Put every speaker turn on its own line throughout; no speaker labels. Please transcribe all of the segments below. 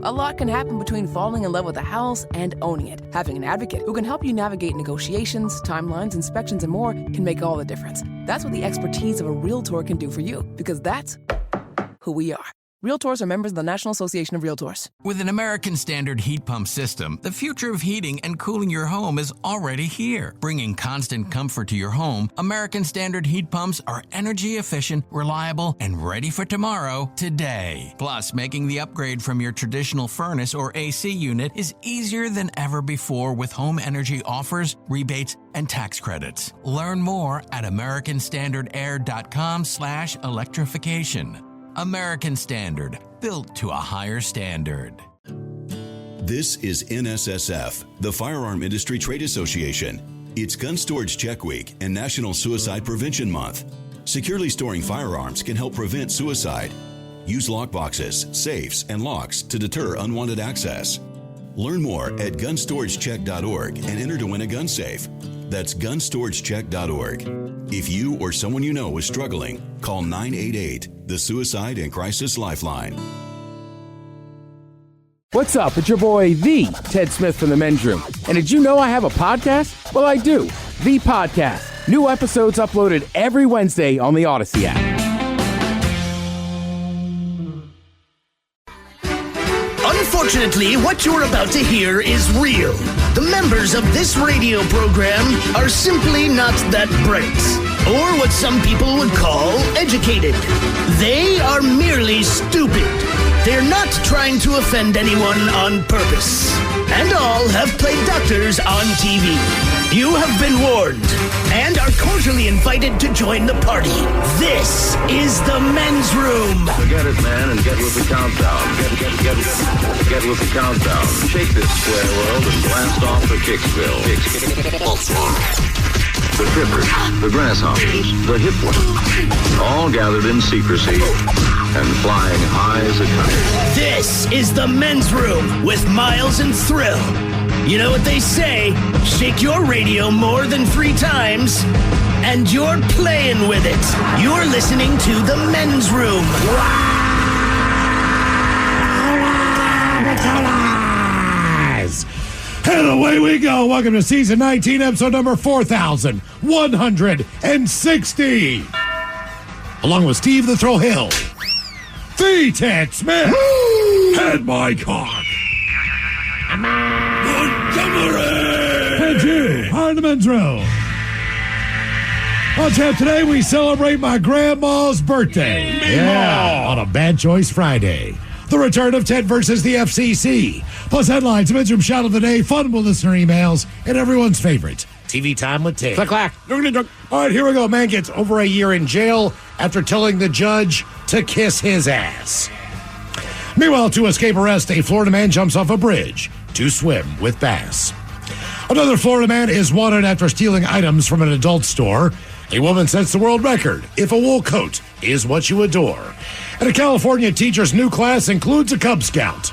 A lot can happen between falling in love with a house and owning it. Having an advocate who can help you navigate negotiations, timelines, inspections, and more can make all the difference. That's what the expertise of a Realtor can do for you, because that's who we are. Realtors are members of the National Association of Realtors.
With an American Standard heat pump system, the future of heating and cooling your home is already here. Bringing constant comfort to your home, American Standard heat pumps are energy efficient, reliable, and ready for tomorrow, today. Plus, making the upgrade from your traditional furnace or AC unit is easier than ever before with home energy offers, rebates, and tax credits. Learn more at americanstandardair.com/electrification. American Standard, built to a higher standard.
This is NSSF, the Firearm Industry Trade Association. It's Gun Storage Check Week and National Suicide Prevention Month. Securely storing firearms can help prevent suicide. Use lockboxes, safes, and locks to deter unwanted access. Learn more at gunstoragecheck.org and enter to win a gun safe. That's gunstoragecheck.org. If you or someone you know is struggling, call 988, the Suicide and Crisis Lifeline.
What's up? It's your boy, The Ted Smith from The Men's Room. And did you know I have a podcast? Well, I do. The Podcast. New episodes uploaded every Wednesday on the Odyssey app.
Unfortunately, what you're about to hear is real. The members of this radio program are simply not that bright, or what some people would call educated. They are merely stupid. They're not trying to offend anyone on purpose. And all have played doctors on TV. You have been warned and are cordially invited to join the party. This is the Men's Room.
Forget it, man, and get with the countdown. Get with the countdown. Shake this square world and blast off for Kicksville. The trippers, the grasshoppers, the hip ones, all gathered in secrecy and flying high as a kite.
This is the Men's Room with Miles and Thrill. You know what they say, shake your radio more than 3 times, and you're playing with it. You're listening to the Men's Room.
And away we go. Welcome to season 19, episode number 4160. Along with Steve the Thrill Hill, the Ted Smith, and my cock, and you are the Men's Room. On tap today, we celebrate my grandma's birthday. Yeah, on a Bad Choice Friday. The return of Ted versus the FCC. Plus headlines, Men's Room shout of the day, fun with listener emails, and everyone's favorite, TV time with Ted.
Clack, clack.
All right, here we go. Man gets over a year in jail after telling the judge to kiss his ass. Meanwhile, to escape arrest, a Florida man jumps off a bridge to swim with bass. Another Florida man is wanted after stealing items from an adult store. A woman sets the world record if a wool coat is what you adore. And a California teacher's new class includes a Cub Scout.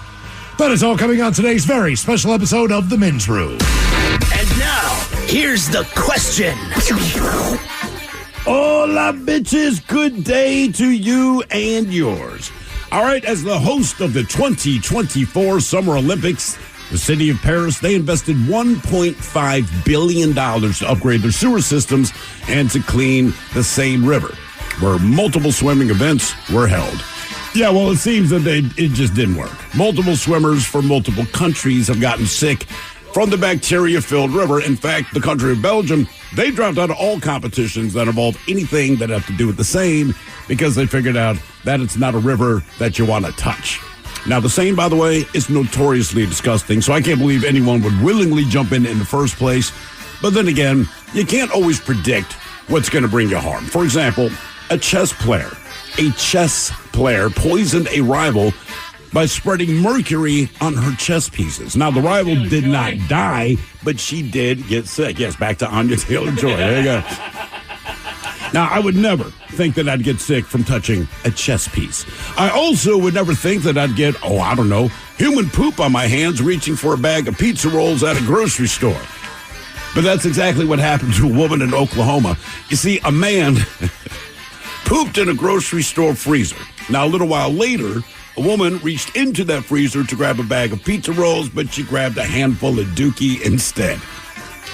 That is all coming on today's very special episode of The Men's Room.
And now, here's the question.
Hola, bitches. Good day to you and yours. All right, as the host of the 2024 Summer Olympics, the city of Paris, they invested $1.5 billion to upgrade their sewer systems and to clean the Seine River, where multiple swimming events were held. Yeah, well, it seems that it just didn't work. Multiple swimmers from multiple countries have gotten sick from the bacteria-filled river. In fact, the country of Belgium, they dropped out of all competitions that involve anything that have to do with the Seine because they figured out that it's not a river that you want to touch. Now, the Seine, by the way, is notoriously disgusting, so I can't believe anyone would willingly jump in the first place. But then again, you can't always predict what's going to bring you harm. For example, a chess player poisoned a rival by spreading mercury on her chess pieces. Now, the rival did not die, but she did get sick. Yes, back to Anya Taylor-Joy. There you go. Now, I would never think that I'd get sick from touching a chess piece. I also would never think that I'd get, human poop on my hands reaching for a bag of pizza rolls at a grocery store. But that's exactly what happened to a woman in Oklahoma. You see, a man pooped in a grocery store freezer. Now, a little while later, A woman reached into that freezer to grab a bag of pizza rolls, but she grabbed a handful of Dookie instead.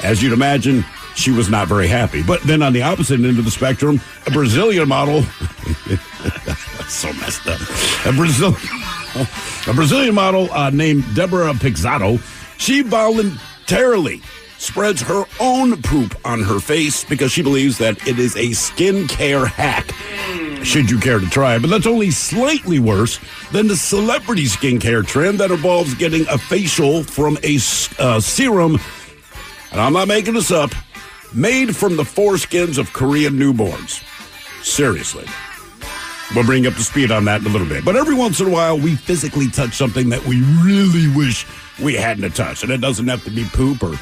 As you'd imagine, she was not very happy. But then on the opposite end of the spectrum, a Brazilian model, so messed up, a Brazilian model named Deborah Pixato, she voluntarily spreads her own poop on her face because she believes that it is a skincare hack. Should you care to try it, but that's only slightly worse than the celebrity skincare trend that involves getting a facial from a serum, and I'm not making this up, made from the foreskins of Korean newborns. Seriously. We'll bring you up to speed on that in a little bit. But every once in a while, we physically touch something that we really wish we hadn't touched. And it doesn't have to be poop or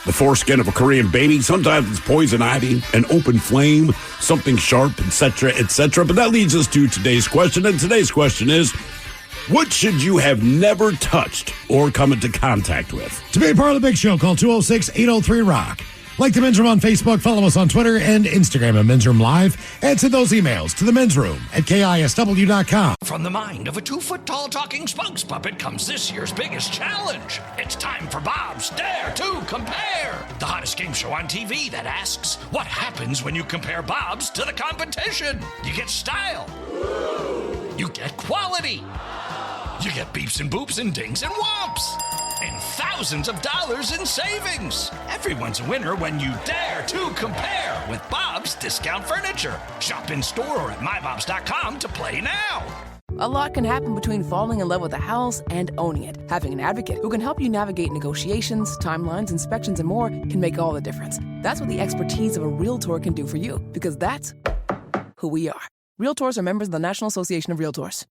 the foreskin of a Korean baby. Sometimes it's poison ivy, an open flame, something sharp, etc., etc. But that leads us to today's question. And today's question is, what should you have never touched or come into contact with?
To be a part of the big show, call 206-803-ROCK. Like the Men's Room on Facebook, follow us on Twitter and Instagram at Men's Room Live, and send those emails to the Men's Room at KISW.com.
From the mind of a 2-foot-tall talking spokes puppet comes this year's biggest challenge. It's time for Bob's Dare to Compare, the hottest game show on TV that asks, what happens when you compare Bob's to the competition? You get style. You get quality. You get beeps and boops and dings and whomps. And thousands of dollars in savings. Everyone's a winner when you dare to compare with Bob's Discount Furniture. Shop in store or at mybobs.com to play now.
A lot can happen between falling in love with a house and owning it. Having an advocate who can help you navigate negotiations, timelines, inspections, and more can make all the difference. That's what the expertise of a Realtor can do for you, because that's who we are. Realtors are members of the National Association of Realtors.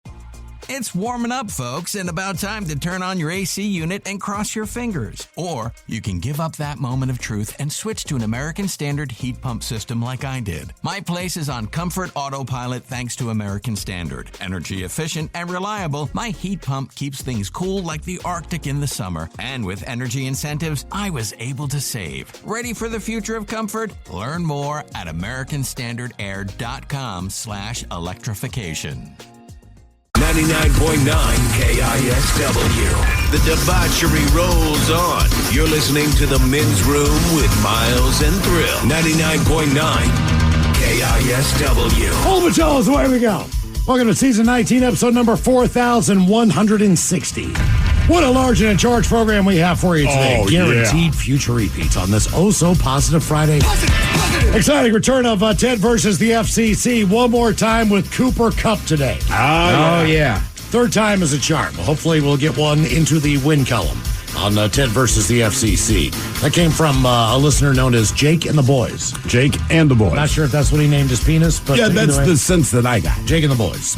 It's warming up, folks, and about time to turn on your AC unit and cross your fingers. Or you can give up that moment of truth and switch to an American Standard heat pump system like I did. My place is on Comfort Autopilot thanks to American Standard. Energy efficient and reliable, my heat pump keeps things cool like the Arctic in the summer. And with energy incentives, I was able to save. Ready for the future of comfort? Learn more at AmericanStandardAir.com/electrification.
99.9 KISW. The debauchery rolls on. You're listening to The Men's Room with Miles and Thrill. 99.9 KISW.
All the fellas, away we go. Welcome to Season 19, episode number 4160. What a large and in charge program we have for you today.
Oh,
Guaranteed future repeats on this oh-so-positive Friday. Exciting return of Ted versus the FCC. One more time with Cooper Cup today.
Oh, yeah.
Third time is a charm. Hopefully we'll get one into the win column on Ted versus the FCC. That came from a listener known as Jake and the Boys.
Jake and the Boys.
Not sure if that's what he named his penis, but
yeah, that's the sense that I got.
Jake and the Boys.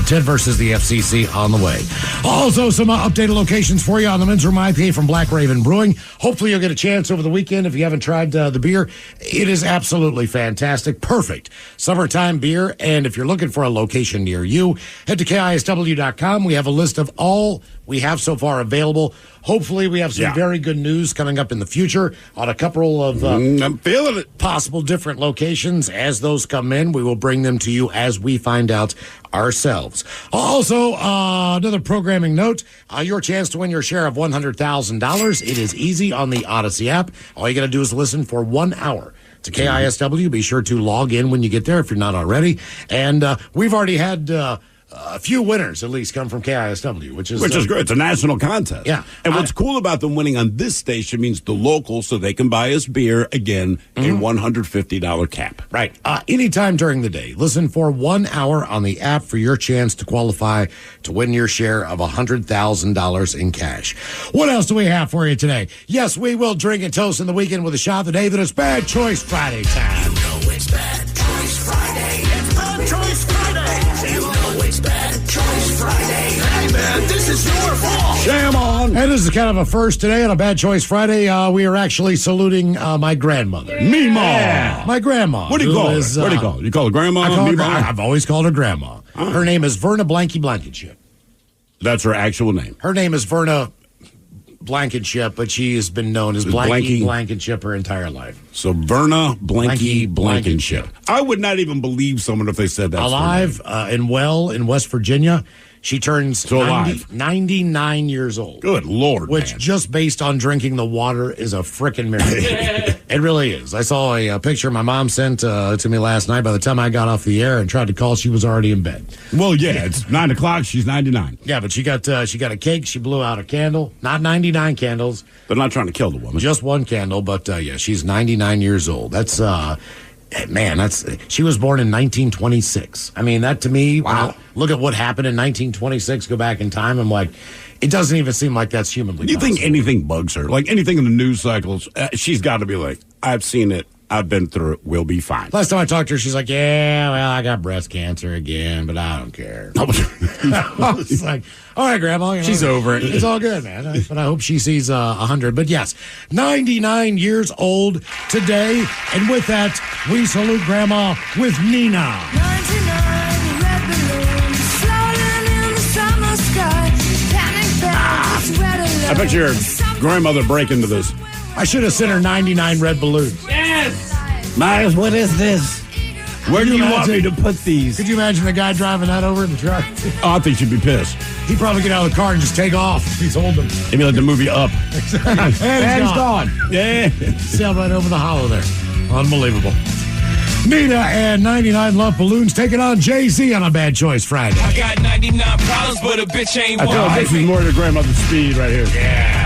Ted versus the FCC on the way. Also, some updated locations for you on the Men's Room IPA from Black Raven Brewing. Hopefully you'll get a chance over the weekend if you haven't tried the beer. It is absolutely fantastic. Perfect summertime beer. And if you're looking for a location near you, head to KISW.com. We have a list of all we have so far available. Hopefully we have some very good news coming up in the future on a couple of
I'm feeling it.
Possible different locations. As those come in, we will bring them to you as we find out ourselves. Also, another programming note, your chance to win your share of $100,000. It is easy on the Odyssey app. All you got to do is listen for 1 hour to KISW. Be sure to log in when you get there if you're not already. And we've already had a few winners, at least, come from KISW, which is
great. It's a national contest.
Yeah.
And what's cool about them winning on this station means the locals, so they can buy us beer, again, a $150 cap.
Right. Anytime during the day, listen for 1 hour on the app for your chance to qualify to win your share of $100,000 in cash. What else do we have for you today? Yes, we will drink and toast in the weekend with a shot of the day that is Bad Choice Friday time.
You know it's Bad Choice Friday. It's Bad Choice Friday. You know it's Bad Choice Friday. Hey, man, this is your fault.
Shame on.
And this is kind of a first today on a Bad Choice Friday. We are actually saluting my grandmother.
Meemaw.
Yeah, my grandma.
What do you call her? What do you call her? You call her Grandma?
I've always called her Grandma. Her name is Verna Blankenship.
That's her actual name.
Her name is Verna Blankenship, but she has been known as Blankenship her entire life.
So Verna Blankenship. I would not even believe someone if they said that.
Alive and well in West Virginia. She turns
Still alive.
99 years old.
Good Lord,
Which,
man.
just based on drinking the water, is a frickin' miracle. It really is. I saw a picture my mom sent to me last night. By the time I got off the air and tried to call, she was already in bed.
Well, yeah, it's 9 o'clock. She's 99.
Yeah, but she got a cake. She blew out a candle. Not 99 candles.
They're not trying to kill the woman.
Just one candle, but yeah, she's 99 years old. That's she was born in 1926. I mean, that to me, wow. Look at what happened in 1926, go back in time, I'm like, it doesn't even seem like that's humanly
You
possible.
think anything bugs her? Like anything in the news cycles, she's got to be like, I've seen it. I've been through it. We'll be fine.
Last time I talked to her, she's like, yeah, well, I got breast cancer again, but I don't care. I was like, all right, Grandma. You know,
she's over it.
It's all good, man. But I hope she sees 100. But yes, 99 years old today. And with that, we salute Grandma with Nina.
99 red balloons floating in the summer sky. Panic bells, red alert.
I bet your grandmother break into this.
I should have sent her 99 red balloons.
Yes! Miles, what is this? Where do you want me to put these?
Could you imagine the guy driving that over in the truck?
Oh, I think she'd be pissed.
He'd probably get out of the car and just take off. He's holding them.
It'd be like the movie Up.
And he's gone.
Yeah.
Sailed right over the hollow there. Unbelievable. Nina and 99 Love Balloons taking on Jay-Z on a Bad Choice Friday.
I got 99 problems, but a bitch ain't
I
one.
feel like this is more your grandmother's speed right here.
Yeah.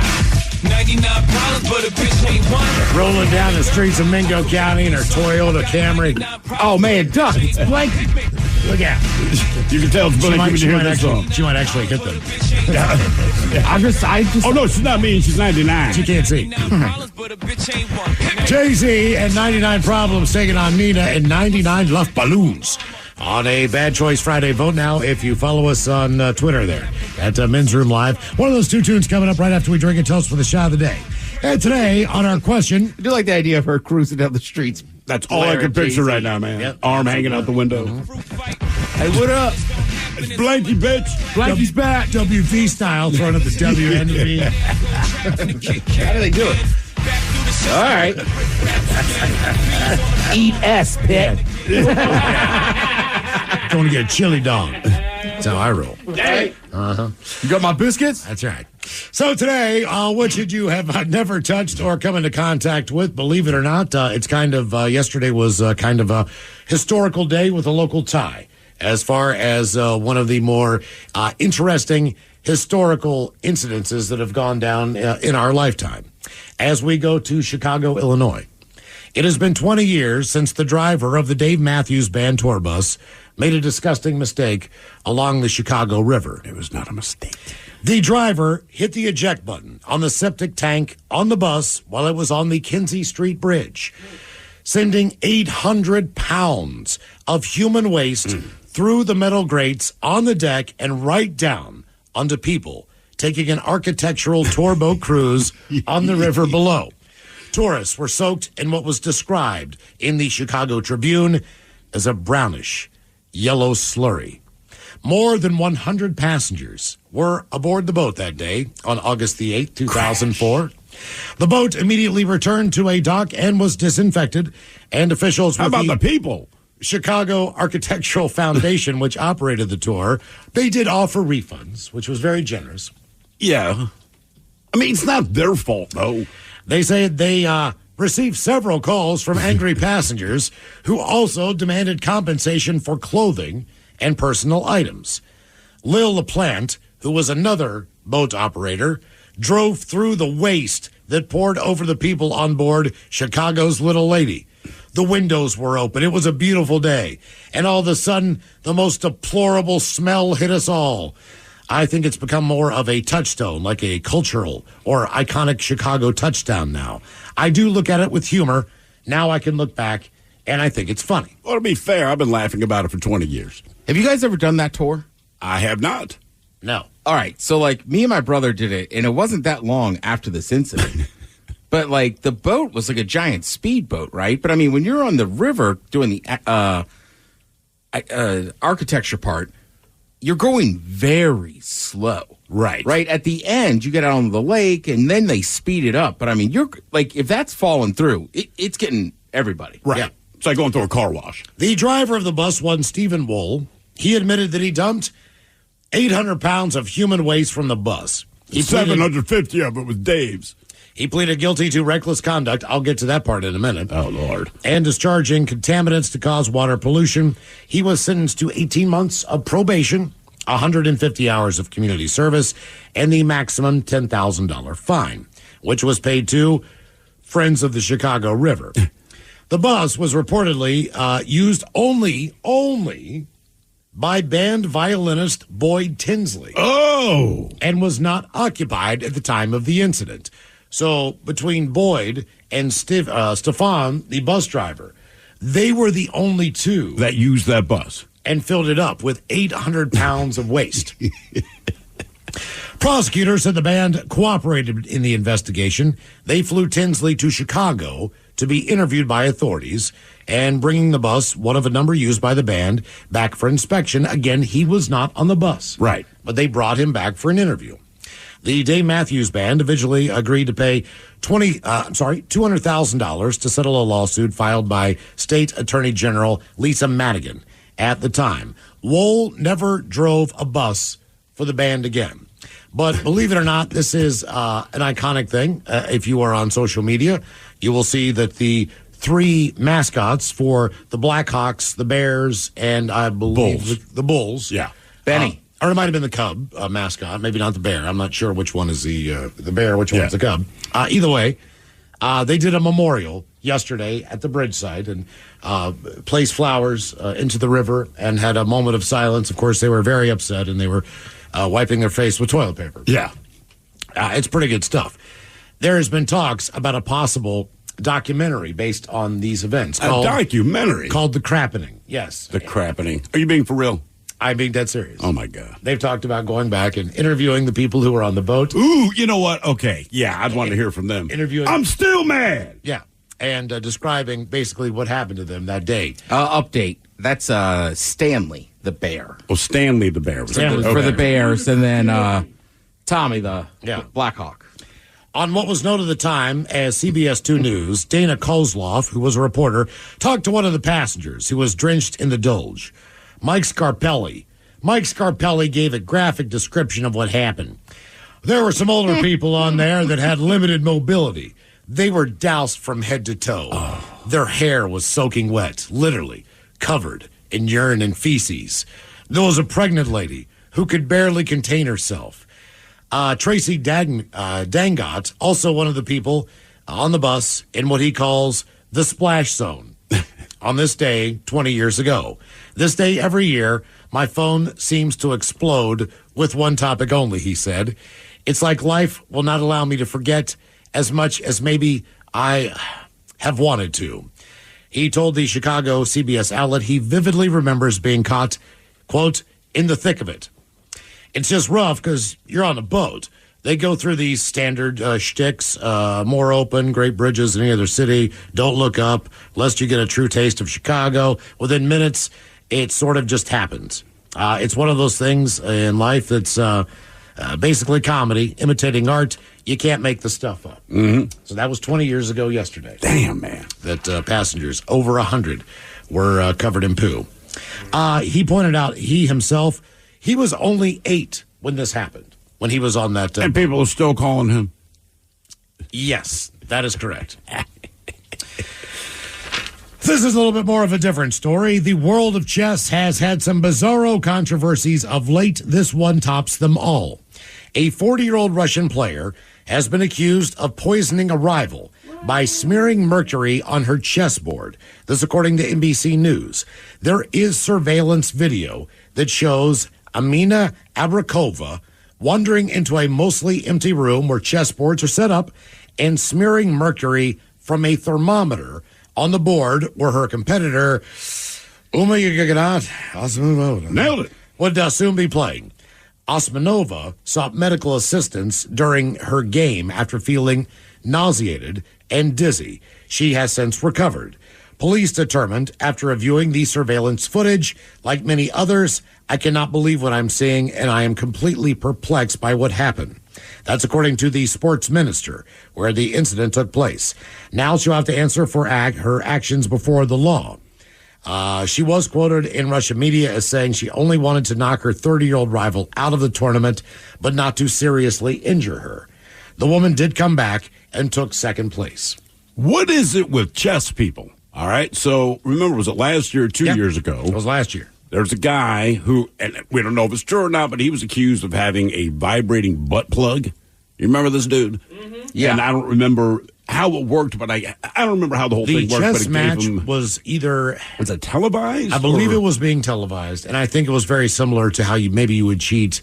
99 problems, but a bitch ain't one.
Rolling down the streets of Mingo County in her Toyota Camry.
Oh, man, Duck, it's blanket.
Look out.
You can tell it's blanket when you hear this song.
She might actually hit them.
I just.
Oh, no, she's not mean. She's 99.
She can't see. Jay-Z and 99 Problems taking on Nina and 99 Love Balloons. On a Bad Choice Friday, vote now if you follow us on Twitter there at Men's Room Live. One of those two tunes coming up right after we drink a toast for the shot of the day. And today, on our question...
I do like the idea of her cruising down the streets.
That's all I can picture right now, man. Yep. Arm hanging out the window.
Hey, what up?
It's Blanky, bitch.
Blanky's back.
WV style, throwing up the WNV.
How do they do it? All right. Eat S, pit.
Going to get a chili dog. That's how I roll.
Hey.
Uh-huh.
You got my biscuits?
That's right. So today, what should you have never touched or come into contact with? Believe it or not, it's kind of, yesterday was kind of a historical day with a local tie as far as one of the more interesting historical incidences that have gone down in our lifetime. As we go to Chicago, Illinois. It has been 20 years since the driver of the Dave Matthews Band tour bus made a disgusting mistake along the Chicago River.
It was not a mistake.
The driver hit the eject button on the septic tank on the bus while it was on the Kinsey Street Bridge, sending 800 pounds of human waste through the metal grates on the deck and right down onto people taking an architectural tour boat cruise on the river below. Tourists were soaked in what was described in the Chicago Tribune as a brownish yellow slurry. More than 100 passengers were aboard the boat that day on August the 8th, 2004. The boat immediately returned to a dock and was disinfected, and officials
How about the people?
Chicago Architectural Foundation, which operated the tour, they did offer refunds, which was very generous.
Yeah. I mean, it's not their fault, though.
They say they received several calls from angry passengers who also demanded compensation for clothing and personal items. Lil LaPlante, who was another boat operator, drove through the waste that poured over the people on board Chicago's Little Lady. The windows were open. It was a beautiful day. And all of a sudden, the most deplorable smell hit us all. I think it's become more of a touchstone, like a cultural or iconic Chicago touchdown now. I do look at it with humor. Now I can look back, and I think it's funny.
Well, to be fair, I've been laughing about it for 20 years.
Have you guys ever done that tour?
I have not.
No.
All right. So, like, me and my brother did it, and it wasn't that long after this incident. But, like, the boat was like a giant speedboat, right? But, I mean, when you're on the river doing the architecture part, you're going very slow.
Right.
Right? At the end, you get out on the lake, and then they speed it up. But, I mean, you're like, if that's falling through, it's getting everybody.
Right.
Yeah.
It's like going through a car wash.
The driver of the bus, one Stephen Wool, he admitted that he dumped 800 pounds of human waste from the bus.
750 of it was Dave's.
He pleaded guilty to reckless conduct. I'll get to that part in a minute.
Oh, Lord.
And discharging contaminants to cause water pollution. He was sentenced to 18 months of probation, 150 hours of community service, and the maximum $10,000 fine, which was paid to Friends of the Chicago River. The bus was reportedly used only by band violinist Boyd Tinsley.
Oh!
And was not occupied at the time of the incident. So between Boyd and Stefan, the bus driver, they were the only two
that used that bus
and filled it up with 800 pounds of waste. Prosecutors said the band cooperated in the investigation. They flew Tinsley to Chicago to be interviewed by authorities and bringing the bus, one of a number used by the band, back for inspection. Again, he was not on the bus.
Right.
But they brought him back for an interview. The Dave Matthews Band eventually agreed to pay $200,000 to settle a lawsuit filed by State Attorney General Lisa Madigan. At the time, Wohl never drove a bus for the band again. But believe it or not, this is an iconic thing. If you are on social media, you will see that the three mascots for the Blackhawks, the Bears, and I believe the Bulls.
Yeah.
Benny.
Or it might have been the Cub mascot, maybe not the Bear. I'm not sure which one is the Bear, which one's the Cub. Either way, they did a memorial yesterday at the bridge site and placed flowers into the river and had a moment of silence. Of course, they were very upset and they were wiping their face with toilet paper.
Yeah.
It's pretty good stuff. There has been talks about a possible documentary based on these events.
Documentary?
Called The Crappening. Yes.
The Crappening. Are you being for real?
I'm being dead serious.
Oh, my God.
They've talked about going back and interviewing the people who were on the boat.
Ooh, you know what? Okay. Yeah, I'd want to hear from them.
Interviewing.
I'm still mad.
Yeah. And describing basically what happened to them that day.
Update. That's Stanley, the bear.
Oh, Stanley the bear.
For the Bears, and then Tommy, the Blackhawk.
On what was known at the time as CBS 2 News, Dana Kozloff, who was a reporter, talked to one of the passengers who was drenched in the Doge. Mike Scarpelli. Mike Scarpelli gave a graphic description of what happened. There were some older people on there that had limited mobility. They were doused from head to toe. Oh. Their hair was soaking wet, literally covered in urine and feces. There was a pregnant lady who could barely contain herself. Tracy Dangot, also one of the people on the bus in what he calls the splash zone. On this day, 20 years ago. This day every year, my phone seems to explode with one topic only, he said. It's like life will not allow me to forget as much as maybe I have wanted to. He told the Chicago CBS outlet he vividly remembers being caught, quote, in the thick of it. It's just rough because you're on a boat. They go through these standard shticks, more open, great bridges than any other city. Don't look up, lest you get a true taste of Chicago. Within minutes, it sort of just happens. It's one of those things in life that's basically comedy, imitating art. You can't make the stuff up.
Mm-hmm.
So that was 20 years ago yesterday.
Damn, man.
That passengers, over 100, were covered in poo. He pointed out he himself, he was only 8 when this happened. When he was on that...
and people are still calling him?
Yes, that is correct. This is a little bit more of a different story. The world of chess has had some bizarro controversies of late. This one tops them all. A 40-year-old Russian player has been accused of poisoning a rival by smearing mercury on her chessboard. This according to NBC News. There is surveillance video that shows Amina Abrakova wandering into a mostly empty room where chessboards are set up and smearing mercury from a thermometer on the board where her competitor, Nailed
it.
Would soon be playing. Osmanova sought medical assistance during her game after feeling nauseated and dizzy. She has since recovered. Police determined after reviewing the surveillance footage, like many others, I cannot believe what I'm seeing, and I am completely perplexed by what happened. That's according to the sports minister, where the incident took place. Now she'll have to answer for her actions before the law. She was quoted in Russian media as saying she only wanted to knock her 30-year-old rival out of the tournament, but not to seriously injure her. The woman did come back and took second place.
What is it with chess people? All right, so remember, was it last year or 2 years ago?
It was last year.
There's a guy who, and we don't know if it's true or not, but he was accused of having a vibrating butt plug. You remember this dude? Mm-hmm. Yeah. And I don't remember how it worked, but I don't remember how the whole thing worked.
The
but
chess
it
match
gave him,
was either...
Was it televised?
I believe it was being televised, and I think it was very similar to how you would cheat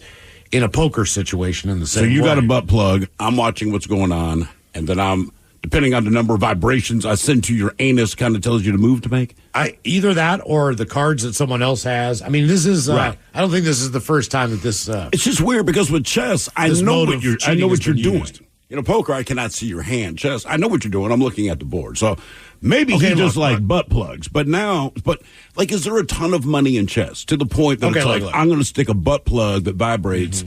in a poker situation in the same way.
So you got a butt plug, I'm watching what's going on, and then I'm, depending on the number of vibrations I send to your anus, kind of tells you the move to make?
Either that or the cards that someone else has. I mean, this is, right. I don't think this is the first time that this...
it's just weird because with chess, I know what you're doing. You know, poker, I cannot see your hand. Chess, I know what you're doing. I'm looking at the board. So maybe he just like butt plugs. But now, like, is there a ton of money in chess to the point that it's like, I'm going to stick a butt plug that vibrates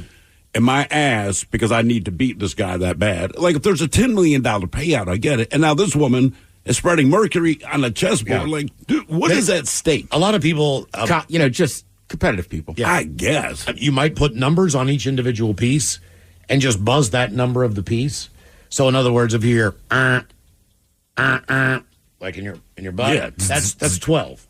in my ass because I need to beat this guy that bad? Like, if there's a $10 million payout, I get it. And now this woman is spreading mercury on a chessboard. Yeah. Like, dude, what is at stake?
A lot of people,
just competitive people.
Yeah. I guess.
You might put numbers on each individual piece and just buzz that number of the piece. So in other words, if you hear like in your butt, yeah. that's 12.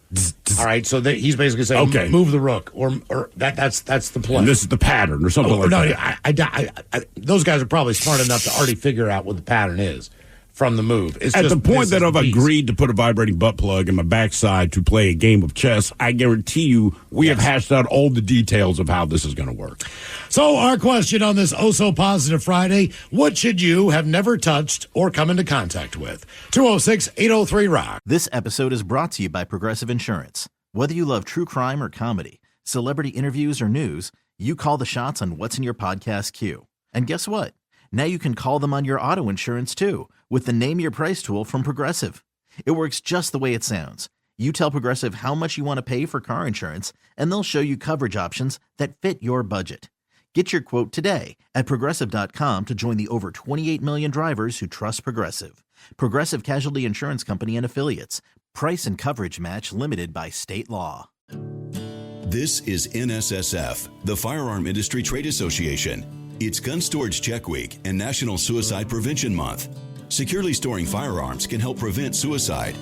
All right, so he's basically saying, okay, move the rook, or that's the play.
And this is the pattern, or something like
that. I, those guys are probably smart enough to already figure out what the pattern is from the move. It's
at
just,
the point that I've agreed to put a vibrating butt plug in my backside to play a game of chess, I guarantee you we have hashed out all the details of how this is going to work.
So our question on this Oh-So-Positive Friday, what should you have never touched or come into contact with? 206-803-ROCK.
This episode is brought to you by Progressive Insurance. Whether you love true crime or comedy, celebrity interviews or news, you call the shots on what's in your podcast queue. And guess what? Now you can call them on your auto insurance too with the Name Your Price tool from Progressive. It works just the way it sounds. You tell Progressive how much you want to pay for car insurance, and they'll show you coverage options that fit your budget. Get your quote today at Progressive.com to join the over 28 million drivers who trust Progressive. Progressive Casualty Insurance Company and Affiliates. Price and coverage match limited by state law.
This is NSSF, the Firearm Industry Trade Association. It's Gun Storage Check Week and National Suicide Prevention Month. Securely storing firearms can help prevent suicide.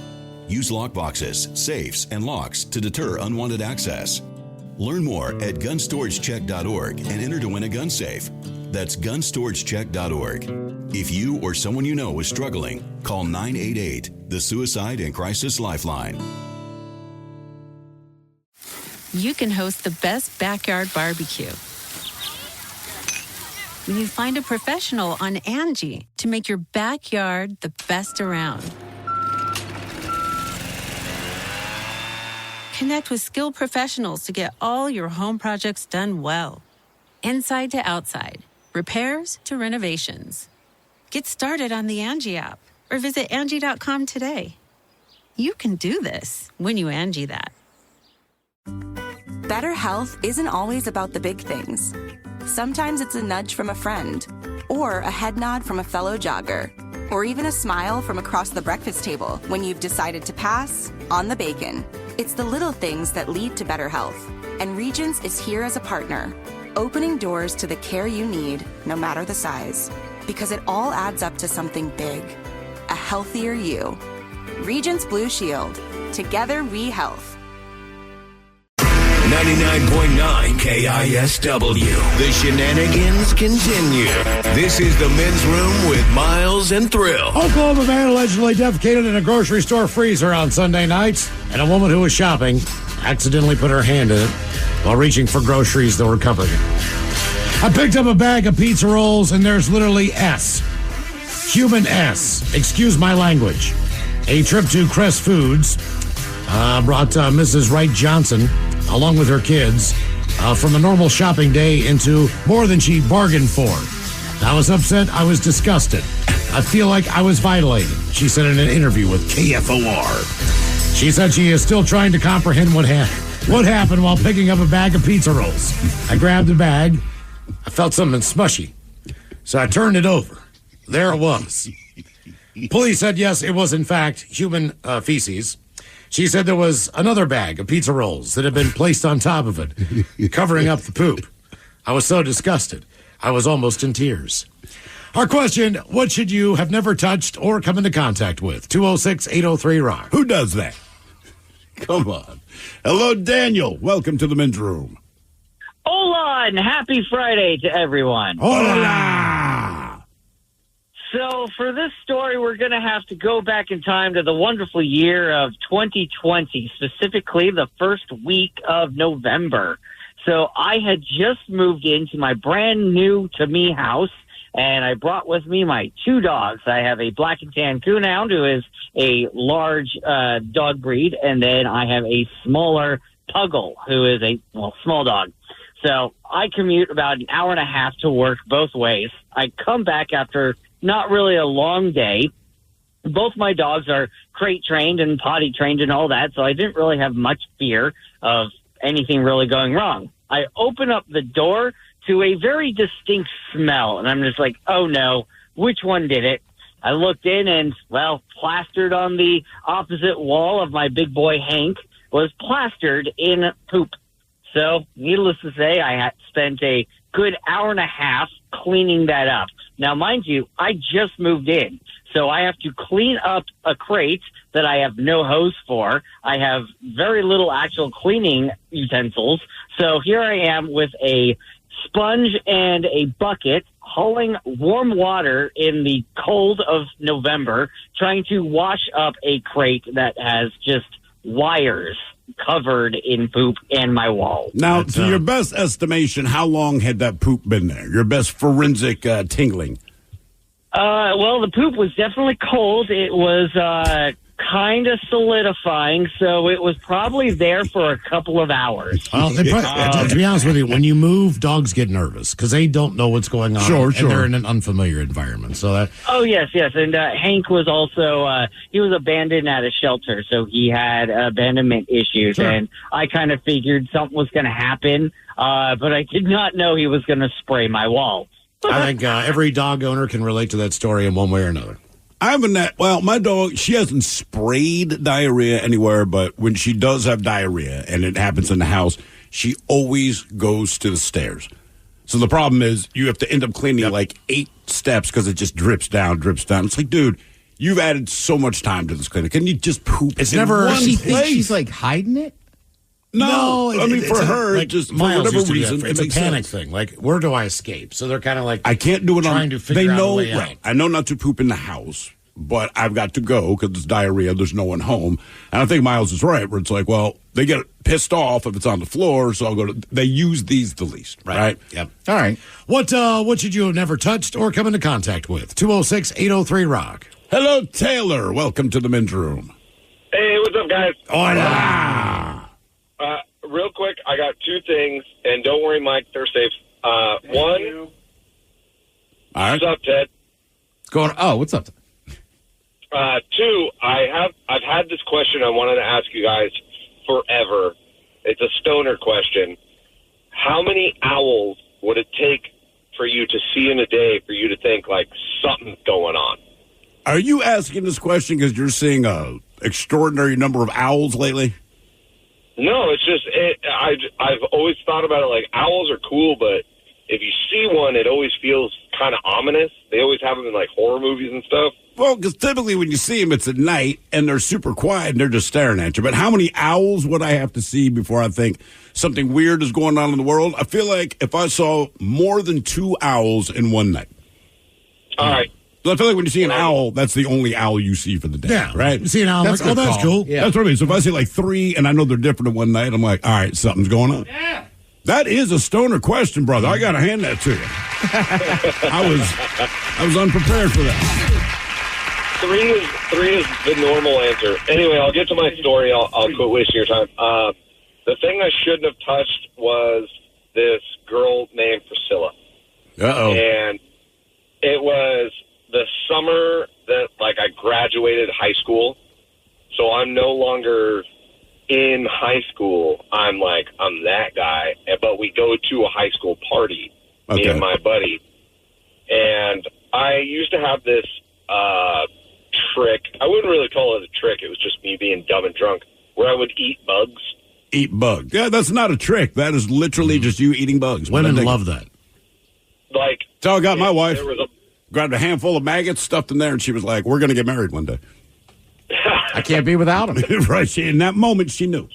Use lockboxes, safes, and locks to deter unwanted access. Learn more at gunstoragecheck.org and enter to win a gun safe. That's gunstoragecheck.org. If you or someone you know is struggling, call 988, the Suicide and Crisis Lifeline.
You can host the best backyard barbecue when you find a professional on Angie to make your backyard the best around. Connect with skilled professionals to get all your home projects done well. Inside to outside, repairs to renovations. Get started on the Angie app or visit Angie.com today. You can do this when you Angie that.
Better health isn't always about the big things. Sometimes it's a nudge from a friend, or a head nod from a fellow jogger, or even a smile from across the breakfast table when you've decided to pass on the bacon. It's the little things that lead to better health, and Regence is here as a partner, opening doors to the care you need, no matter the size, because it all adds up to something big, a healthier you. Regence Blue Shield. Together we health.
99.9 KISW. The shenanigans continue. This is the Men's Room with Miles and Thrill.
Oklahoma man allegedly defecated in a grocery store freezer on Sunday night, and a woman who was shopping accidentally put her hand in it while reaching for groceries that were covered. I picked up a bag of pizza rolls, and there's literally S. Human S. Excuse my language. A trip to Crest Foods brought Mrs. Wright Johnson, along with her kids, from a normal shopping day into more than she bargained for. I was upset. I was disgusted. I feel like I was violated, she said in an interview with KFOR. She said she is still trying to comprehend what happened while picking up a bag of pizza rolls. I grabbed the bag. I felt something smushy, so I turned it over. There it was. Police said, yes, it was in fact human feces. She said there was another bag of pizza rolls that had been placed on top of it, covering up the poop. I was so disgusted. I was almost in tears. Our question, what should you have never touched or come into contact with? 206-803-ROCK.
Who does that? Come on. Hello, Daniel. Welcome to the men's room.
Hola, and happy Friday to everyone.
Hola!
So for this story, we're going to have to go back in time to the wonderful year of 2020, specifically the first week of November. So I had just moved into my brand new to me house, and I brought with me my two dogs. I have a black and tan coonhound, who is a large dog breed, and then I have a smaller puggle, who is a small dog. So I commute about an hour and a half to work both ways. I come back after not really a long day. Both my dogs are crate trained and potty trained and all that, so I didn't really have much fear of anything really going wrong. I open up the door to a very distinct smell, and I'm just like, oh no, which one did it? I looked in and, well, plastered on the opposite wall of my big boy Hank was plastered in poop. So, needless to say, I had spent a good hour and a half cleaning that up. Now, mind you, I just moved in, so I have to clean up a crate that I have no hose for. I have very little actual cleaning utensils. So here I am with a sponge and a bucket, hauling warm water in the cold of November, trying to wash up a crate that has just wires covered in poop and my wall.
Now, to your best estimation, how long had that poop been there? Your best forensic tingling?
Well, the poop was definitely cold. It was kind of solidifying, so it was probably there for a couple of hours.
Well, to be honest with you, when you move, dogs get nervous because they don't know what's going on.
Sure.
And they're in an unfamiliar environment. So that.
Oh, yes. And Hank was also, he was abandoned at a shelter, so he had abandonment issues.
Sure.
And I kind of figured something was going to happen, but I did not know he was going to spray my wall.
I think every dog owner can relate to that story in one way or another.
I haven't my dog, she hasn't sprayed diarrhea anywhere, but when she does have diarrhea and it happens in the house, she always goes to the stairs. So the problem is you have to end up cleaning like 8 steps because it just drips down. It's like, dude, you've added so much time to this clinic. Can you just poop?
It's
in
never.
one
She
place?
thinks she's like hiding it?
No, I mean, for her,
like,
just for
Miles
whatever
used to do that.
reason,
It's
it
a
makes
panic
sense.
thing. Like, where do I escape? So they're kind of like,
I can't do it
trying to figure
they
out
know,
a way
right.
out.
I know not to poop in the house, but I've got to go because it's diarrhea. There's no one home. And I think Miles is right, where it's like, well, they get pissed off if it's on the floor, so I'll go to, they use these the least, right?
Yep.
All right.
What should you have never touched or come into contact with? 206-803-ROCK.
Hello, Taylor. Welcome to the men's room.
Hey, what's up, guys?
Hola.
Real quick, I got 2 things, and don't worry, Mike, they're safe. One,
All right.
what's up, Ted?
What's up?
2, I've had this question I wanted to ask you guys forever. It's a stoner question. How many owls would it take for you to see in a day for you to think, like, something's going on?
Are you asking this question because you're seeing a extraordinary number of owls lately?
No, it's just I've always thought about it like owls are cool, but if you see one, it always feels kind of ominous. They always have them in like horror movies and stuff.
Well, because typically when you see them, it's at night and they're super quiet and they're just staring at you. But how many owls would I have to see before I think something weird is going on in the world? I feel like if I saw more than 2 owls in one night.
All right.
So I feel like when you see an owl, that's the only owl you see for the day,
Yeah,
right?
You see an owl, that's like, oh, that's cool.
Yeah.
That's what I mean. So if I see like 3 and I know they're different in one night, I'm like, all right, something's going on. Yeah. That is a stoner question, brother. I got to hand that to you. I was unprepared for that.
3 is the normal answer. Anyway, I'll get to my story. I'll quit wasting your time. The thing I shouldn't have touched was this girl named Priscilla.
Uh-oh.
And it was the summer that, like, I graduated high school. So I'm no longer in high school. I'm that guy. But we go to a high school party, me and my buddy. And I used to have this trick. I wouldn't really call it a trick. It was just me being dumb and drunk. where I would eat bugs.
Eat bugs. Yeah, that's not a trick. That is literally just you eating bugs.
Women love that.
Like,
so I got my wife.
There was
grabbed a handful of maggots, stuffed them there, and she was like, "We're going to get married one day."
I can't be without them.
Right. In that moment, she knew.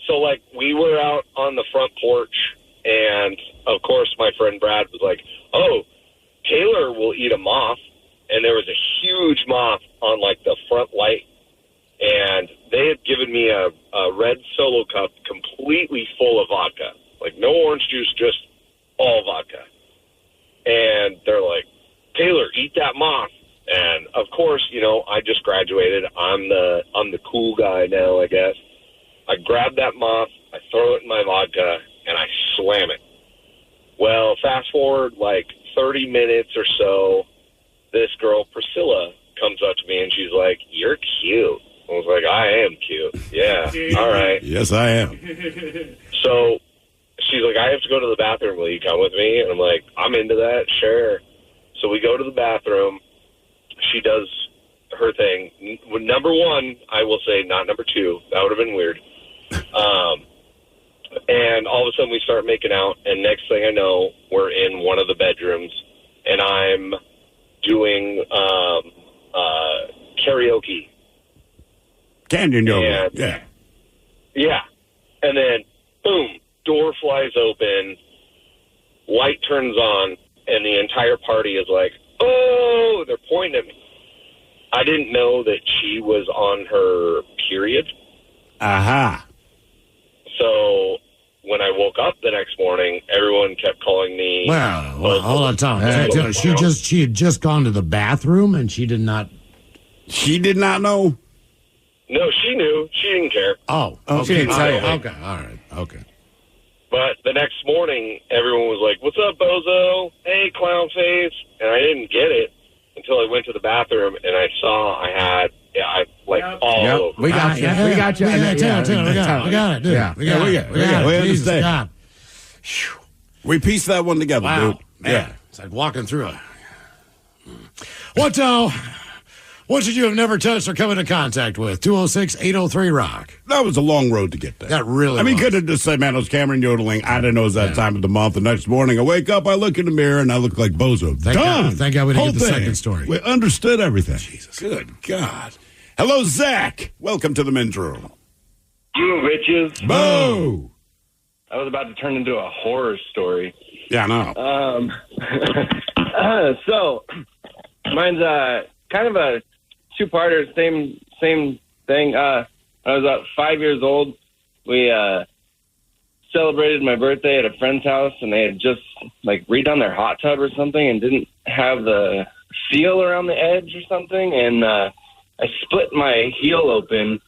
So, like, we were out on the front porch, and, of course, my friend Brad was like, oh, Taylor will eat a moth. And there was a huge moth on, like, the front light. And they had given me a red Solo cup completely full of vodka. Like, no orange juice, just all vodka. And they're like, Taylor, eat that moth. And, of course, you know, I just graduated. I'm the cool guy now, I guess. I grab that moth, I throw it in my vodka, and I slam it. Well, fast forward like 30 minutes or so, this girl, Priscilla, comes up to me and she's like, you're cute. I was like, I am cute. Yeah, all right.
Yes, I am.
So she's like, I have to go to the bathroom. Will you come with me? And I'm like, I'm into that. Sure. So we go to the bathroom. She does her thing. Number one, I will say, not number two. That would have been weird. And all of a sudden we start making out, and next thing I know, we're in one of the bedrooms, and I'm doing karaoke.
Canyon yoga. Yeah.
Yeah. And then, boom, door flies open, light turns on, and the entire party is like, oh, they're pointing at me. I didn't know that she was on her period.
Aha.
So when I woke up the next morning, everyone kept calling me.
Well, hold on, Tom. She had just gone to the bathroom, and she did not.
She did not know.
No, she knew. She didn't care.
Oh,
okay.
She didn't tell you.
Okay, all right, okay.
But the next morning, everyone was like, "What's up, bozo? Hey, clown face!" And I didn't get it until I went to the bathroom and I saw I had. All over.
We got you. We got you.
We got it, dude.
Yeah. We got it. We understand.
God.
We pieced that one together,
Wow.
dude.
Man.
Yeah.
It's like walking through a... What should you have never touched or come into contact with? 206-803-ROCK.
That was a long road to get there.
That really
I mean,
was.
could have just said, man, it was Cameron yodeling. I didn't know it was that time of the month. The next morning, I wake up, I look in the mirror, and I look like Bozo.
Thank God we didn't get the second story.
We understood everything. Jesus. Good God. Hello, Zach. Welcome to the men's room.
You bitches.
Boo!
I was about to turn into a horror story.
Yeah, I know.
So, mine's kind of a two-parter, same thing. When I was about 5 years old, we celebrated my birthday at a friend's house, and they had just redone their hot tub or something and didn't have the seal around the edge or something, and I split my heel open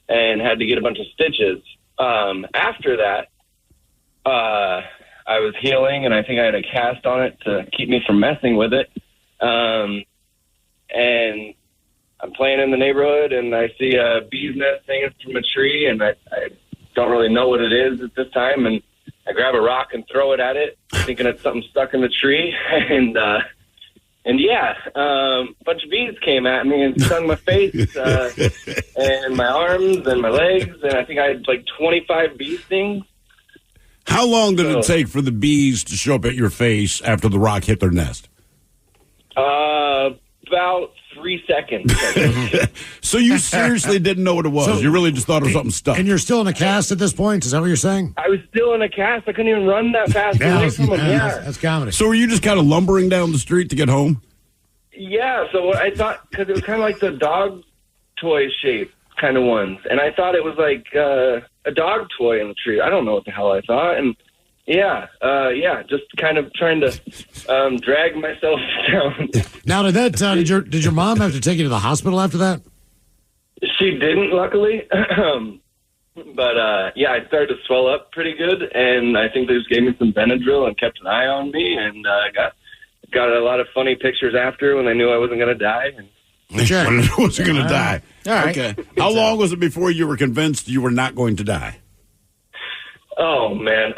and had to get a bunch of stitches. After that, I was healing, and I think I had a cast on it to keep me from messing with it. And I'm playing in the neighborhood, and I see a bee's nest hanging from a tree, and I don't really know what it is at this time, and I grab a rock and throw it at it, thinking it's something stuck in the tree, and yeah, a bunch of bees came at me and stung my face and my arms and my legs, and I think I had 25 bee stings.
How long did it take for the bees to show up at your face after the rock hit their nest?
About 3 seconds.
So you seriously didn't know what it was?
So-
you really just thought it was something stuck?
And you're still in a cast at this point? Is that what you're saying?
I was still in a cast. I couldn't even run that fast away from them. Yeah.
That's comedy.
So were you just kind of lumbering down the street to get home?
Yeah, so I thought, because it was kind of like the dog toy shape kind of ones, and I thought it was like a dog toy in the tree. I don't know what the hell I thought, and just kind of trying to drag myself down.
Now, did your mom have to take you to the hospital after that?
She didn't, luckily. But, I started to swell up pretty good, and I think they just gave me some Benadryl and kept an eye on me, and got a lot of funny pictures after when I knew I wasn't going to die.
Sure. When I wasn't going to die.
All right.
Okay. How long was it before you were convinced you were not going to die?
Oh, man.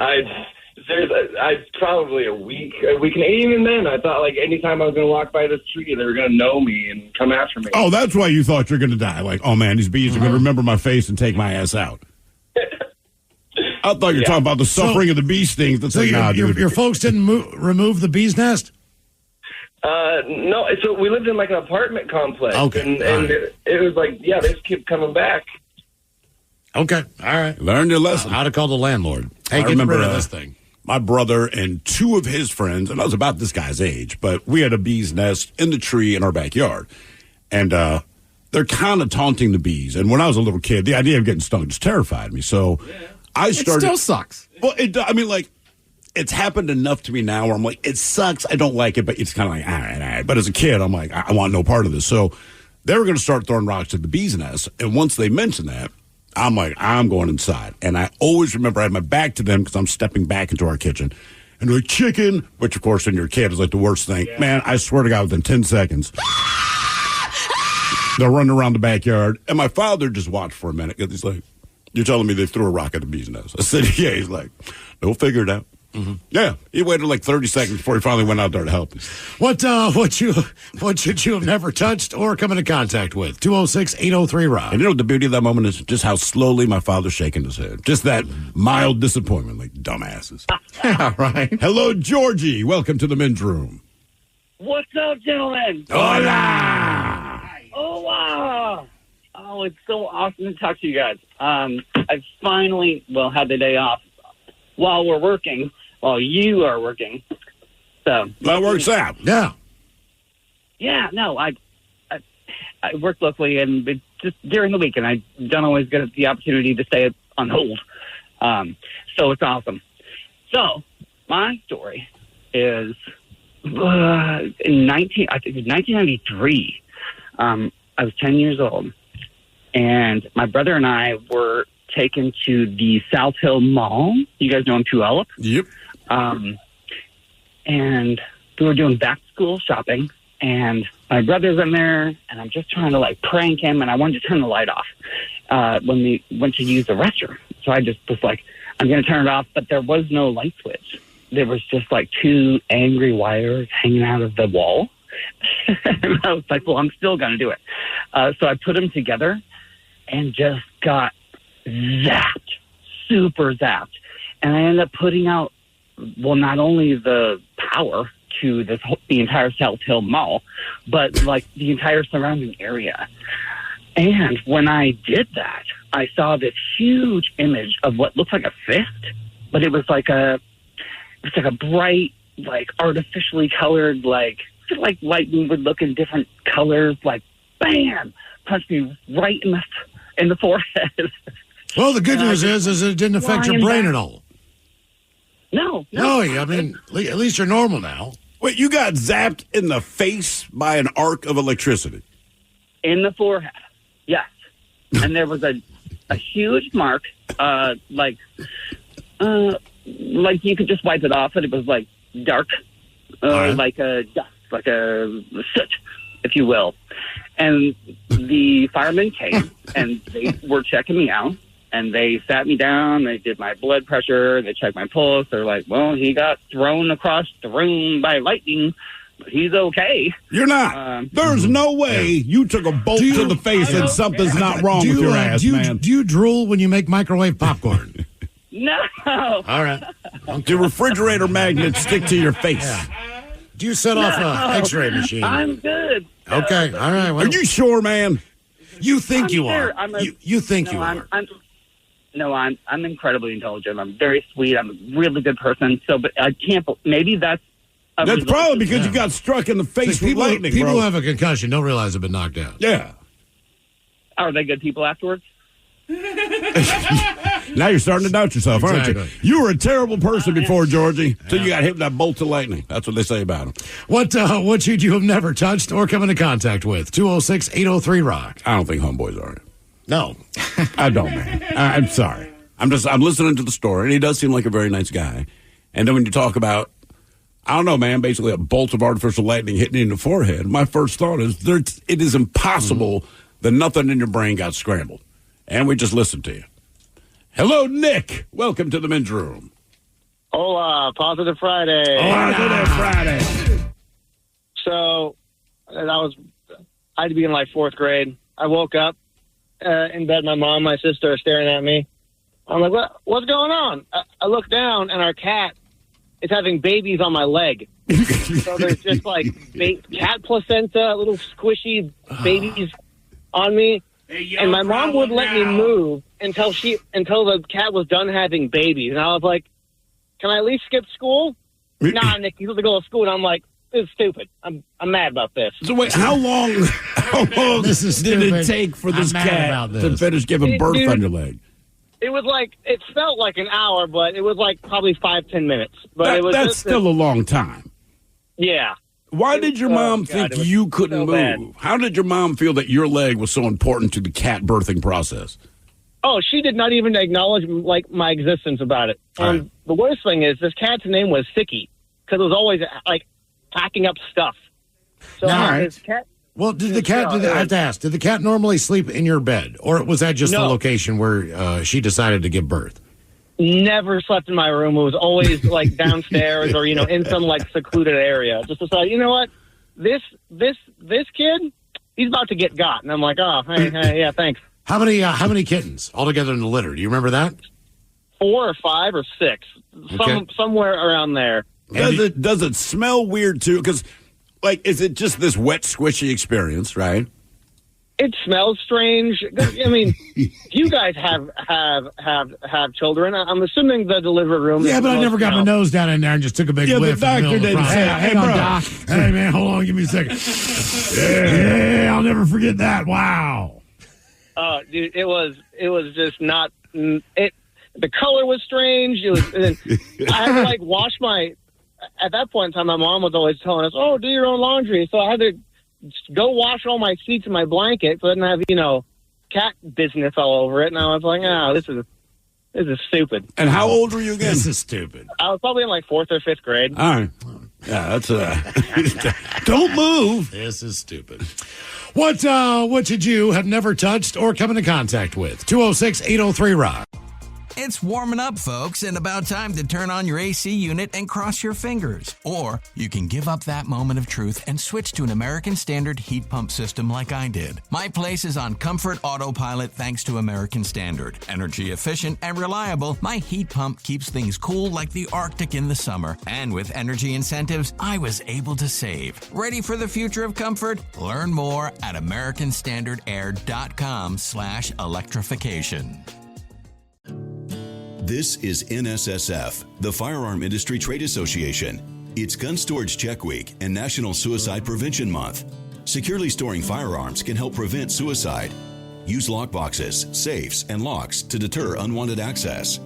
probably a week and even then, I thought, like, anytime I was going to walk by this tree, they were going to know me and come after me.
Oh, that's why you thought you're going to die. Like, oh, man, these bees are going to remember my face and take my ass out. I thought you were talking about the suffering of the bee stings. That's like, nah, dude.
Your folks didn't remove the bee's nest?
No, so we lived in, like, an apartment complex.
Okay.
And it was like, yeah, they just keep coming back.
Okay, all right.
Learn your lesson.
How to call the landlord. Hey,
I
get
remember
rid of this thing.
My brother and two of his friends, and I was about this guy's age, but we had a bee's nest in the tree in our backyard. And they're kind of taunting the bees. And when I was a little kid, the idea of getting stung just terrified me. So I started.
It still sucks.
Well, it's happened enough to me now where I'm like, it sucks. I don't like it, but it's kind of like, all right. But as a kid, I'm like, I want no part of this. So they were going to start throwing rocks at the bee's nest. And once they mentioned that, I'm like, I'm going inside. And I always remember I had my back to them because I'm stepping back into our kitchen. And they're like, chicken, which, of course, when you're a kid is like the worst thing. Yeah. Man, I swear to God, within 10 seconds, they're running around the backyard. And my father just watched for a minute because he's like, you're telling me they threw a rock at the bee's nest? I said, yeah. He's like, they'll figure it out. Mm-hmm. Yeah, he waited like 30 seconds before he finally went out there to help.
What should you have never touched or come into contact with? 206-803-ROCK.
And you know what the beauty of that moment is? Just how slowly my father's shaking his head. Just that mild disappointment, like dumbasses.
Yeah, right.
Hello, Georgie. Welcome to the men's room.
What's up, gentlemen?
Hola!
Oh, wow. Oh, it's so awesome to talk to you guys. I finally, had the day off while you are working. So
that works out.
Yeah.
Yeah, no, I work locally, and it's just during the week, and I don't always get the opportunity to stay on hold. So it's awesome. So my story is in 1993. I was 10 years old, and my brother and I were taken to the South Hill Mall. You guys know in Puyallup?
Yep.
And we were doing back-to-school shopping, and my brother's in there, and I'm just trying to, like, prank him, and I wanted to turn the light off when we went to use the restroom. So I just was like, I'm going to turn it off, but there was no light switch. There was just, like, two angry wires hanging out of the wall. And I was like, well, I'm still going to do it. So I put them together and just got zapped, super zapped. And I ended up putting out, not only the power to the entire South Hill Mall, but like the entire surrounding area. And when I did that, I saw this huge image of what looked like a fist, but it was like a bright, like artificially colored, like lightning would look in different colors, like bam, punched me right in the forehead.
Well, the good news is it didn't affect your brain at all.
No.
I mean, at least you're normal now.
Wait, you got zapped in the face by an arc of electricity?
In the forehead, yes. And there was a huge mark, like you could just wipe it off, and it was like dark, like a dust, like a soot, if you will. And the firemen came, and they were checking me out. And they sat me down, they did my blood pressure, they checked my pulse. They're like, well, he got thrown across the room by lightning, but he's okay.
You're not. There's no way you took a bolt to the face and something's not wrong with your ass, man.
Do you drool when you make microwave popcorn?
No.
All right.
Do refrigerator magnets stick to your face?
Yeah. Do you set off an X-ray machine?
I'm good.
Okay, all right. Well,
are you sure, man?
You think you
sure.
are. You think you are.
I'm incredibly intelligent. I'm very sweet. I'm a really good person. So, but I can't. Maybe that's
probably because you got struck in the face with lightning.
People who have a concussion don't realize they've been knocked out.
Yeah.
Are they good people afterwards?
Now you're starting to doubt yourself, aren't you? You were a terrible person before, Georgie, until you got hit with that bolt of lightning. That's what they say about him.
What should you have never touched or come into contact with? 206-803-ROCK.
I don't think homeboys are.
No.
I don't, man. I'm sorry. I'm listening to the story, and he does seem like a very nice guy. And then when you talk about, I don't know, man, basically a bolt of artificial lightning hitting you in the forehead, my first thought is it is impossible that nothing in your brain got scrambled. And we just listened to you. Hello, Nick. Welcome to the men's room.
Hola, Positive Friday.
Positive Friday.
So, I had to be in like 4th grade. I woke up in bed. My mom, my sister are staring at me. I'm like, what's going on? I look down, and our cat is having babies on my leg. So there's just like cat placenta, little squishy babies on me.
Hey,
and my mom wouldn't let me move until the cat was done having babies. And I was like, can I at least skip school? Nah, Nick, you have to go to school. And I'm like, this is stupid. I'm mad about this.
So wait, how long
This is
did
stupid.
it take for this
I'm mad
cat
about
to
this.
finish giving birth on your leg?
It was like, it felt like an hour, but it was like probably 5-10 minutes. But it was
That's
just
still a long time.
Yeah.
Why did your mom think
it was
you couldn't
so
move?
bad.
How did your mom feel that your leg was so important to the cat birthing process?
Oh, she did not even acknowledge like my existence about it. And the worst thing is, this cat's name was Sicky because it was always like packing up stuff. So this cat.
Well, did the cat? I have to ask. Did the cat normally sleep in your bed, or was that just the
No.
location where she decided to give birth?
Never slept in my room. It was always like downstairs or in some like secluded area. Just decided, you know what, this kid, he's about to get got, and I'm like, oh, hey, yeah, thanks.
How many kittens altogether in the litter? Do you remember that?
4 or 5 or 6, somewhere around there.
Does it smell weird too? Because is it just this wet, squishy experience, right?
It smells strange. I mean, you guys have children. I'm assuming the delivery room.
Yeah, but I never got my nose down in there and just took a big whiff.
the doctor didn't say,
Hang
hey,
on,
bro.
Doc. Hey, man, hold on. Give me a second. Yeah, I'll never forget that. Wow.
Dude, it was just not. The color was strange. It was. I had to like wash my. At that point in time, my mom was always telling us, "Oh, do your own laundry." So I had to go wash all my sheets and my blanket, so I didn't have cat business all over it. And I was like, "Oh, this is stupid."
And how old were you again?
This is stupid.
I was probably in like 4th or 5th grade.
All right. Yeah, that's don't move.
This is stupid. What should you have never touched or come into contact with? 206-803-ROCK.
It's warming up, folks, and about time to turn on your AC unit and cross your fingers. Or you can give up that moment of truth and switch to an American Standard heat pump system like I did. My place is on Comfort Autopilot thanks to American Standard. Energy efficient and reliable, my heat pump keeps things cool like the Arctic in the summer. And with energy incentives, I was able to save. Ready for the future of comfort? Learn more at americanstandardair.com/electrification.
This is NSSF, the Firearm Industry Trade Association. It's Gun Storage Check Week and National Suicide Prevention Month. Securely storing firearms can help prevent suicide. Use lockboxes, safes, and locks to deter unwanted access.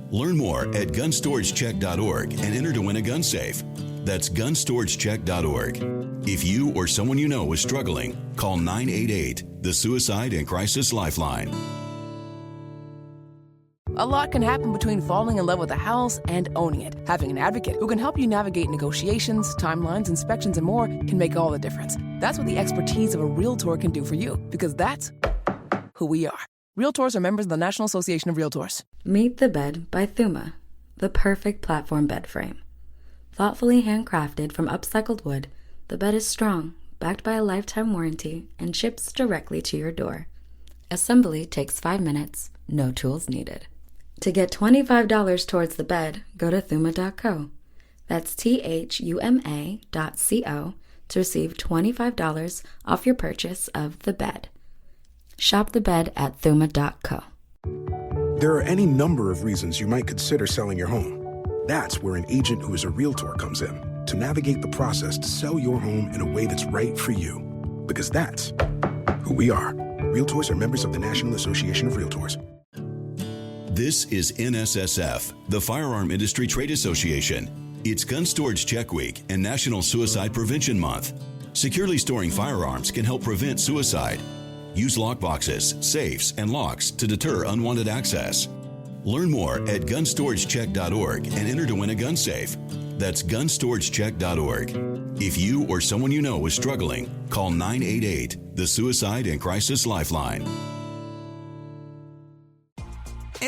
Learn more at gunstoragececk.org and enter to win a gun safe. That's gunstoragececk.org. If you or someone you know is struggling, call 988, the Suicide and Crisis Lifeline.
A lot can happen between falling in love with a house and owning it. Having an advocate who can help you navigate negotiations, timelines, inspections, and more can make all the difference. That's what the expertise of a Realtor can do for you, because that's who we are. Realtors are members of the National Association of Realtors.
Meet the Bed by Thuma, the perfect platform bed frame. Thoughtfully handcrafted from upcycled wood, the bed is strong, backed by a lifetime warranty, and ships directly to your door. Assembly takes 5 minutes, no tools needed. To get $25 towards the bed, go to Thuma.co. That's THUMA.co to receive $25 off your purchase of the bed. Shop the bed at Thuma.co.
There are any number of reasons you might consider selling your home. That's where an agent who is a realtor comes in to navigate the process to sell your home in a way that's right for you. Because that's who we are. Realtors are members of the National Association of Realtors.
This is NSSF, the Firearm Industry Trade Association. It's Gun Storage Check Week and National Suicide Prevention Month. Securely storing firearms can help prevent suicide. Use lockboxes, safes, and locks to deter unwanted access. Learn more at gunstoragececk.org and enter to win a gun safe. That's gunstoragececk.org. If you or someone you know is struggling, call 988, the Suicide and Crisis Lifeline.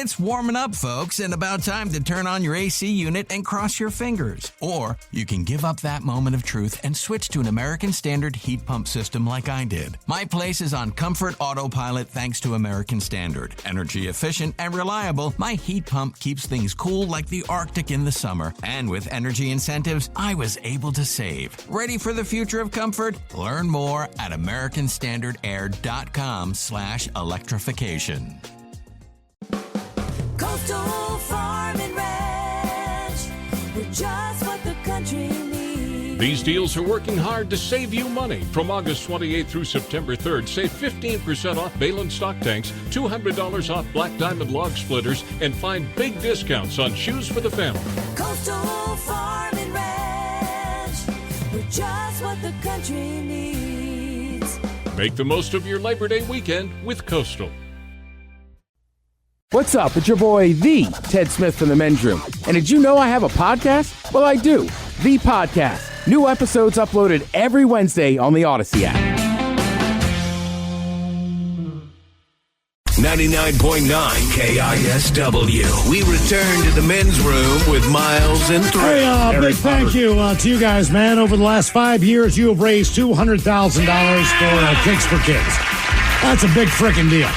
It's warming up, folks, and about time to turn on your AC unit and cross your fingers. Or you can give up that moment of truth and switch to an American Standard heat pump system like I did. My place is on Comfort Autopilot thanks to American Standard. Energy efficient and reliable, my heat pump keeps things cool like the Arctic in the summer. And with energy incentives, I was able to save. Ready for the future of comfort? Learn more at americanstandardair.com/electrification.
Coastal Farm and Ranch, we're just what the country needs.
These deals are working hard to save you money. From August 28th through September 3rd, save 15% off Balin stock tanks, $200 off Black Diamond log splitters, and find big discounts on shoes for the family.
Coastal Farm and Ranch, we're just what the country needs.
Make the most of your Labor Day weekend with Coastal.
What's up? It's your boy, the Ted Smith from the Men's Room. And did you know I have a podcast? Well, I do. The Podcast. New episodes uploaded every Wednesday on the Odyssey app.
99.9 KISW. We return to the Men's Room with Miles and Thrill.
Hey, big thank you to you guys, man. Over the last 5 years, you have raised $200,000 for Kicks for Kids. That's a big frickin' deal.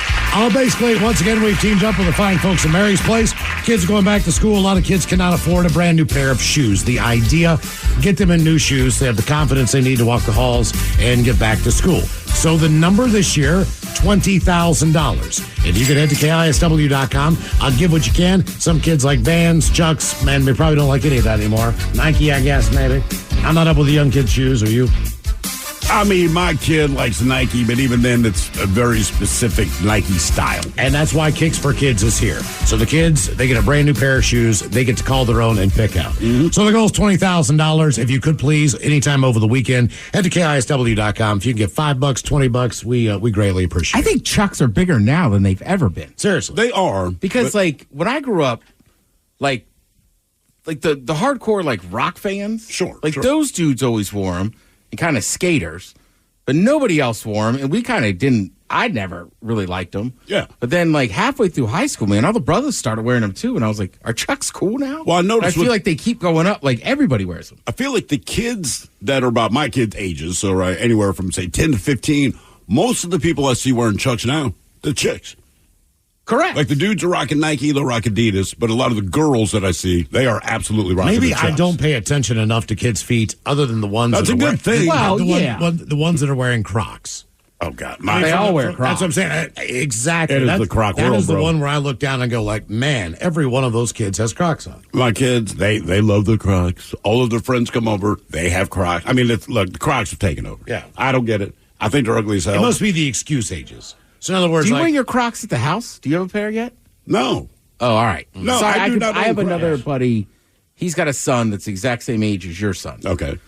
Basically, once again, we've teamed up with the fine folks at Mary's Place. Kids are going back to school. A lot of kids cannot afford a brand new pair of shoes. The idea, get them in new shoes. So they have the confidence they need to walk the halls and get back to school. So the number this year, $20,000. If you could head to KISW.com, I'll give what you can. Some kids like Vans, Chucks, man, they probably don't like any of that anymore. Nike, I guess, maybe. I'm not up with the young kids' shoes, are you?
I mean, my kid likes Nike, but even then, it's a very specific Nike style.
And that's why Kicks for Kids is here. So the kids, they get a brand new pair of shoes. They get to call their own and pick out.
Mm-hmm.
So the goal is $20,000. If you could please, anytime over the weekend, head to KISW.com. If you can get $5, $20, we greatly appreciate
I
it.
think Chucks are bigger now than they've ever been.
Seriously.
They are.
Because, like, when I grew up, like the hardcore, like, rock fans.
Sure.
Like, those dudes always wore them. And kind of skaters. But nobody else wore them, and we kind of didn't. I never really liked them.
Yeah.
But then, like, halfway through high school, man, all the brothers started wearing them, too. And I was like, are Chucks cool now?
Well, I noticed.
I feel like they keep going up. Like, everybody wears them.
I feel like the kids that are about my kids' ages, so right, anywhere from, say, 10 to 15, most of the people I see wearing Chucks now, they're chicks.
Correct.
Like, the dudes are rocking Nike, they'll rock Adidas, but a lot of the girls that I see, they are absolutely rocking
Maybe
the Chucks.
I don't pay attention enough to kids' feet other than the ones
That's
that
a
are
good thing.
Well,
the ones that are wearing Crocs.
Oh, God.
They all wear Crocs.
That's what I'm saying. Exactly.
It is
That's
the Croc
that
world,
is the
bro.
one where I look down and go like, man, every one of those kids has Crocs on.
My kids, they love the Crocs. All of their friends come over, they have Crocs. I mean, look, the Crocs have taken over.
Yeah.
I don't get it. I think they're ugly as hell.
It must be the excuse ages. So in other words,
Do you
like,
wear your Crocs at the house? Do you have a pair yet?
No.
Oh, all right.
No,
Sorry,
I do not
I
own
have
Crocs.
another buddy. He's got a son that's the exact same age as your son.
Okay.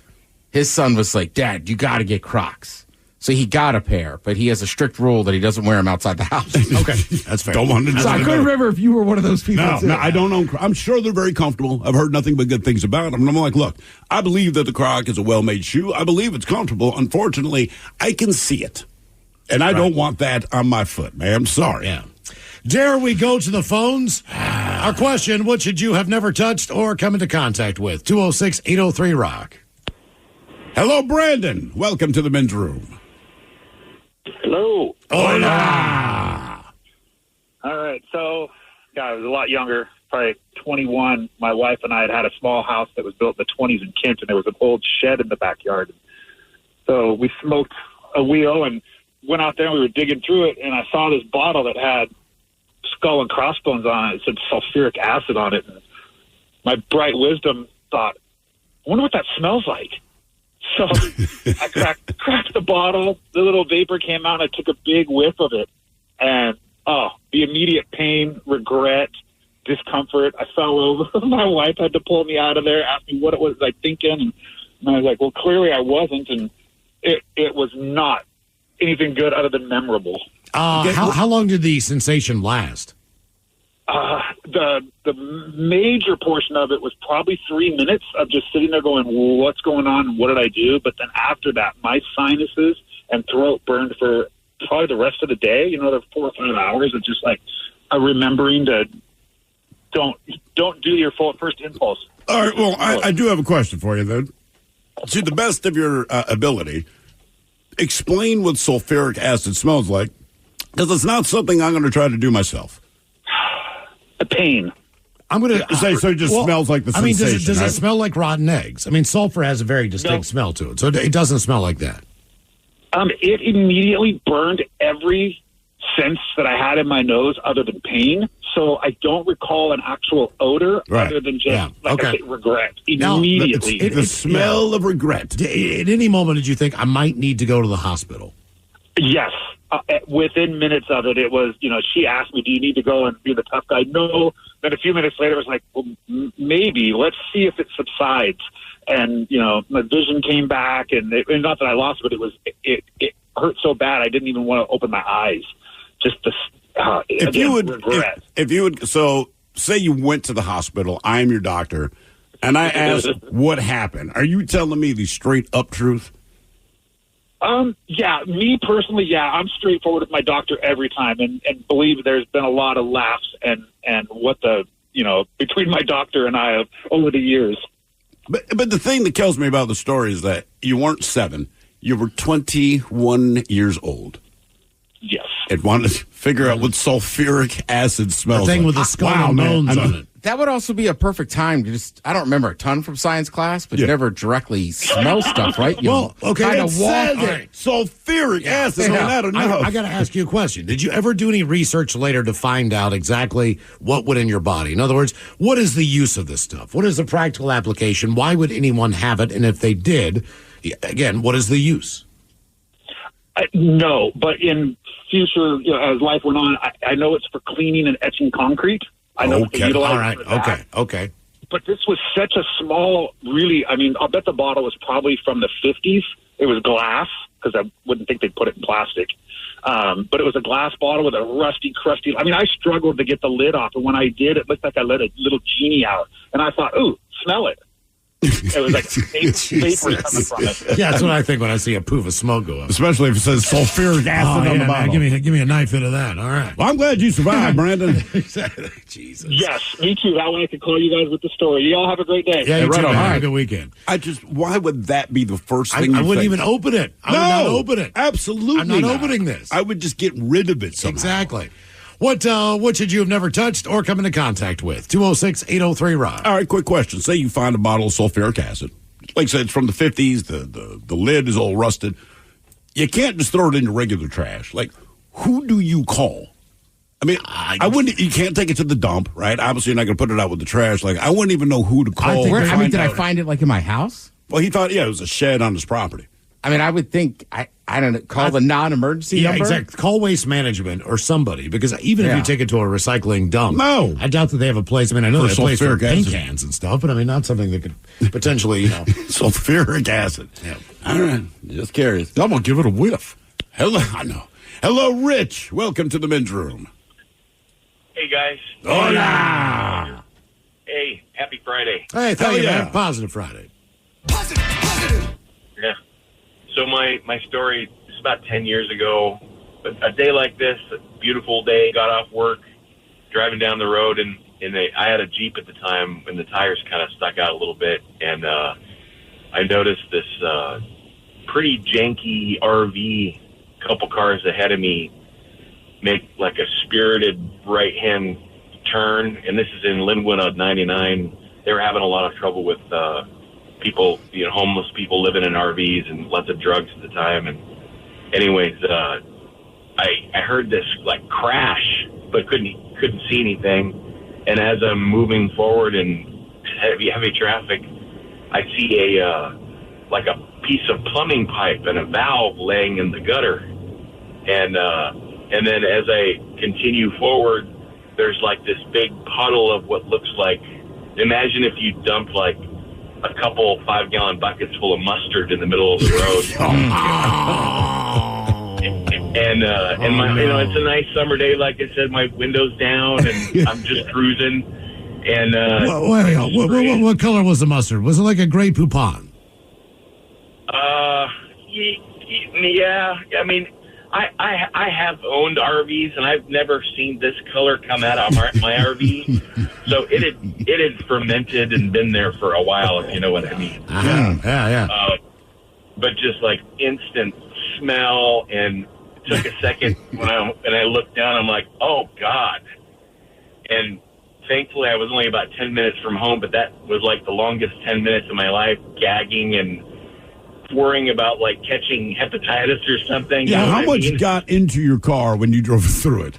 His son was like, Dad, you got to get Crocs. So he got a pair, but he has a strict rule that he doesn't wear them outside the house.
okay, that's fair.
Don't want to.
So I couldn't remember if you were one of those people.
No, I don't own Crocs. I'm sure they're very comfortable. I've heard nothing but good things about them. And I'm like, look, I believe that the Croc is a well-made shoe. I believe it's comfortable. Unfortunately, I can see it. And I don't want that on my foot, man. I'm sorry.
Yeah. Dare we go to the phones? Our question, what should you have never touched or come into contact with? 206-803-ROCK.
Hello, Brandon. Welcome to the Men's Room.
Hello.
Hola.
All right. So, I was a lot younger, probably 21. My wife and I had a small house that was built in the 20s in Kent, and there was an old shed in the backyard. So we smoked a wheel and went out there and we were digging through it, and I saw this bottle that had skull and crossbones on it. It said sulfuric acid on it. And my bright wisdom thought, I wonder what that smells like. So I cracked the bottle. The little vapor came out, and I took a big whiff of it. And, the immediate pain, regret, discomfort. I fell over. My wife had to pull me out of there, ask me what it was I thinking. And I was like, well, clearly I wasn't. And it was not anything good other than memorable.
How long did the sensation last?
The major portion of it was probably 3 minutes of just sitting there going, what's going on? What did I do? But then after that, my sinuses and throat burned for probably the rest of the day. The 4 or 5 hours of just like remembering to don't do your first impulse.
All right, well, I do have a question for you, then. To the best of your ability, explain what sulfuric acid smells like, because it's not something I'm going to try to do myself.
The pain.
I'm going to say, so it just smells like the sensation.
I mean, does
right?
it smell like rotten eggs? I mean, sulfur has a very distinct smell to it, so it doesn't smell like that.
It immediately burned every sense that I had in my nose other than pain. So I don't recall an actual odor other than just I say, regret immediately.
The smell of regret.
At any moment, did you think I might need to go to the hospital?
Yes. Within minutes of it, it was, she asked me, do you need to go and be the tough guy? No. Then a few minutes later, it was like, well, maybe. Let's see if it subsides. And, my vision came back, and not that I lost it, but it hurt so bad I didn't even want to open my eyes. Just the regret.
If you would, so say you went to the hospital, I am your doctor, and I asked what happened. Are you telling me the straight up truth?
Yeah, me personally, I'm straightforward with my doctor every time, and believe there's been a lot of laughs and what between my doctor and I over the years.
But the thing that kills me about the story is that you weren't 7, you were 21 years old.
Yes.
And wanted to figure out what sulfuric acid smells
The thing
like.
with the skull and bones on it.
That would also be a perfect time to I don't remember a ton from science class, but you never directly smell stuff, right? You kind of walk.
Sulfuric acid.
So,
I don't know.
I got to ask you a question. Did you ever do any research later to find out exactly what went in your body? In other words, what is the use of this stuff? What is the practical application? Why would anyone have it? And if they did, again, what is the use?
No, but in future, as life went on, I know it's for cleaning and etching concrete. I know
Okay. All right. Okay.
But this was such a small, really, I'll bet the bottle was probably from the 50s. It was glass, because I wouldn't think they'd put it in plastic. But it was a glass bottle with a rusty, crusty, I struggled to get the lid off. And when I did, it looked like I let a little genie out. And I thought, ooh, smell it. It was like vapor coming from it.
Yeah, that's what I think when I see a poof of smoke go up.
Especially if it says sulfuric acid on the bottle.
Man, give me a knife into that. All right.
Well, I'm glad you survived, Brandon.
Jesus.
Yes, me too. That way I could call you guys with the story. You all have a great day.
Yeah,
right on.
Have a good weekend.
Why would that be the first thing
I
you
wouldn't
think?
even open it. I would not open it.
Absolutely
I'm not
not.
opening this.
I would just get rid of it somehow.
Exactly. What should you have never touched or come into contact with? 206-803-ROD.
All right, quick question. Say you find a bottle of sulfuric acid. Like I said, it's from the 50s. The lid is all rusted. You can't just throw it into regular trash. Like, who do you call? I mean, I wouldn't. You can't take it to the dump, right? Obviously, you're not going to put it out with the trash. Like, I wouldn't even know who to call.
Did I find it like in my house?
Well, he thought, it was a shed on his property.
I mean, I would think, I don't know, call the non-emergency number?
Exactly. Call Waste Management or somebody, because even if you take it to a recycling dump, I doubt that they have a place. I mean, I know they have a place for paint cans and stuff, but I mean, not something that could potentially,
sulfuric acid.
Yeah.
All right. Just curious. I'm going to give it a whiff. Hello. I know. Hello, Rich. Welcome to the men's room.
Hey, guys.
Hola.
Hey, happy Friday.
Hey, thank you, man. Positive Friday.
Yeah. So my story is about 10 years ago. But a day like this, a beautiful day, got off work, driving down the road, and I had a Jeep at the time, and the tires kind of stuck out a little bit, and I noticed this pretty janky RV, couple cars ahead of me, make like a spirited right-hand turn, and this is in Linwood on 99. They were having a lot of trouble with people, homeless people living in RVs and lots of drugs at the time. And anyways, I heard this like crash, but couldn't see anything. And as I'm moving forward in heavy traffic, I see a piece of plumbing pipe and a valve laying in the gutter. And then as I continue forward, there's like this big puddle of what looks like, imagine if you dumped like a couple 5-gallon buckets full of mustard in the middle of the road. And my, it's a nice summer day. Like I said, my window's down and I'm just cruising. And
what color was the mustard? Was it like a gray poupon?
Yeah. I mean, I have owned RVs and I've never seen this color come out of my RV. So it had fermented and been there for a while, if you know what I mean.
Yeah.
But just like instant smell, and it took a second when I looked down. I'm like, oh God! And thankfully, I was only about 10 minutes from home, but that was like the longest 10 minutes of my life, gagging and worrying about like catching hepatitis or something.
Yeah,
You know
how
what I
much
mean?
got into your car when you drove through it?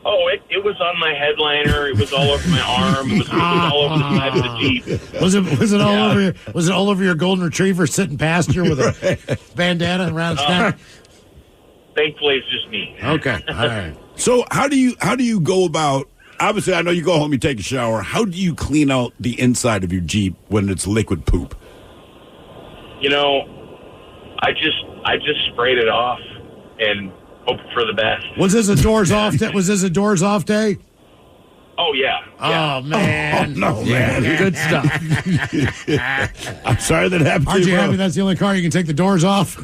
Oh, it was on my headliner. It was all over my arm. It was all over the side of the Jeep.
Was it all over your? Was it all over your golden retriever sitting past you with a bandana around its neck?
Thankfully, it's just me.
Okay, all right.
So how do you go about? Obviously, I know you go home, you take a shower. How do you clean out the inside of your Jeep when it's liquid poop?
You know, I just sprayed it off and hoped for the best.
Was this a doors off day? Was this a doors off day?
Oh yeah.
Oh man!
No, man.
Good stuff.
I'm sorry that happened to
Aren't
you,
you
bro.
happy that's the only car you can take the doors off?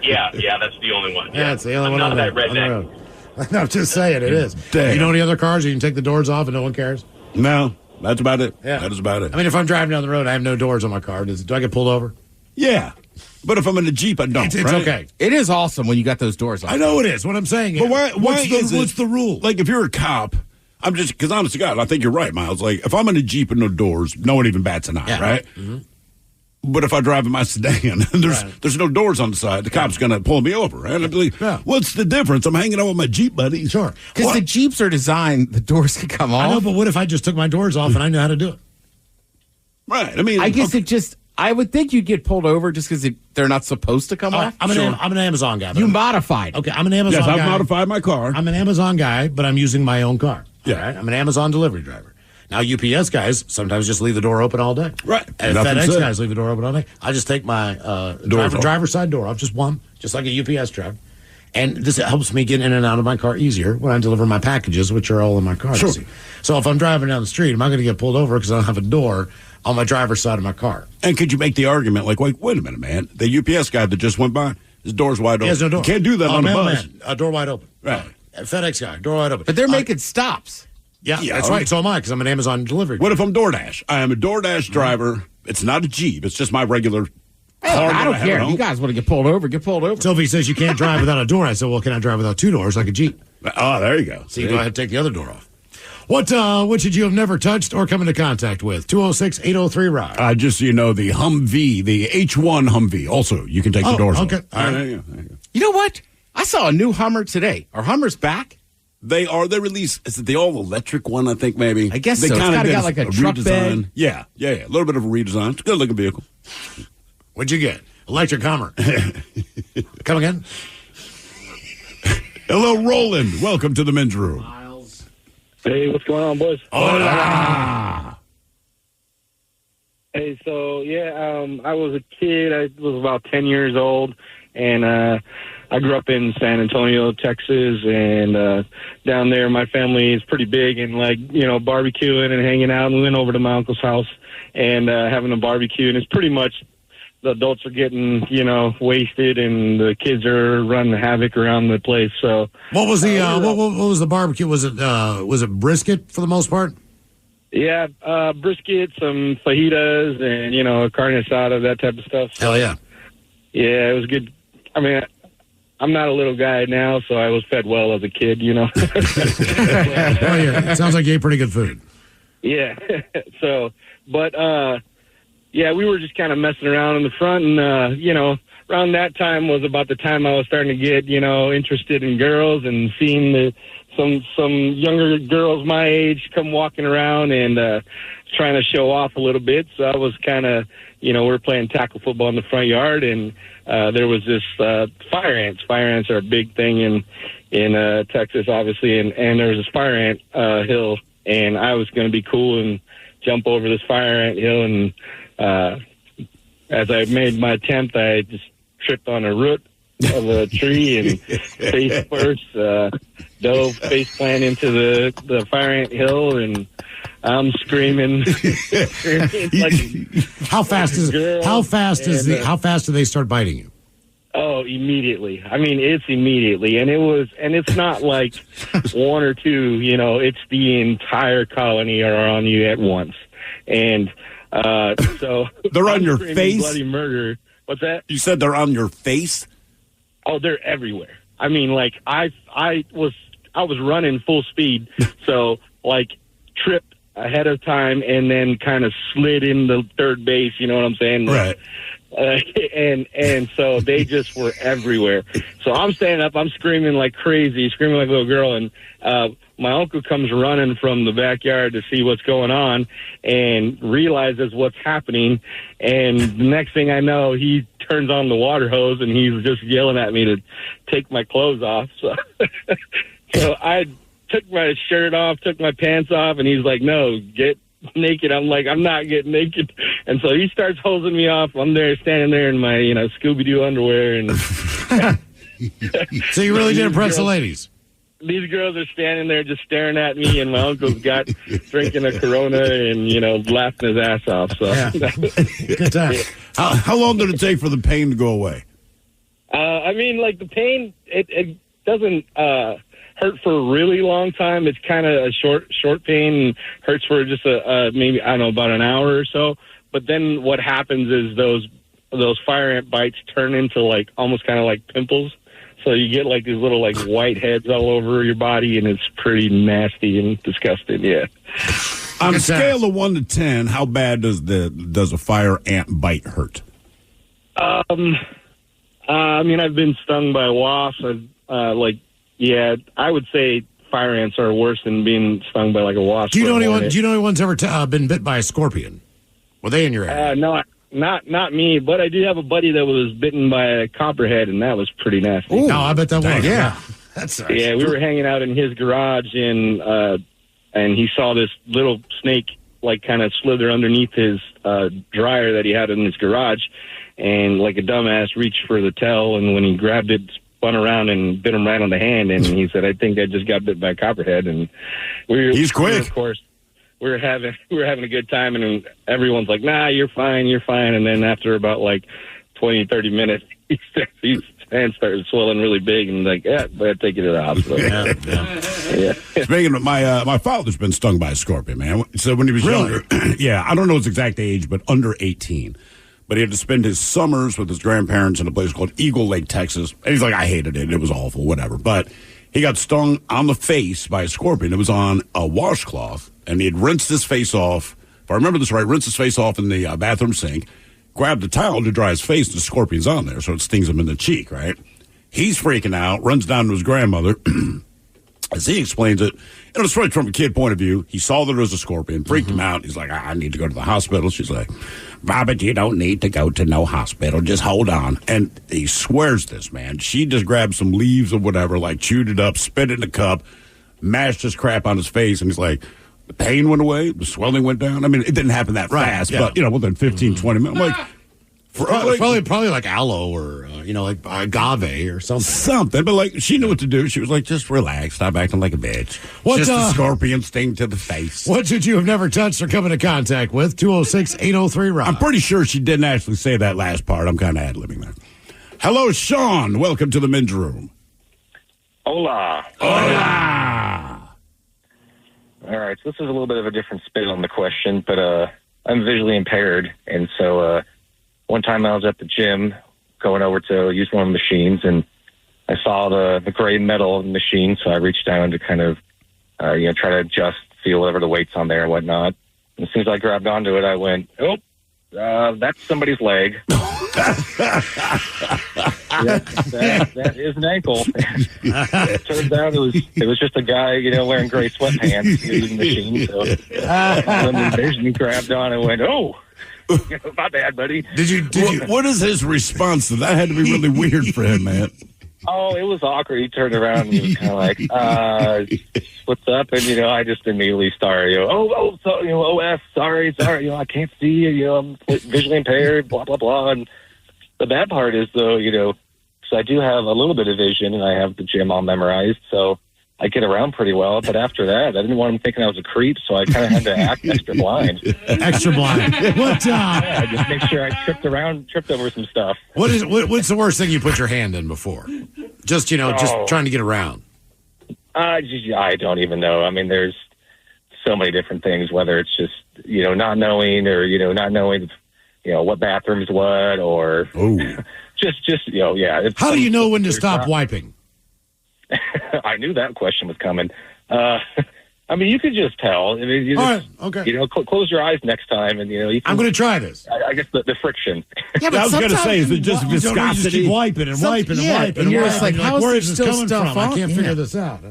Yeah, that's the only one.
Yeah, it's the only
I'm
one
not
on
that
the
redneck.
road. No, I'm just saying it is.
Damn.
You know any other cars you can take the doors off and no one cares?
No, that's about it.
Yeah.
That is about it.
I mean, if I'm driving down the road, I have no doors on my car. Do I get pulled over?
Yeah. But if I'm in a Jeep, I don't.
It's
right?
okay.
It is awesome when you got those doors on.
I know it is. What I'm saying.
But why
what's the rule?
Like, if you're a cop, I'm just, because honest to God, I think you're right, Miles. Like, if I'm in a Jeep with no doors, no one even bats an eye, right?
Mm-hmm.
But if I drive in my sedan and there's no doors on the side, the cop's going to pull me over, right? I'd be like, what's the difference? I'm hanging out with my Jeep buddies.
Sure.
Because the Jeeps are designed, the doors can come off.
I know, but what if I just took my doors off and I knew how to do it?
Right. I mean,
I guess it just, I would think you'd get pulled over just because they're not supposed to come off.
I'm an Amazon guy.
You modified.
Okay, I'm an Amazon
Yes,
guy.
I've modified my car.
I'm an Amazon guy, but I'm using my own car.
Yeah.
All right? I'm an Amazon delivery driver. Now, UPS guys sometimes just leave the door open all day.
Right.
And
Nothing
FedEx
said.
guys leave the door open all day. I just take my driver's side door off, just one, just like a UPS truck. And this helps me get in and out of my car easier when I deliver my packages, which are all in my car.
Sure.
See. So if I'm driving down the street, am I going to get pulled over because I don't have a door on my driver's side of my car?
And could you make the argument, like, wait a minute, man. The UPS guy that just went by, his door's wide open.
He has no door.
You can't do that on a bus.
Mailman, door wide open.
Right.
FedEx guy, door wide open.
But they're making stops.
Yeah, that's right. So am I, because I'm an Amazon delivery.
What if I'm DoorDash? I am a DoorDash driver. It's not a Jeep. It's just my regular car.
I don't
that have
care.
at home.
You guys want to get pulled over, get pulled over.
So if he says you can't drive without a door, I said, well, can I drive without two doors like a Jeep?
Oh, there you go.
So you go ahead and take the other door off. What should you have never touched or come into contact with? 206-803-ROCK.
Just so you know, the Humvee, the H1 Humvee. Also, you can take the doors off.
Okay. All right.
There you go.
You know what? I saw a new Hummer today. Are Hummers back?
They released, is it the all-electric one, I think, maybe?
I guess
they
so. It's
kinda
kinda
did
got like a truck
redesign.
bed.
Yeah. A little bit of a redesign. It's a good-looking vehicle.
What'd you get? Electric Hummer. Come again?
Hello, Roland. Welcome to the men's room.
Hey, what's going on, boys?
Hola.
Hey, so I was a kid. I was about 10 years old, and I grew up in San Antonio, Texas, and down there my family is pretty big and barbecuing and hanging out. And we went over to my uncle's house and having a barbecue, and it's pretty much the adults are getting wasted and the kids are running havoc around the place. So
what was the what was the barbecue? Was it brisket for the most part?
Yeah, brisket, some fajitas, and carne asada, that type of stuff.
Hell yeah!
Yeah, it was good. I mean, I'm not a little guy now, so I was fed well as a kid.
Oh yeah, it sounds like you ate pretty good food.
Yeah. So, but we were just kind of messing around in the front, and around that time was about the time I was starting to get interested in girls and seeing some younger girls my age come walking around and trying to show off a little bit. So I was kind of, we were playing tackle football in the front yard, and there was this fire ants. Fire ants are a big thing in Texas, obviously, and there was this fire ant hill, and I was going to be cool and jump over this fire ant hill, and as I made my attempt, I just tripped on a root of a tree and face first, dove face plant into the fire ant hill, and I'm screaming.
How fast do they start biting you?
Oh, immediately. I mean, it's immediately. And it's not like one or two, it's the entire colony are on you at once. And so
they're on your
screaming
face?
bloody murder. What's that?
You said they're on your face?
Oh, they're everywhere. I mean, like I was running full speed, so like tripped ahead of time and then kind of slid in the third base. You know what I'm saying?
Right.
And so they just were everywhere. So I'm standing up, I'm screaming like crazy, screaming like a little girl, and my uncle comes running from the backyard to see what's going on and realizes what's happening. And the next thing I know, he turns on the water hose and he's just yelling at me to take my clothes off. So I took my shirt off, took my pants off, and he's like, "No, get naked." I'm like, "I'm not getting naked." And so he starts hosing me off. I'm there, standing there in my, Scooby-Doo underwear. And
so you really did impress the ladies.
These girls are standing there just staring at me, and my uncle's got drinking a Corona and, laughing his ass off. So,
Good time.
How long did it take for the pain to go away?
I mean, like the pain, it doesn't hurt for a really long time. It's kind of a short pain and hurts for just maybe, I don't know, about an hour or so. But then what happens is those fire ant bites turn into like almost kind of like pimples. So you get like these little like white heads all over your body, and it's pretty nasty and disgusting. Yeah.
On a scale of 1 to 10, how bad does a fire ant bite hurt?
I mean, I've been stung by wasps. I would say fire ants are worse than being stung by like a wasp.
Do you know anyone's ever been bit by a scorpion? Were they in your area?
No, not me, but I do have a buddy that was bitten by a copperhead, and that was pretty nasty.
Ooh, no, I bet that was.
Yeah.
That's nice.
Yeah, we were hanging out in his garage, and he saw this little snake like kind of slither underneath his dryer that he had in his garage, and like a dumbass reached for the tail, and when he grabbed it, spun around and bit him right on the hand, and he said, "I think I just got bit by a copperhead." And
he's quick.
Of course, we were having a good time, and everyone's like, "Nah, you're fine." And then after about like 20, 30 minutes, his hand started swelling really big, and like, "Yeah, but take you to the hospital." Yeah.
Speaking of my father's been stung by a scorpion, man. So when he was younger, I don't know his exact age, but under 18. But he had to spend his summers with his grandparents in a place called Eagle Lake, Texas. And he's like, "I hated it. It was awful, whatever." But he got stung on the face by a scorpion. It was on a washcloth, and he had rinsed his face off. If I remember this right, rinsed his face off in the bathroom sink, grabbed a towel to dry his face, and the scorpion's on there, so it stings him in the cheek, right? He's freaking out, runs down to his grandmother. As he explains it, it's right from a kid point of view. He saw that there was a scorpion, freaked him out. He's like, "I need to go to the hospital." She's like, "Robert, you don't need to go to no hospital. Just hold on." And he swears this, man. She just grabbed some leaves or whatever, like chewed it up, spit it in a cup, mashed his crap on his face, and he's like, the pain went away, the swelling went down. I mean, it didn't happen that fast, but, within 15, 20 minutes. I'm like,
probably like aloe or like agave or something.
Something, but like she knew what to do. She was like, "Just relax, stop acting like a bitch." Just a scorpion sting to the face.
What should you have never touched or come into contact with? 206-803-ROB.
I'm pretty sure she didn't actually say that last part. I'm kind of ad-libbing there. Hello, Sean. Welcome to the men's room.
Hola.
Hola.
All right, so this is a little bit of a different spin on the question, but I'm visually impaired, and so one time I was at the gym going over to use one of the machines, and I saw the gray metal machine, so I reached down to kind of, try to adjust, feel whatever the weight's on there and whatnot. And as soon as I grabbed onto it, I went, "Oh, that's somebody's leg." that is an ankle. It turns out it was just a guy, wearing gray sweatpants using the machine. So when the vision grabbed on, I went, "Oh, my bad, buddy."
Did you? What is his response to that? Had to be really weird for him, man.
Oh, it was awkward. He turned around and he was kind of like, "What's up?" And I just immediately started, OS, sorry, I can't see you. I'm visually impaired, blah blah blah. And the bad part is though, because I do have a little bit of vision and I have the gym all memorized, so I get around pretty well, but after that, I didn't want him thinking I was a creep, so I kind of had to act extra blind.
Extra blind. What?
Yeah, just make sure I tripped over some stuff.
What's the worst thing you put your hand in before? Just just trying to get around.
I don't even know. I mean, there's so many different things. Whether it's just not knowing, or not knowing, what bathroom's what, or just yeah.
How do you know when to stop wiping?
I knew that question was coming. I mean, you could just tell. I mean, you just,
all right, okay.
Close your eyes next time, and you can,
I'm going to try this.
I guess the friction.
Yeah, but I was going to say, is it just viscosity?
You just keep wiping and wiping and wiping.
And you're just like, how
where
is
is
there
this
still
coming
stuff
from?
on?
I can't figure this out.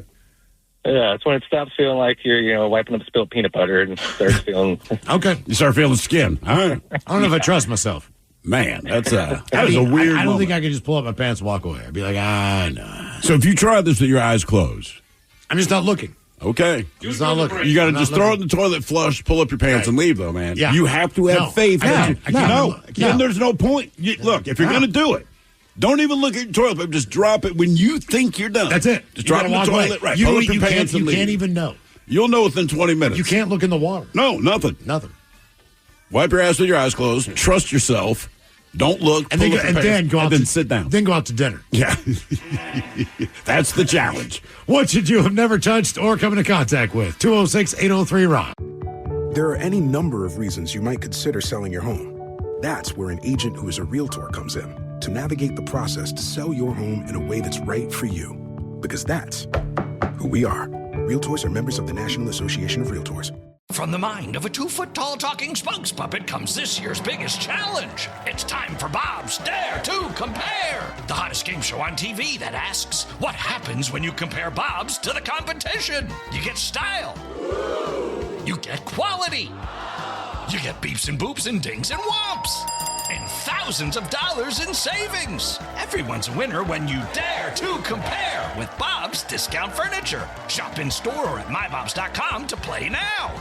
Yeah, it's when it stops feeling like you're wiping up spilled peanut butter and starts feeling.
Okay,
you start feeling skin. All right.
I don't know if I trust myself.
Man, that is a weird.
I don't think I could just pull up my pants and walk away. I'd be like, no.
So if you try this with your eyes closed,
I'm just not looking.
Okay.
Just not looking.
You got to just throw it in the toilet, flush, pull up your pants, and leave, though, man.
Yeah.
You have to have faith. Then there's no point. Look, if you're going to do it, don't even look at your toilet paper. Just drop it when you think you're done.
That's it.
Just drop it in the toilet. Right. Pull up your pants and leave.
You can't even know.
You'll know within 20 minutes.
You can't look in the water.
No, nothing. Wipe your ass with your eyes closed. Trust yourself. Don't look.
And then go out.
Then sit down.
Then go out to dinner.
Yeah. That's the challenge.
What should you have never touched or come into contact with? 206-803-ROCK.
There are any number of reasons you might consider selling your home. That's where an agent who is a realtor comes in to navigate the process to sell your home in a way that's right for you. Because that's who we are. Realtors are members of the National Association of Realtors.
From the mind of a 2-foot-tall talking spokes puppet comes this year's biggest challenge. It's time for Bob's Dare to Compare, the hottest game show on TV that asks, what happens when you compare Bob's to the competition? You get style. You get quality. You get beeps and boops and dings and whomps. And thousands of dollars in savings. Everyone's a winner when you dare to compare with Bob's Discount Furniture. Shop in store or at mybobs.com to play now.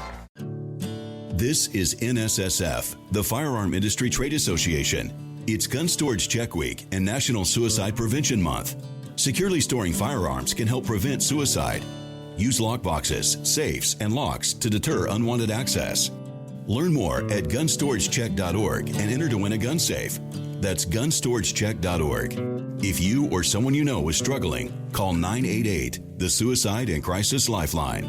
This is NSSF, the Firearm Industry Trade Association. It's Gun Storage Check Week and National Suicide Prevention Month. Securely storing firearms can help prevent suicide. Use lockboxes, safes, and locks to deter unwanted access. Learn more at gunstoragechek.org and enter to win a gun safe. That's gunstoragechek.org. If you or someone you know is struggling, call 988, the Suicide and Crisis Lifeline.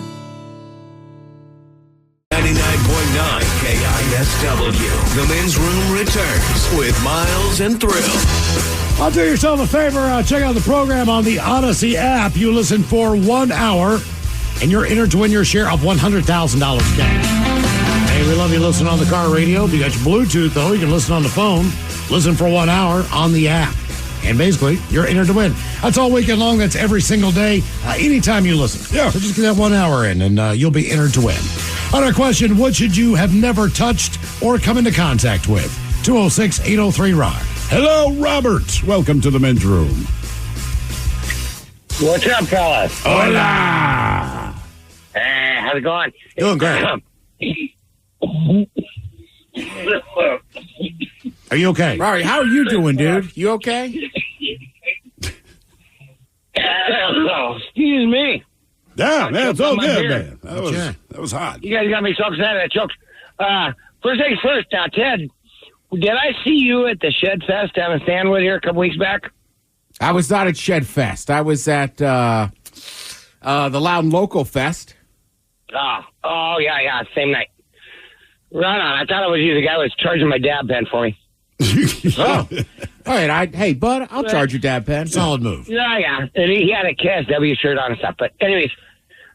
99.9 KISW. The Men's Room returns with Miles and Thrill.
I'll do yourself a favor. Check out the program on the Odyssey app. You listen for 1 hour, and you're entered to win your share of $100,000 cash. Hey, we love you listening on the car radio. If you got your Bluetooth, though, you can listen on the phone. Listen for 1 hour on the app. And basically, you're entered to win. That's all weekend long. That's every single day, anytime you listen. Yeah. So just get that 1 hour in, and you'll be entered to win. On our question, what should you have never touched or come into contact with? 206-803-ROCK.
Hello, Robert. Welcome to the Men's Room.
What's up, fellas?
Hola.
Hey, how's it going?
Doing great. Are you okay?
Rory, how are you doing, dude? You okay?
Excuse me.
Yeah, man, it's all good,
beard.
man. That was hot.
You guys got me so excited I choked. First things first, now, Ted, did I see you at the Shed Fest down in Stanwood here a couple weeks back?
I was not at Shed Fest. I was at the Loud and Local Fest.
Oh, yeah, same night. Right on. I thought it was you, the guy who was charging my dab pen for me.
Oh. All right, hey, bud, I'll charge your dab pen.
Solid move.
Yeah. And he had a KSW shirt on and stuff. But anyways,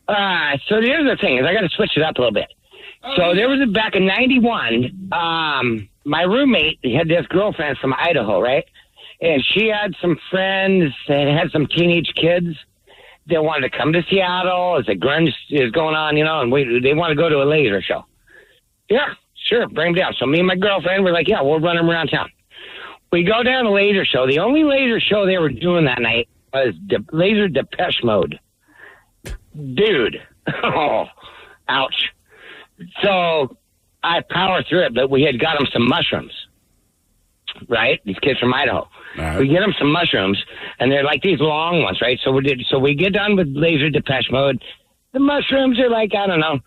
so here's the thing, is I got to switch it up a little bit. So there was back in 91, my roommate had this girlfriend from Idaho, right? And she had some friends and had some teenage kids that wanted to come to Seattle as the grunge is going on, and they want to go to a laser show. Yeah, sure, bring them down. So me and my girlfriend were like, yeah, we'll run them around town. We go down to laser show. The only laser show they were doing that night was Laser Depeche Mode. Dude. Oh, ouch. So I powered through it, but we had got them some mushrooms. right? These kids from Idaho.
Right.
We get them some mushrooms, and they're like these long ones, right? So we get done with Laser Depeche Mode. The mushrooms are like, I don't know.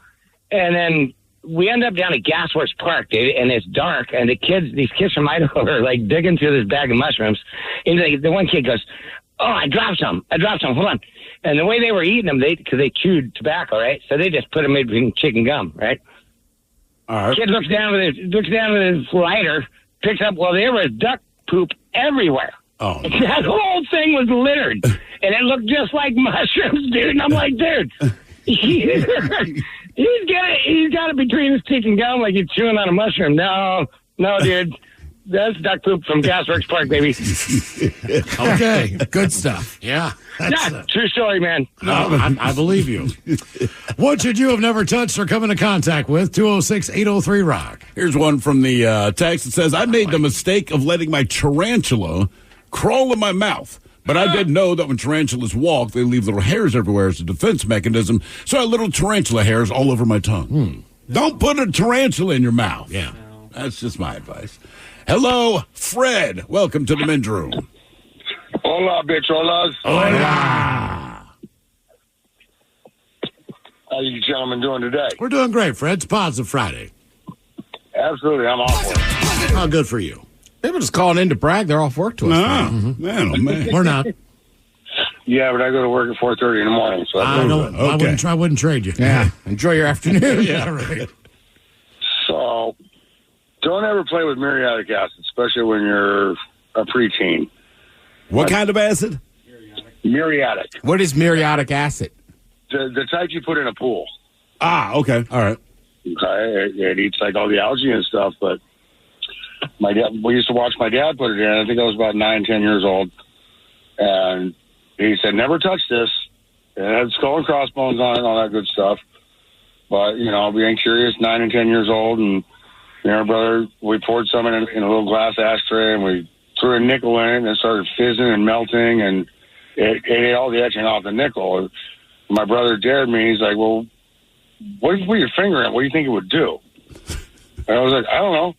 And then we end up down at Gasworks Park, dude, and it's dark, and these kids from Idaho are like digging through this bag of mushrooms. And the one kid goes, "Oh, I dropped some. Hold on." And the way they were eating them, because they chewed tobacco, right? So they just put them in between chicken gum, right?
All right.
Kid looks down with his lighter, picks up. Well, there was duck poop everywhere.
Oh, no.
That whole thing was littered, and it looked just like mushrooms, dude. And I'm like, dude, he's got it between his teeth and gum like he's chewing on a mushroom. No, dude. That's duck poop from Gasworks Park, baby.
Okay.
Good stuff.
Yeah.
True story, man.
No, I believe you. What should you have never touched or come into contact with? 206-803-ROCK.
Here's one from the text that says, I made the mistake of letting my tarantula crawl in my mouth. But I didn't know that when tarantulas walk, they leave little hairs everywhere as a defense mechanism. So I had little tarantula hairs all over my tongue. Don't put a tarantula in your mouth.
Yeah.
That's just my advice. Hello, Fred. Welcome to the men's room.
Hola, bicholas.
Hola.
How you gentlemen doing today?
We're doing great, Fred. It's Positive Friday.
Absolutely. I'm off work.
Oh, good for you.
People just calling in to brag. They're off work to us.
Man, oh, man.
We're not.
Yeah, but I go to work at 4:30 in the morning. So
I wouldn't trade you.
Yeah. Enjoy your afternoon.
Yeah, right.
So don't ever play with muriatic acid, especially when you're a preteen.
What kind of acid?
Muriatic.
What is muriatic acid?
The type you put in a pool.
Ah, okay. All right.
Okay. It eats like all the algae and stuff, but we used to watch my dad put it in. I think I was about 9, 10 years old. And he said, never touch this. It had skull and crossbones on it and all that good stuff. But, being curious, 9 and 10 years old, and brother, we poured some in a little glass ashtray, and we threw a nickel in it, and it started fizzing and melting, and it ate all the etching off the nickel. My brother dared me. He's like, well, what if you put your finger in it? What do you think it would do? And I was like, I don't know.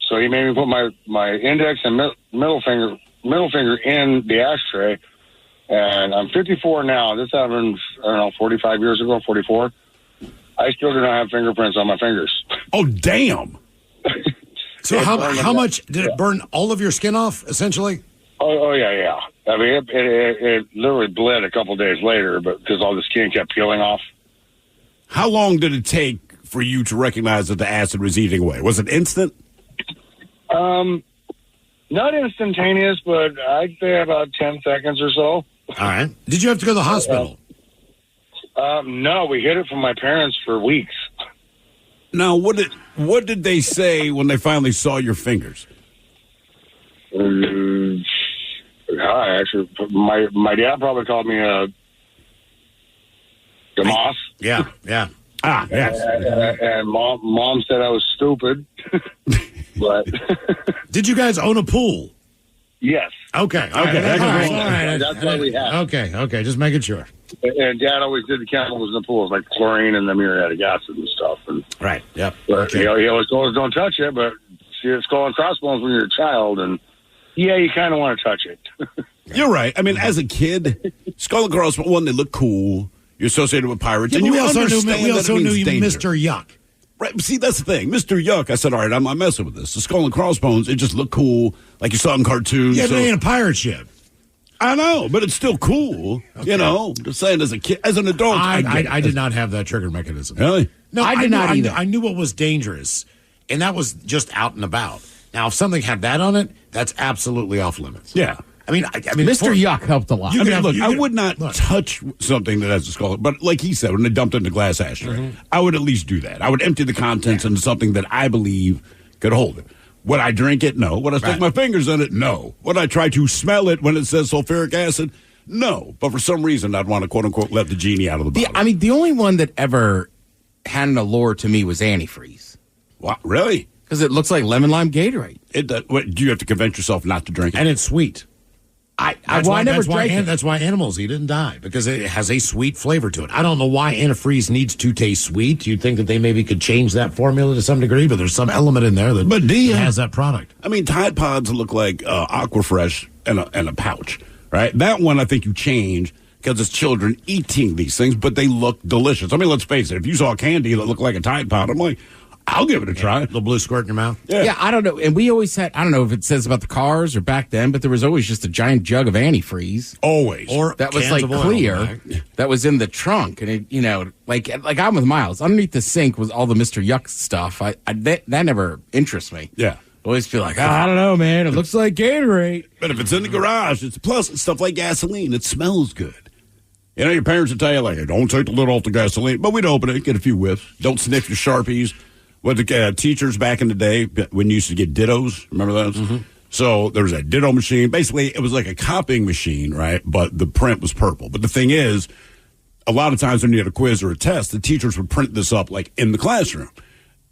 So he made me put my index and middle finger in the ashtray, and I'm 54 now. This happened, 45 years ago, 44. I still do not have fingerprints on my fingers.
Oh, damn.
So how much did it burn all of your skin off, essentially?
Oh yeah. I mean, it literally bled a couple days later, but because all the skin kept peeling off.
How long did it take for you to recognize that the acid was eating away? Was it instant?
Not instantaneous, but I'd say about 10 seconds or so.
All right. Did you have to go to the hospital?
No, we hid it from my parents for weeks.
Now, what did they say when they finally saw your fingers?
Actually, my dad probably called me a Moss.
Yeah. Ah, yes.
And mom said I was stupid. But
did you guys own a pool?
Yes.
Okay.
All right.
That's
why we have.
Okay. Just making sure.
And Dad always did the chemicals in the pools, like chlorine and the muriatic acid and stuff. And
right. Yep.
But, he always told us don't touch it, but see, it's skull and crossbones when you're a child, and yeah, you kind of want to touch it.
You're right. I mean, as a kid, skull and crossbones, one, they look cool. You're associated with pirates,
Yeah,
and
we
you
also
understand
knew you
danger.
Mr. Yuck.
Right. See, that's the thing. Mr. Yuck, I said, all right, I'm not messing with this. The skull and crossbones, it just looked cool, like you saw in cartoons.
Yeah, but it ain't a pirate ship.
I know, but it's still cool. Okay. Just saying, as a kid, as an adult,
I did not have that trigger mechanism.
Really?
No,
I did not either.
I knew what was dangerous, and that was just out and about. Now, if something had that on it, that's absolutely off limits.
Yeah.
I mean,
Mr. Yuck helped a lot.
I would not touch something that has a skull, but like he said, when they dumped it in the glass ashtray, I would at least do that. I would empty the contents into something that I believe could hold it. Would I drink it? No. Would I stick my fingers in it? No. Would I try to smell it when it says sulfuric acid? No. But for some reason, I'd want to, quote unquote, let the genie out of the bottle.
The only one that ever had an allure to me was antifreeze.
What? Really?
Because it looks like lemon lime Gatorade.
Do you have to convince yourself not to drink it?
And it's sweet.
I
That's
well,
why,
I never
that's why,
drank it.
that's why animals eat it and die, because it has a sweet flavor to it. I don't know why antifreeze needs to taste sweet. You'd think that they maybe could change that formula to some degree, but there's some element in there that has that product.
I mean, Tide Pods look like Aquafresh and a pouch, right? That one I think you change because it's children eating these things, but they look delicious. I mean, let's face it. If you saw a candy that looked like a Tide Pod, I'm like, I'll give it a try.
The blue squirt in your mouth.
Yeah, I don't know. And we always had, I don't know if it says about the cars or back then, but there was always just a giant jug of antifreeze.
Always.
Or
that was
cans
like
of oil
clear. That was in the trunk. And it, you know, like I'm with Miles. Underneath the sink was all the Mr. Yuck stuff. That never interests me.
Yeah.
Always feel like, I don't know, man. It looks like Gatorade.
But if it's in the garage, it's plus it's stuff like gasoline. It smells good. You know, your parents would tell you, like, don't take the lid off the gasoline. But we'd open it, get a few whiffs. Don't sniff your Sharpies. What the teachers back in the day, when you used to get dittos, remember those? Mm-hmm. So there was a ditto machine. Basically, it was like a copying machine, right? But the print was purple. But the thing is, a lot of times when you had a quiz or a test, the teachers would print this up, like, in the classroom.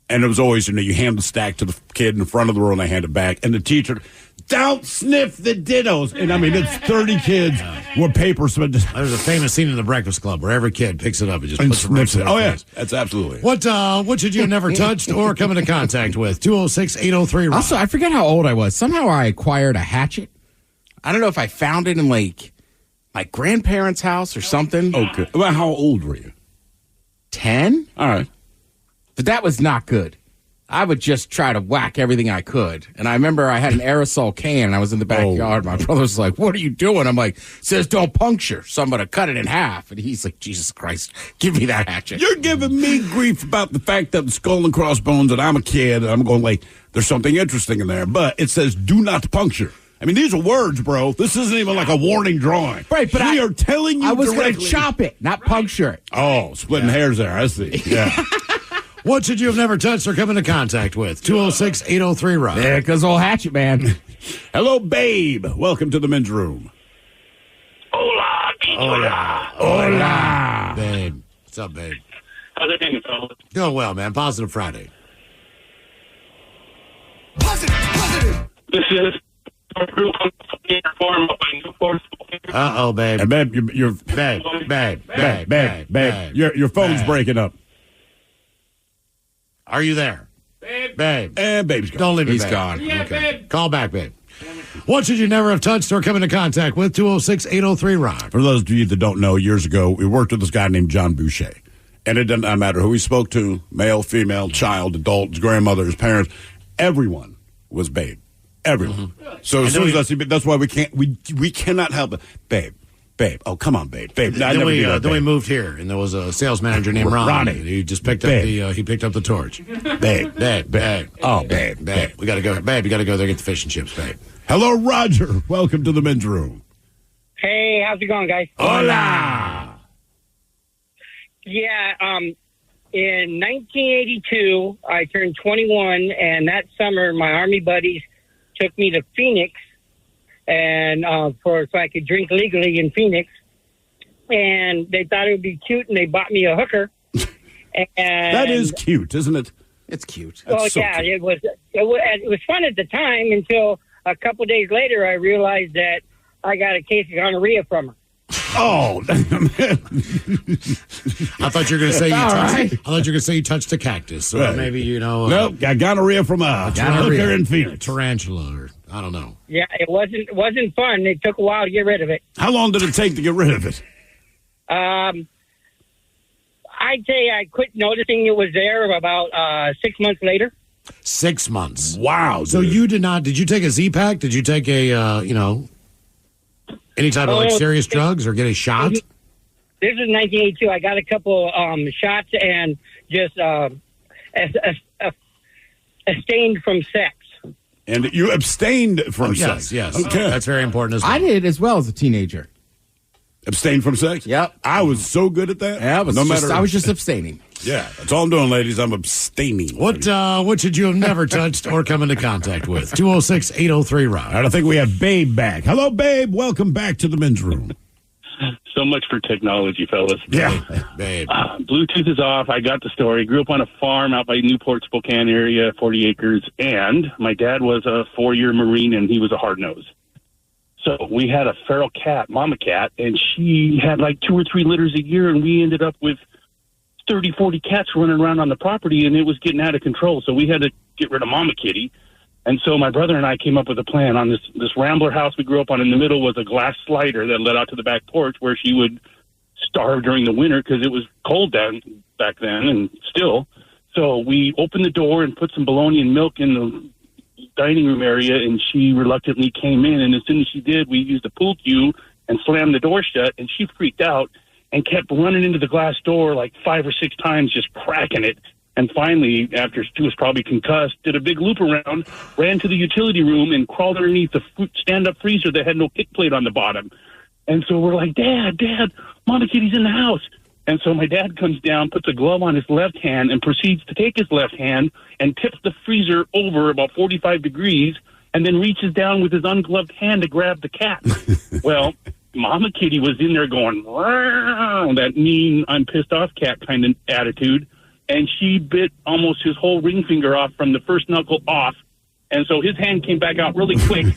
And it was always, you know, you hand the stack to the kid in the front of the row and they hand it back. And the teacher, don't sniff the dittos. And I mean, it's 30 kids with paper.
There's a famous scene in The Breakfast Club where every kid picks it up and just puts
sniffs
it
it.
right
Oh, yeah.
face.
That's absolutely.
What should you have never touched or come into contact with? 206-803-ROCK.
Also, I forget how old I was. Somehow I acquired a hatchet. I don't know if I found it in, like, my grandparents' house or something.
Okay. Well, how old were you?
10?
All right.
But that was not good. I would just try to whack everything I could. And I remember I had an aerosol can, and I was in the backyard. My brother was like, what are you doing? I'm like, says don't puncture. So I'm going to cut it in half. And he's like, Jesus Christ, give me that hatchet.
You're giving me grief about the fact that the skull and crossbones, and I'm a kid, and I'm going like, there's something interesting in there. But it says do not puncture. I mean, these are words, bro. This isn't even like a warning drawing.
Right, but
we are telling you
I was going to
directly.
chop it, not puncture it.
Oh, splitting hairs there. I see. Yeah.
What should you have never touched or come into contact with? 206-803-ROCK.
There goes old hatchet, man.
Hello, babe. Welcome to the men's room.
Hola,
Hola. Babe. What's up, babe?
How's it going, fellas?
Doing well, man. Positive Friday.
This is
Uh-oh, babe.
Hey, babe, you're
Babe.
Your phone's breaking up.
Are you there? Babe.
Babe's gone.
Don't leave me,
He's
babe.
gone.
Yeah, babe. Call back, babe. What should you never have touched or come into contact with? 206-803-ROCK.
For those of you that don't know, years ago, we worked with this guy named John Boucher. And it doesn't matter who he spoke to, male, female, child, adult, his grandmother, his parents, everyone was babe. Everyone.
Mm-hmm.
So as soon as I see, that's why we cannot help it. Babe. Oh, come on, babe. No, I never do that,
Then we
babe.
moved here, and there was a sales manager named Ron.
Ronnie.
He just picked up he picked up the torch.
Babe.
Oh, babe. We got to go. Babe, you got to go there and get the fish and chips, babe.
Hello, Roger. Welcome to the men's room.
Hey, how's it going, guys?
Hola.
Yeah, in 1982, I turned 21, and that summer, my Army buddies took me to Phoenix, and so I could drink legally in Phoenix. And they thought it would be cute, and they bought me a hooker. And
That is cute, isn't it?
It's cute.
well,
That's so
yeah,
cute.
it was fun at the time until a couple days later, I realized that I got a case of gonorrhea from her.
Oh,
I thought you were going to say you touched a cactus, or
Right.
maybe
nope, got gonorrhea from a hooker in Phoenix.
tarantula, or I don't know.
Yeah, it wasn't fun. It took a while to get rid of it.
How long did it take to get rid of it?
I'd say I quit noticing it was there about 6 months later.
6 months.
Wow.
So
dude.
you did not? Did you take a Z-Pack? Did you take a any type of serious drugs or get a shot?
This is 1982. I got a couple shots and just abstained from sex.
And you abstained from sex?
Yes.
Okay.
That's very important as well.
I did as well as a teenager.
Abstain from sex?
Yep.
I was so good at that.
Yeah, I was just abstaining.
Yeah, that's all I'm doing, ladies. I'm abstaining.
What should you have never touched or come into contact with? 206-803-ROCK.
All right, I think we have Babe back. Hello, Babe. Welcome back to the men's room.
So much for technology, fellas.
Yeah.
Babe.
Bluetooth is off. I got the story. Grew up on a farm out by Newport, Spokane area, 40 acres. And my dad was a 4-year Marine, and he was a hard nose.
So we had a feral cat, mama cat, and she had like 2 or 3 litters a year, and we ended up with 30, 40 cats running around on the property, and it was getting out of control. So we had to get rid of mama kitty. And so my brother and I came up with a plan on this Rambler house we grew up on. In the middle was a glass slider that led out to the back porch where she would starve during the winter because it was cold down back then and still. So we opened the door and put some bologna and milk in the dining room area, and she reluctantly came in. And as soon as she did, we used a pool cue and slammed the door shut, and she freaked out and kept running into the glass door like 5 or 6 times, just cracking it. And finally, after she was probably concussed, did a big loop around, ran to the utility room, and crawled underneath the stand-up freezer that had no kick plate on the bottom. And so we're like, Dad, Mama Kitty's in the house. And so my dad comes down, puts a glove on his left hand, and proceeds to take his left hand and tips the freezer over about 45 degrees, and then reaches down with his ungloved hand to grab the cat. Well, Mama Kitty was in there going, that mean, I'm pissed off cat kind of attitude. And she bit almost his whole ring finger off from the first knuckle off. And so his hand came back out really quick.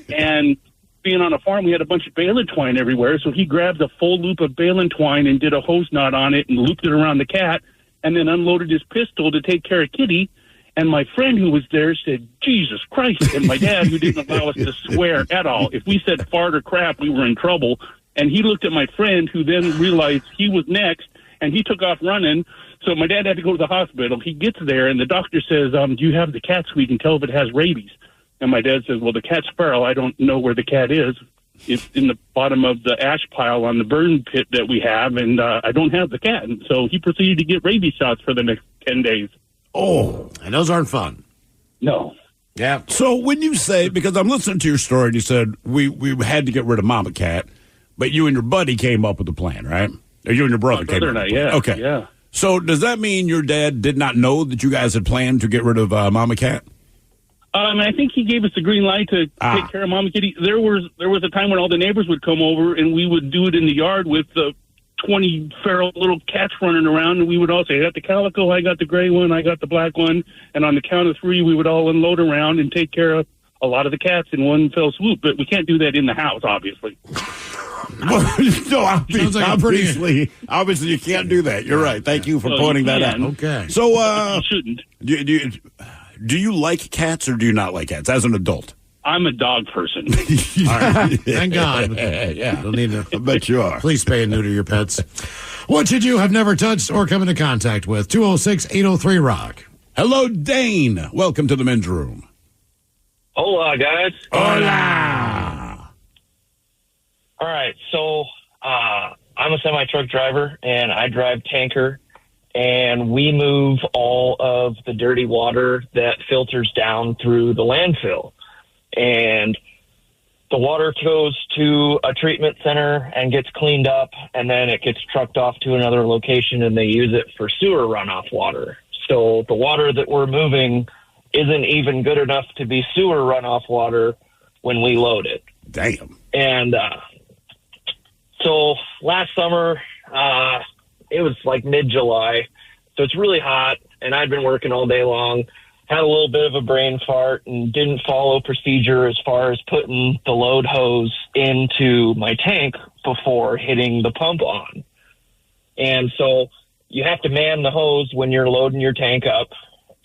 And being on a farm, we had a bunch of baling twine everywhere. So he grabbed a full loop of baling twine and did a hose knot on it and looped it around the cat, and then unloaded his pistol to take care of Kitty. And my friend who was there said, Jesus Christ. And my dad, who didn't allow us to swear at all, if we said fart or crap, we were in trouble. And he looked at my friend, who then realized he was next, and he took off running. So my dad had to go to the hospital. He gets there, and the doctor says, do you have the cat so we can tell if it has rabies? And my dad says, well, the cat's feral. I don't know where the cat is. It's in the bottom of the ash pile on the burn pit that we have, and I don't have the cat. And so he proceeded to get rabies shots for the next 10 days.
Oh, and those aren't fun.
No.
Yeah.
So when you say, because I'm listening to your story, and you said we had to get rid of Mama Cat, but you and your buddy came up with a plan, right? Or you and your brother came up with a plan.
Yeah.
Okay.
Yeah.
So does that mean your dad did not know that you guys had planned to get rid of Mama Cat?
I think he gave us the green light to take care of Mama Kitty. There was a time when all the neighbors would come over, and we would do it in the yard with the 20 feral little cats running around, and we would all say, I got the calico, I got the gray one, I got the black one, and on the count of 3, we would all unload around and take care of a lot of the cats in one fell swoop. But we can't do that in the house, obviously.
No, obviously you can't do that. You're right. Thank you for pointing that out.
Okay.
So,
you shouldn't.
Do you like cats or do you not like cats as an adult?
I'm a dog person.
All right. Thank God.
Yeah.
You'll need to.
I bet you are.
Please spay and neuter your pets. What should you have never touched or come into contact with? 206-803-ROCK.
Hello, Dane. Welcome to the men's room.
Hola, guys.
Hola.
All right, so I'm a semi-truck driver, and I drive tanker, and we move all of the dirty water that filters down through the landfill. And the water goes to a treatment center and gets cleaned up, and then it gets trucked off to another location, and they use it for sewer runoff water. So the water that we're moving isn't even good enough to be sewer runoff water when we load it.
Damn.
And so last summer, it was like mid-July, so it's really hot, and I'd been working all day long, had a little bit of a brain fart, and didn't follow procedure as far as putting the load hose into my tank before hitting the pump on. And so you have to man the hose when you're loading your tank up,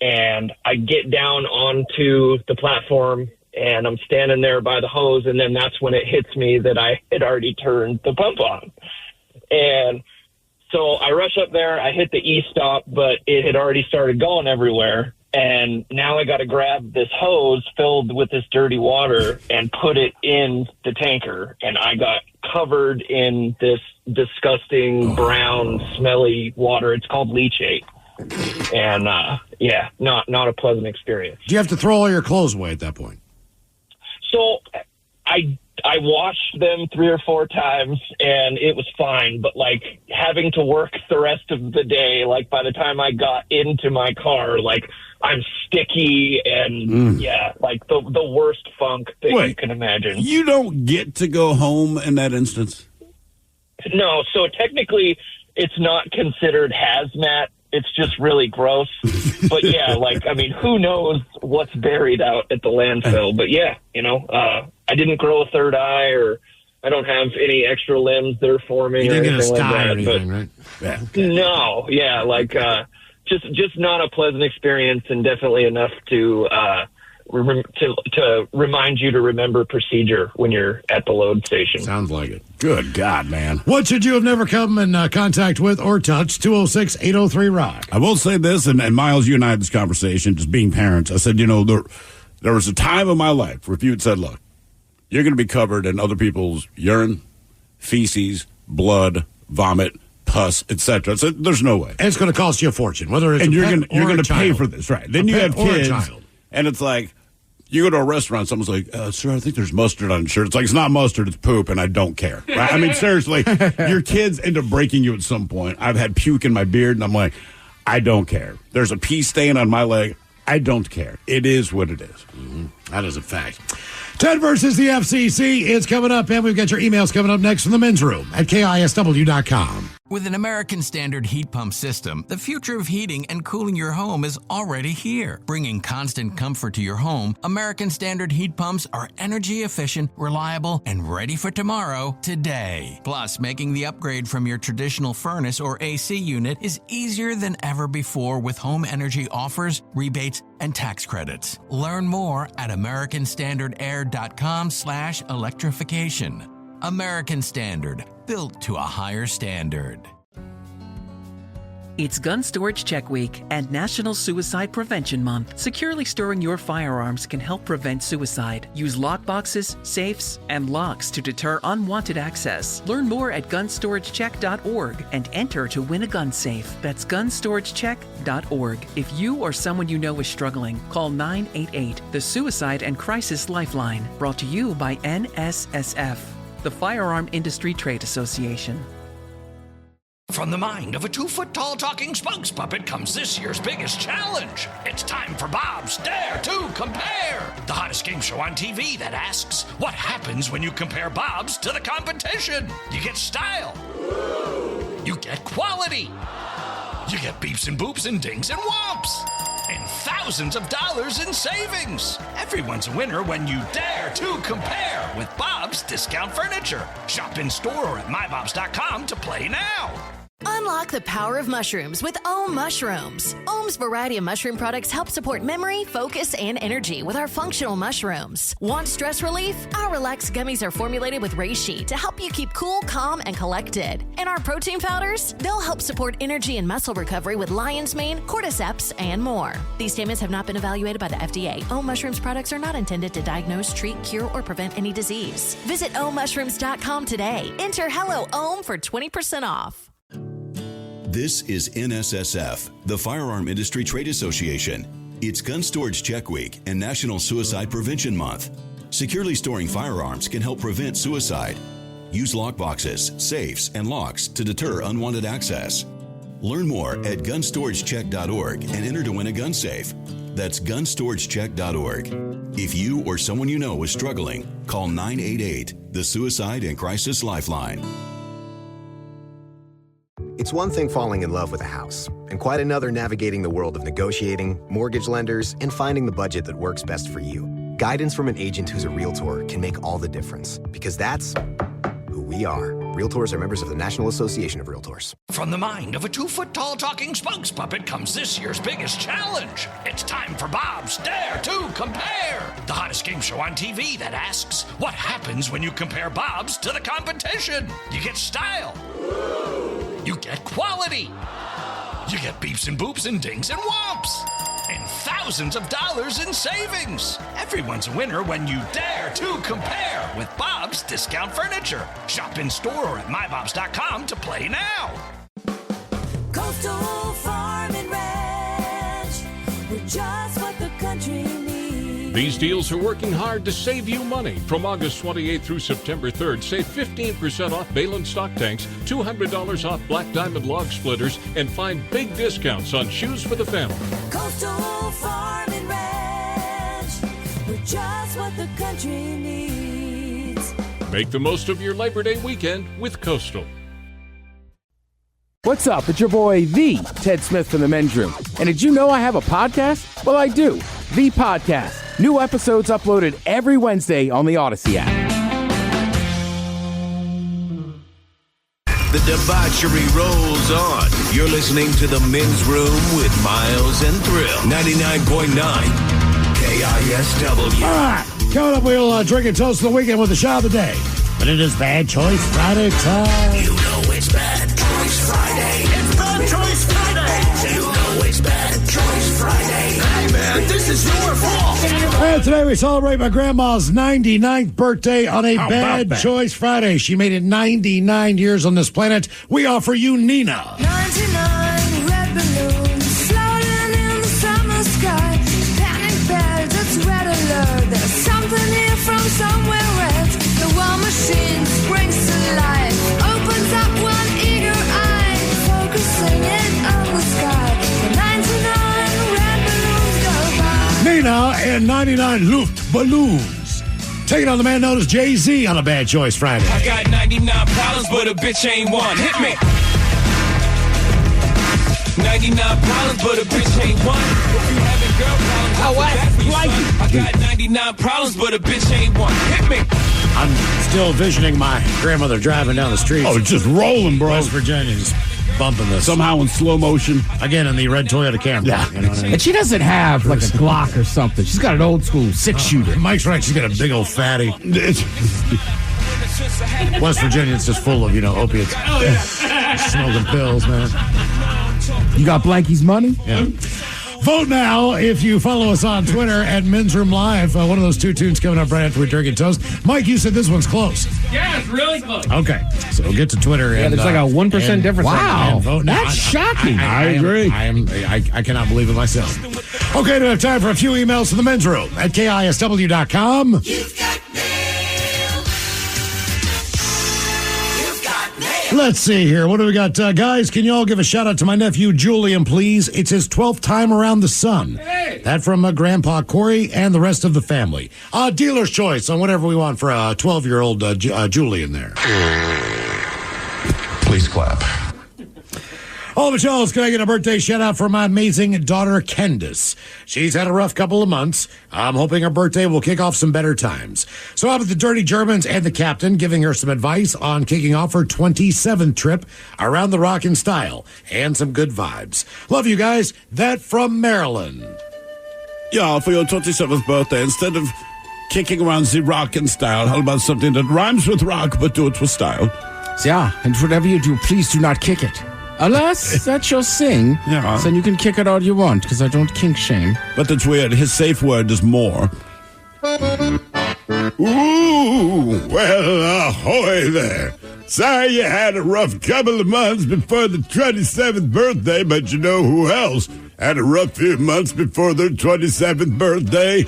and I get down onto the platform, and I'm standing there by the hose, and then that's when it hits me that I had already turned the pump on. And so I rush up there, I hit the E-stop, but it had already started going everywhere. And now I got to grab this hose filled with this dirty water and put it in the tanker. And I got covered in this disgusting brown, smelly water. It's called leachate. And, yeah, not a pleasant experience.
Do you have to throw all your clothes away at that point?
So I washed them 3 or 4 times, and it was fine. But, like, having to work the rest of the day, like, by the time I got into my car, like, I'm sticky and, yeah, like, the worst funk that you can imagine.
You don't get to go home in that instance?
No, so technically it's not considered hazmat. It's just really gross. But, yeah, like, I mean, who knows what's buried out at the landfill. But, yeah, you know, I I didn't grow a third eye, or I don't have any extra limbs that are forming.
You didn't
or
get a
anything
sty
like that,
or anything,
but
right? Yeah.
No, yeah, like just not a pleasant experience, and definitely enough to remind you to remember procedure when you're at the load station.
Sounds like it. Good God, man.
What should you have never come in contact with or touched? 206-803-ROCK.
I will say this, and Miles, you and I had this conversation, just being parents. I said, there was a time in my life where if you had said, look, you're going to be covered in other people's urine, feces, blood, vomit, pus, etc. So there's no way.
And it's going to cost you a fortune, whether it's
and
a
you're
pet
gonna, you're
or
going
a
to pay
child.
for this, right? Then
A
you
pet
have
or a
kids,
child.
and it's like you go to a restaurant, someone's like, "Sir, I think there's mustard on your shirt." It's like, it's not mustard, it's poop, and I don't care. Right? I mean, seriously, your kids end up breaking you at some point. I've had puke in my beard, and I'm like, I don't care. There's a pee stain on my leg. I don't care. It is what it is.
Mm-hmm. That is a fact. Ted versus the FCC is coming up, and we've got your emails coming up next from the men's room at KISW.com.
With an American Standard heat pump system, the future of heating and cooling your home is already here. Bringing constant comfort to your home, American Standard heat pumps are energy efficient, reliable, and ready for tomorrow today. Plus, making the upgrade from your traditional furnace or AC unit is easier than ever before with home energy offers, rebates, and tax credits. Learn more at AmericanStandardAir.com/electrification. American Standard, built to a higher standard.
It's Gun Storage Check Week and National Suicide Prevention Month. Securely storing your firearms can help prevent suicide. Use lockboxes, safes, and locks to deter unwanted access. Learn more at gunstoragecheck.org and enter to win a gun safe. That's gunstoragecheck.org. If you or someone you know is struggling, call 988, the Suicide and Crisis Lifeline. Brought to you by NSSF, the Firearm Industry Trade Association.
From the mind of a 2-foot-tall talking spokes puppet comes this year's biggest challenge. It's time for Bob's Dare to Compare, the hottest game show on TV that asks, what happens when you compare Bob's to the competition? You get style. You get quality. You get beeps and boops and dings and whomps. And thousands of dollars in savings. Everyone's a winner when you dare to compare with Bob's Discount Furniture. Shop in store or at mybobs.com to play now.
Unlock the power of mushrooms with Ohm Mushrooms. Ohm's variety of mushroom products help support memory, focus, and energy with our functional mushrooms. Want stress relief? Our Relax gummies are formulated with reishi to help you keep cool, calm, and collected. And our protein powders? They'll help support energy and muscle recovery with lion's mane, cordyceps, and more. These statements have not been evaluated by the FDA. Ohm Mushrooms products are not intended to diagnose, treat, cure, or prevent any disease. Visit ohmmushrooms.com today. Enter Hello Ohm for 20% off.
This is NSSF, the Firearm Industry Trade Association. It's Gun Storage Check Week and National Suicide Prevention Month. Securely storing firearms can help prevent suicide. Use lockboxes, safes, and locks to deter unwanted access. Learn more at gunstoragecheck.org and enter to win a gun safe. That's gunstoragecheck.org. If you or someone you know is struggling, call 988, the Suicide and Crisis Lifeline.
It's one thing falling in love with a house, and quite another navigating the world of negotiating, mortgage lenders, and finding the budget that works best for you. Guidance from an agent who's a Realtor can make all the difference, because that's who we are. Realtors are members of the National Association of Realtors.
From the mind of a 2-foot-tall talking spokes puppet comes this year's biggest challenge. It's time for Bob's Dare to Compare, the hottest game show on TV that asks, what happens when you compare Bob's to the competition? You get style. You get quality. You get beeps and boops and dings and whomps. And thousands of dollars in savings. Everyone's a winner when you dare to compare with Bob's Discount Furniture. Shop in store or at mybobs.com to play now.
Coastal Farm and Ranch, we're just what the country needs.
These deals are working hard to save you money. From August 28th through September 3rd, save 15% off Balin stock tanks, $200 off Black Diamond log splitters, and find big discounts on shoes for the family.
Coastal Farm and Ranch, we're just what the country needs.
Make the most of your Labor Day weekend with Coastal.
What's up? It's your boy, the Ted Smith from the men's room. And did you know I have a podcast? Well, I do. The Podcast. New episodes uploaded every Wednesday on the Odyssey app.
The debauchery rolls on. You're listening to The Men's Room with Miles and Thrill. 99.9 KISW.
All right. Coming up, we'll drink and toast the weekend with the shot of the day. But it is Bad Choice Friday time.
You know it's Bad Choice Friday. It's Bad Choice Friday. You know it's Bad Choice Friday. Hey, man, this is your fault.
And today we celebrate my grandma's 99th birthday on a Bad Choice Friday. She made it 99 years on this planet. We offer you Nina.
99 red balloons floating in the summer sky. Panic bells, it's red alert. There's something here from somewhere else. The war machine springs to life. Opens up one eager eye. Focusing in on the sky. The 99 red balloons go by.
Nina and 99 Luft balloons. Taking on the man known as Jay-Z on a Bad Choice Friday.
I got 99 problems, but a bitch ain't one. Hit me. 99 problems, but a bitch ain't one. If you having girl problems, I got 99 problems, but a bitch ain't one. Hit me.
I'm still envisioning my grandmother driving down the street.
Oh, just rolling, bro.
West Virginia, just bumping this.
Somehow in slow motion.
Again, in the red Toyota Camry.
Yeah.
You know what I mean?
And she doesn't have like a Glock or something. She's got an old school 6-shooter.
Mike's right. She's got a big old fatty. West Virginia is just full of, opiates. Oh, yeah. Smoking pills, man.
You got Blanky's money?
Yeah. Vote now if you follow us on Twitter at Men's Room Live. One of those two tunes coming up right after we drink and toast. Mike, you said this one's close.
Yeah, it's really close.
Okay, so get to Twitter.
Yeah,
and,
there's like a 1% difference.
Wow,
and vote now.
that's shocking.
I
agree.
I cannot believe it myself. Okay, we have time for a few emails to the Men's Room at KISW.com.
You've got
Let's see here. What do we got? Guys, can you all give a shout out to my nephew, Julian, please? It's his 12th time around the sun. Hey. That from Grandpa Corey and the rest of the family. Dealer's choice on whatever we want for a 12-year-old Julian there.
Please clap.
Oh, Michelle, can I get a birthday shout out for my amazing daughter, Candace? She's had a rough couple of months. I'm hoping her birthday will kick off some better times. So how about the Dirty Germans and the captain giving her some advice on kicking off her 27th trip around the rock in style and some good vibes. Love you guys. That from Maryland.
Yeah, for your 27th birthday, instead of kicking around the rock in style, how about something that rhymes with rock but do it with style?
Yeah, and whatever you do, please do not kick it. Unless that's your sing,
yeah.
Then you can kick it all you want, because I don't kink shame.
But it's weird. His safe word is more. Ooh, well, ahoy there. Sorry you had a rough couple of months before the 27th birthday, but you know who else had a rough few months before their 27th birthday?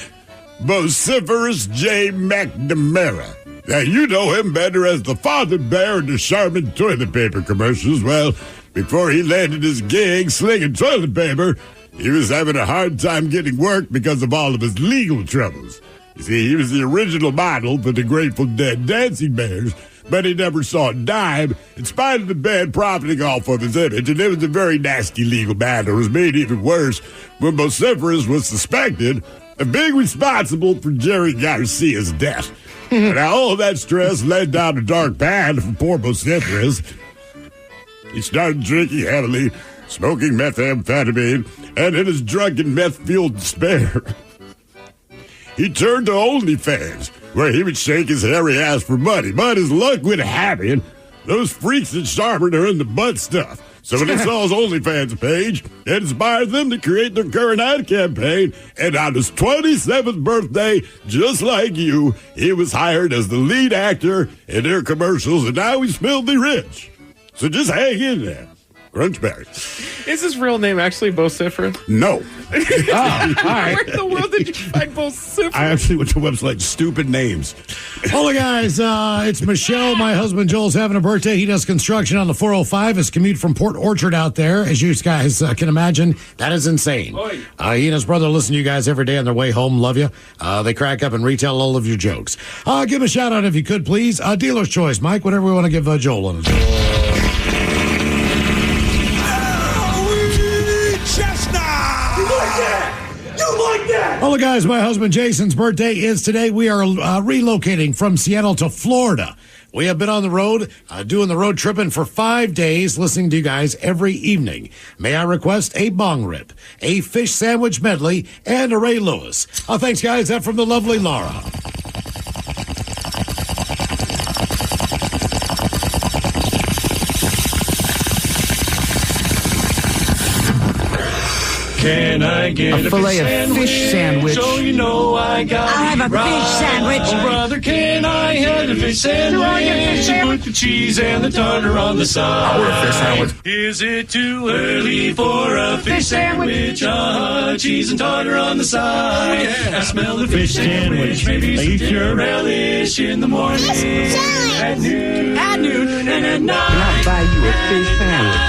Vociferous J. McNamara. Now, you know him better as the father bear in the Charmin toilet paper commercials. Well, before he landed his gig slinging toilet paper, he was having a hard time getting work because of all of his legal troubles. You see, he was the original model for the Grateful Dead Dancing Bears, but he never saw a dime, in spite of the band profiting off of his image, and it was a very nasty legal battle. It was made even worse when Vociferous was suspected of being responsible for Jerry Garcia's death. Now, all that stress led down a dark path for poor Vociferous. He started drinking heavily, smoking methamphetamine, and in his drunken meth-fueled despair, he turned to OnlyFans, where he would shake his hairy ass for money. But as luck would have it, those freaks at Charmin are into butt stuff. So when they saw his OnlyFans page, it inspired them to create their current ad campaign. And on his 27th birthday, just like you, he was hired as the lead actor in their commercials, and now he's filthy rich. So just hang in there. Crunchberry.
Is his real name actually Vociferous?
No.
Oh, all right.
Where in the world did you find Vociferous?
I actually went to a website, Stupid Names.
Hola, guys. It's Michelle. My husband Joel's having a birthday. He does construction on the 405. His commute from Port Orchard out there, as you guys can imagine, that is insane. He and his brother listen to you guys every day on their way home. Love you. They crack up and retell all of your jokes. Give a shout out if you could, please. Dealer's choice, Mike. Whatever we want to give Joel on it.
You like
like that? Well, guys, my husband Jason's birthday is today. We are relocating from Seattle to Florida. We have been on the road, doing the road tripping for 5 days, listening to you guys every evening. May I request a bong rip, a fish sandwich medley, and a Ray Lewis. Thanks, guys. That from the lovely Laura.
Can I get
a fillet of fish sandwich?
So you know I got
I'll have a fish sandwich.
Oh, brother, can I have a fish sandwich? Put the cheese and the tartar on the side.
I want a fish sandwich.
Is it too early for a fish sandwich? Cheese and tartar on the side. I smell the fish sandwich. Maybe some pure relish in the morning. At noon and at night.
Can I buy you a fish sandwich?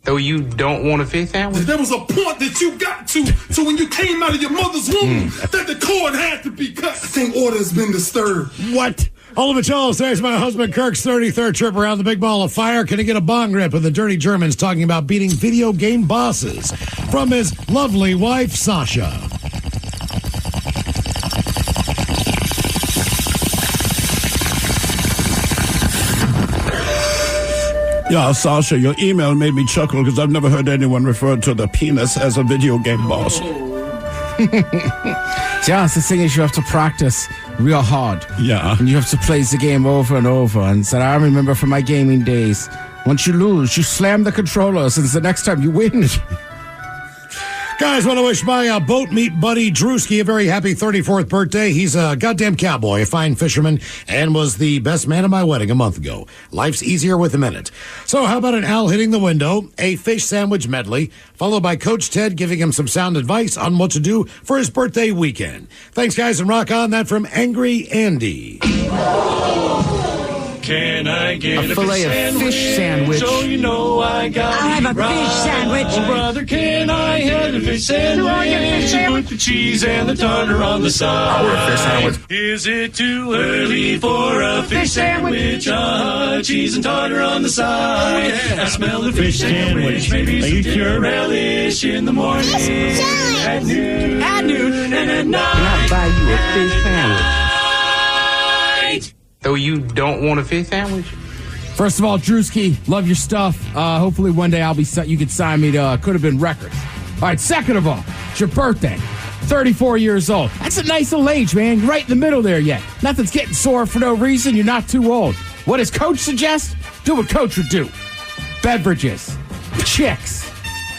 Though you don't want a fish sandwich?
There was a point that you got to, so when you came out of your mother's womb, that the cord had to be cut. I think order has been disturbed.
What? All of it all. Today's my husband Kirk's 33rd trip around the big ball of fire. Can he get a bong rip of the Dirty Germans talking about beating video game bosses from his lovely wife, Sasha?
Yeah, Sasha, your email made me chuckle because I've never heard anyone refer to the penis as a video game boss.
Yeah, the thing is you have to practice real hard.
Yeah.
And you have to play the game over and over. And so I remember from my gaming days, once you lose, you slam the controllers, and the next time you win.
Guys, want to wish my boat meet buddy Drewski a very happy 34th birthday. He's a goddamn cowboy, a fine fisherman, and was the best man at my wedding a month ago. Life's easier with him in it. So how about an owl hitting the window, a fish sandwich medley, followed by Coach Ted giving him some sound advice on what to do for his birthday weekend. Thanks, guys, and rock on. That from Angry Andy.
Can I get
a fillet of fish sandwich?
So you know I got
I'll have a fish sandwich.
Oh, brother, can I have a fish sandwich? Put the cheese and the tartar on the side.
I want a fish sandwich.
Is it too early for a fish sandwich? Cheese and tartar on the side. I smell the fish sandwich. Maybe some pure relish in the morning. At noon and at night.
Can I buy you a fish sandwich? Though you don't want a fish sandwich?
First of all, Drewski, love your stuff. Hopefully one day you can sign me to Could Have Been Records. All right, second of all, it's your birthday. 34 years old. That's a nice little age, man. You're right in the middle there yet. Nothing's getting sore for no reason. You're not too old. What does Coach suggest? Do what Coach would do. Beverages, chicks,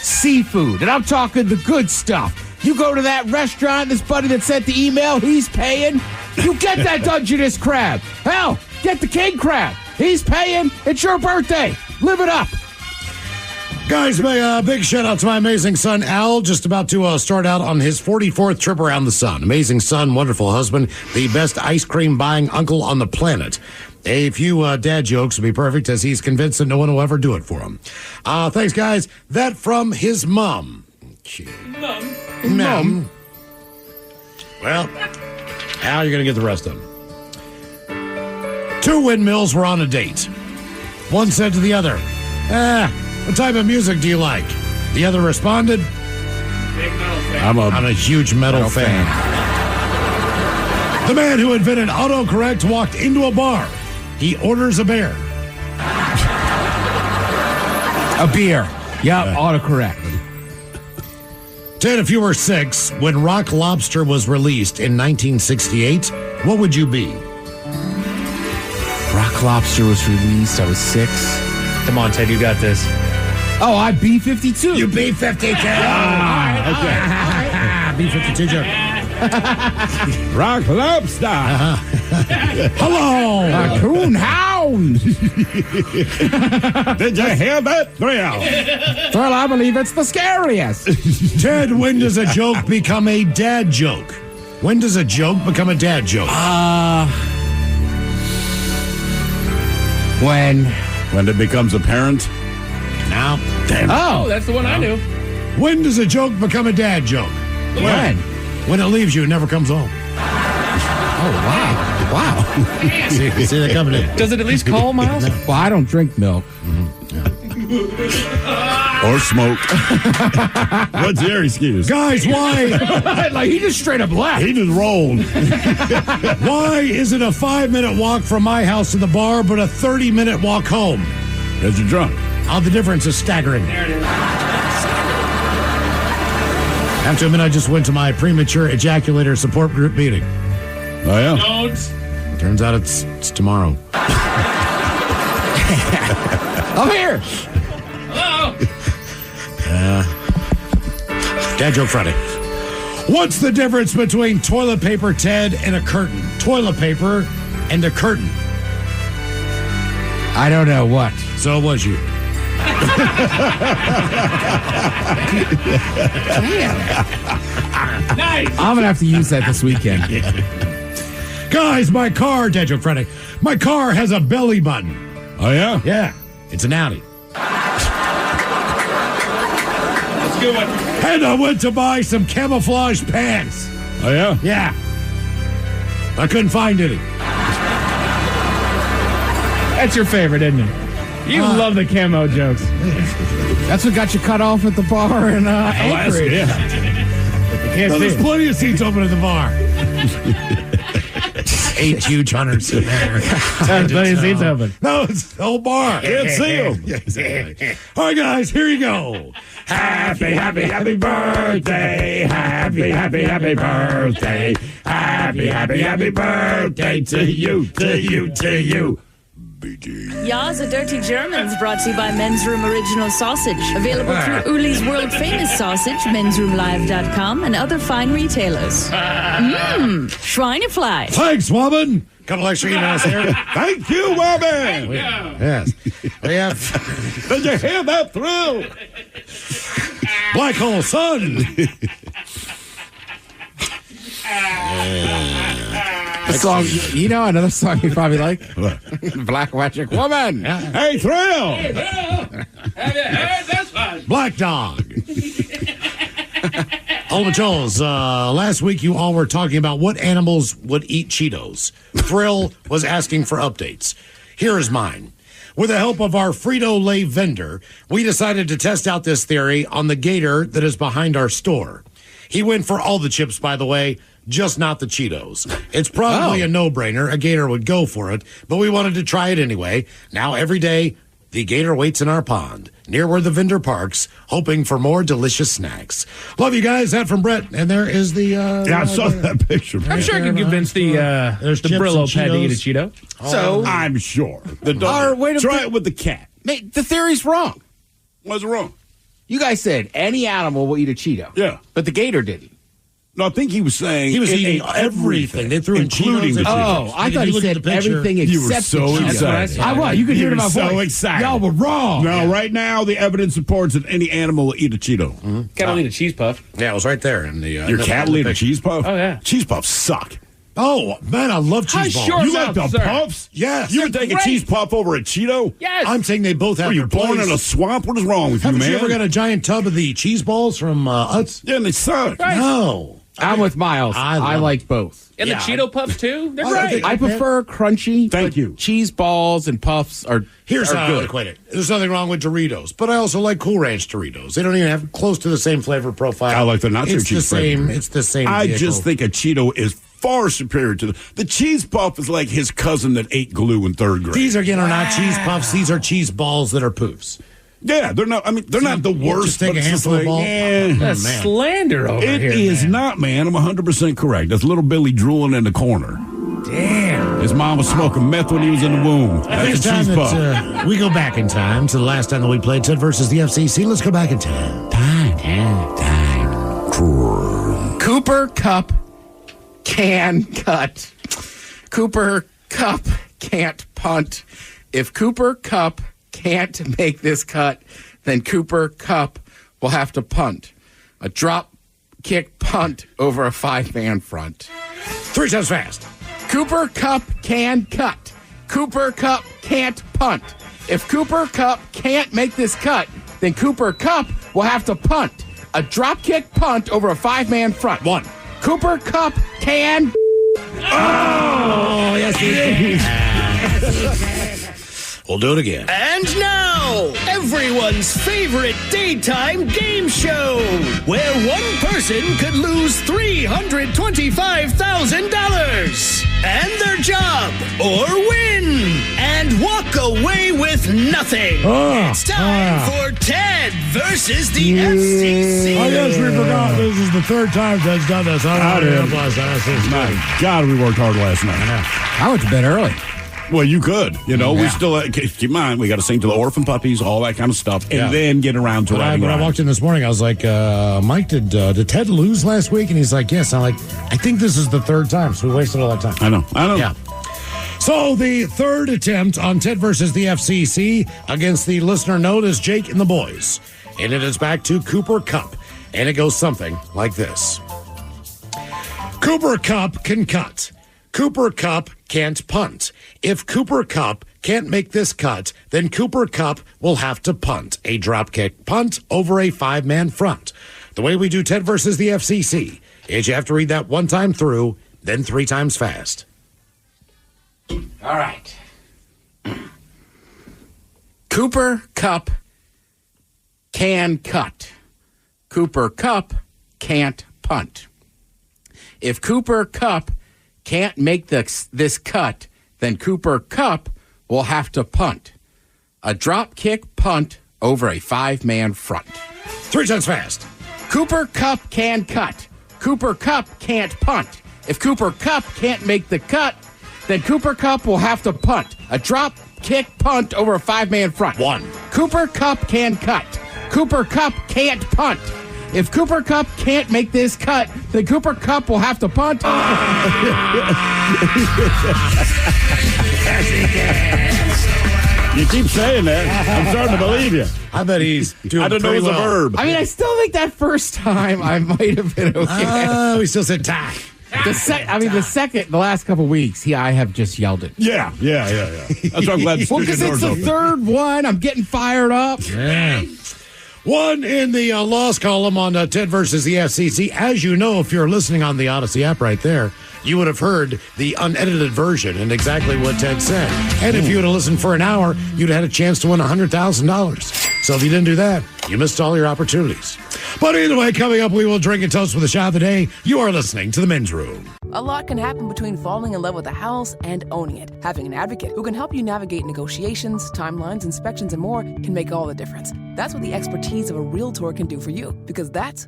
seafood, and I'm talking the good stuff. You go to that restaurant, this buddy that sent the email, he's paying. You get that Dungeness crab. Hell, get the king crab. He's paying. It's your birthday. Live it up.
Guys, big shout out to my amazing son, Al, just about to start out on his 44th trip around the sun. Amazing son, wonderful husband, the best ice cream buying uncle on the planet. A few dad jokes would be perfect, as he's convinced that no one will ever do it for him. Thanks, guys. That from his mom. Okay. Mom. Well, Al, you're going to get the rest of them. Two windmills were on a date. One said to the other, what type of music do you like? The other responded,
Big metal fan.
I'm a huge metal fan. The man who invented autocorrect walked into a bar. He orders a beer.
A beer. Yeah, autocorrect.
Ted, if you were 6, when Rock Lobster was released in 1968, what would you be?
Rock Lobster was released. I was 6.
Come on, Ted, you got this.
Oh, I B-52.
You B-52. Okay. B-52 joke.
Rock Lobster.
Hello.
A coon hound.
Did you hear that thrill?
Well, I believe it's the scariest.
Ted, when does a joke become a dad joke? When does a joke become a dad joke?
When it becomes apparent.
Now,
damn.
Oh, that's the one I knew.
When does a joke become a dad joke?
When?
When it leaves you and never comes home.
Oh, wow.
See that coming in.
Does it at least call, Miles?
Well, I don't drink milk.
Or smoke. What's your excuse?
Guys, why?
Like he just straight up left.
He just rolled.
Why is it a 5-minute walk from my house to the bar, but a 30-minute walk home?
Because you're drunk.
Oh, the difference is staggering.
There it is.
I have to admit, I just went to my premature ejaculator support group meeting.
Oh, yeah?
Don't.
Turns out it's tomorrow.
I'm here.
Hello.
Dad joke Friday. What's the difference between toilet paper, Ted, and a curtain? Toilet paper and a curtain.
I don't know what.
So it was you.
Nice.
I'm gonna have to use that this weekend.
Guys, my car, Dad joke Friday. My car has a belly button.
Oh, yeah?
Yeah, it's an Audi.
That's a good one.
And I went to buy some camouflage pants.
Oh, yeah?
Yeah. I couldn't find any.
That's your favorite, isn't it? You love the camo jokes.
That's what got you cut off at the bar in Anchorage.
Yeah.
Can't
No,
see
there's
it.
plenty of seats open at the bar. 8 huge hunters in there.
There's plenty of seats open.
No, it's the whole bar.
Can't see them.
Yeah, exactly. All right, guys, here you go.
Happy, happy, happy birthday. Happy, happy, happy birthday. Happy, happy, happy birthday to you, to you, to you.
Ya's a Dirty Germans brought to you by Men's Room Original Sausage. Available through Uli's World Famous Sausage, mensroomlive.com, and other fine retailers. Schweinefleisch.
Thanks, woman. Couple extra emails here.
Thank you, woman.
Yes. We have
Did you hear that thrill?
Black Hole Sun.
A song, you know, another song you probably like?
What?
Black Magic Woman.
Hey, thrill.
Hey, Bill. Have you heard this one?
Black Dog. Oliver Jones, last week you all were talking about what animals would eat Cheetos. Thrill was asking for updates. Here is mine. With the help of our Frito-Lay vendor, we decided to test out this theory on the gator that is behind our store. He went for all the chips, by the way, just not the Cheetos. It's probably a no-brainer. A gator would go for it, but we wanted to try it anyway. Now, every day, the gator waits in our pond, near where the vendor parks, hoping for more delicious snacks. Love you guys. That from Brett. And there is the...
Yeah, I saw that picture.
I'm sure I can convince the Brillo pet to eat a Cheeto.
So,
I'm sure. Try it with the cat.
The theory's wrong.
What's wrong?
You guys said any animal will eat a Cheeto.
Yeah.
But the gator didn't.
No, I think he was saying
He was
it
eating
ate
everything. They threw in
including
Cheetos
the
and
Cheetos.
Oh, I thought he said everything
You were
except
so
the Cheetos.
excited.
I was. You could hear it in my voice.
So excited.
Y'all were wrong.
No, right now the evidence supports that any animal will eat a Cheeto.
Cat will eat a cheese puff.
Yeah, it was right there. In the
Your cat will eat a cheese puff?
Oh, yeah.
Cheese puffs suck.
Oh, man, I love cheese balls.
You like the puffs?
Yes.
You would take a cheese puff over a Cheeto?
Yes.
I'm saying they both have
Were you
their
born
place.
in a swamp? What is wrong with
Haven't
you, man?
you ever got a giant tub of the cheese balls from Utz?
Yeah, and they suck.
No.
I'm with Miles. I like both.
And the Cheeto puffs, too? They're great.
I prefer crunchy.
Thank you.
Cheese balls and puffs are
Here's
are
how I
good.
equate it. There's nothing wrong with Doritos, but I also like Cool Ranch Doritos. They don't even have close to the same flavor profile.
I like the nacho
it's
cheese
the same.
flavor.
It's the same.
I
vehicle.
just think a Cheeto is far superior to the cheese puff is like his cousin that ate glue in third grade.
These again are not cheese puffs. These are cheese balls that are poofs.
Yeah, they're not. I mean, they're not the worst.
Just take
but
a
it's just
handful of
like,
ball.
eh.
That's slander over
It
here.
is
man.
not, man. I'm 100% correct. That's little Billy drooling in the corner.
Damn.
His mom was smoking meth when he was in the womb.
I think
That's
it's
a
time
cheese puff.
that we go back in time to the last time that we played Ted versus the FCC. Let's go back in time.
Cooper Cup can cut. Cooper Cup can't punt. If Cooper Cup can't make this cut, then Cooper Cup will have to punt. A drop kick punt over a 5-man front.
3 times fast.
Cooper Cup can cut. Cooper Cup can't punt. If Cooper Cup can't make this cut, then Cooper Cup will have to punt. A drop kick punt over a 5-man front.
1.
Cooper Cup can.
Oh, yes, he did. We'll do it again.
And now, everyone's favorite daytime game show, where one person could lose $325,000 and their job, or win and walk away with nothing. It's time for Ted versus the FCC.
I guess we forgot this is the third time Ted's done this. I don't know last night.
My God, we worked hard last night.
I went to bed early.
Well, you could. You know, we still, keep in mind, we got to sing to the orphan puppies, all that kind of stuff, and then get around to
When I walked in this morning, I was like, Mike, did Ted lose last week? And he's like, yes. I'm like, I think this is the third time, so we wasted all that time.
I know.
Yeah. So the third attempt on Ted versus the FCC against the listener known as Jake and the Boys. And it is back to Cooper Kupp. And it goes something like this. Cooper Kupp can cut. Cooper Kupp can't punt. If Cooper Kupp can't make this cut, then Cooper Kupp will have to punt. A dropkick punt over a 5-man front. The way we do Ted versus the FCC is you have to read that one time through, then 3 times fast.
All right. Cooper Kupp can cut. Cooper Kupp can't punt. If Cooper Kupp can't make this cut, then Cooper Kupp will have to punt. A drop kick punt over a 5-man front.
3 times fast.
Cooper Kupp can cut. Cooper Kupp can't punt. If Cooper Kupp can't make the cut, then Cooper Kupp will have to punt. A drop kick punt over a 5-man front.
1.
Cooper Kupp can cut. Cooper Kupp can't punt. If Cooper Kupp can't make this cut, then Cooper Kupp will have to punt.
You keep saying that. I'm starting to believe you.
I bet he's doing
I don't know it's a verb.
I mean, I still think that first time I might have been okay.
We still said tie.
The last couple weeks, I have just yelled it.
Yeah. That's why I'm glad the
well, because it's the third one. I'm getting fired up.
Yeah. One in the loss column on Ted versus the FCC. As you know, if you're listening on the Odyssey app right there, you would have heard the unedited version and exactly what Ted said. And if you would have listened for an hour, you'd have had a chance to win $100,000. So if you didn't do that, you missed all your opportunities. But either way, coming up, we will drink and toast with a shot of the day. You are listening to The Men's Room.
A lot can happen between falling in love with a house and owning it. Having an advocate who can help you navigate negotiations, timelines, inspections, and more can make all the difference. That's what the expertise of a Realtor can do for you, because that's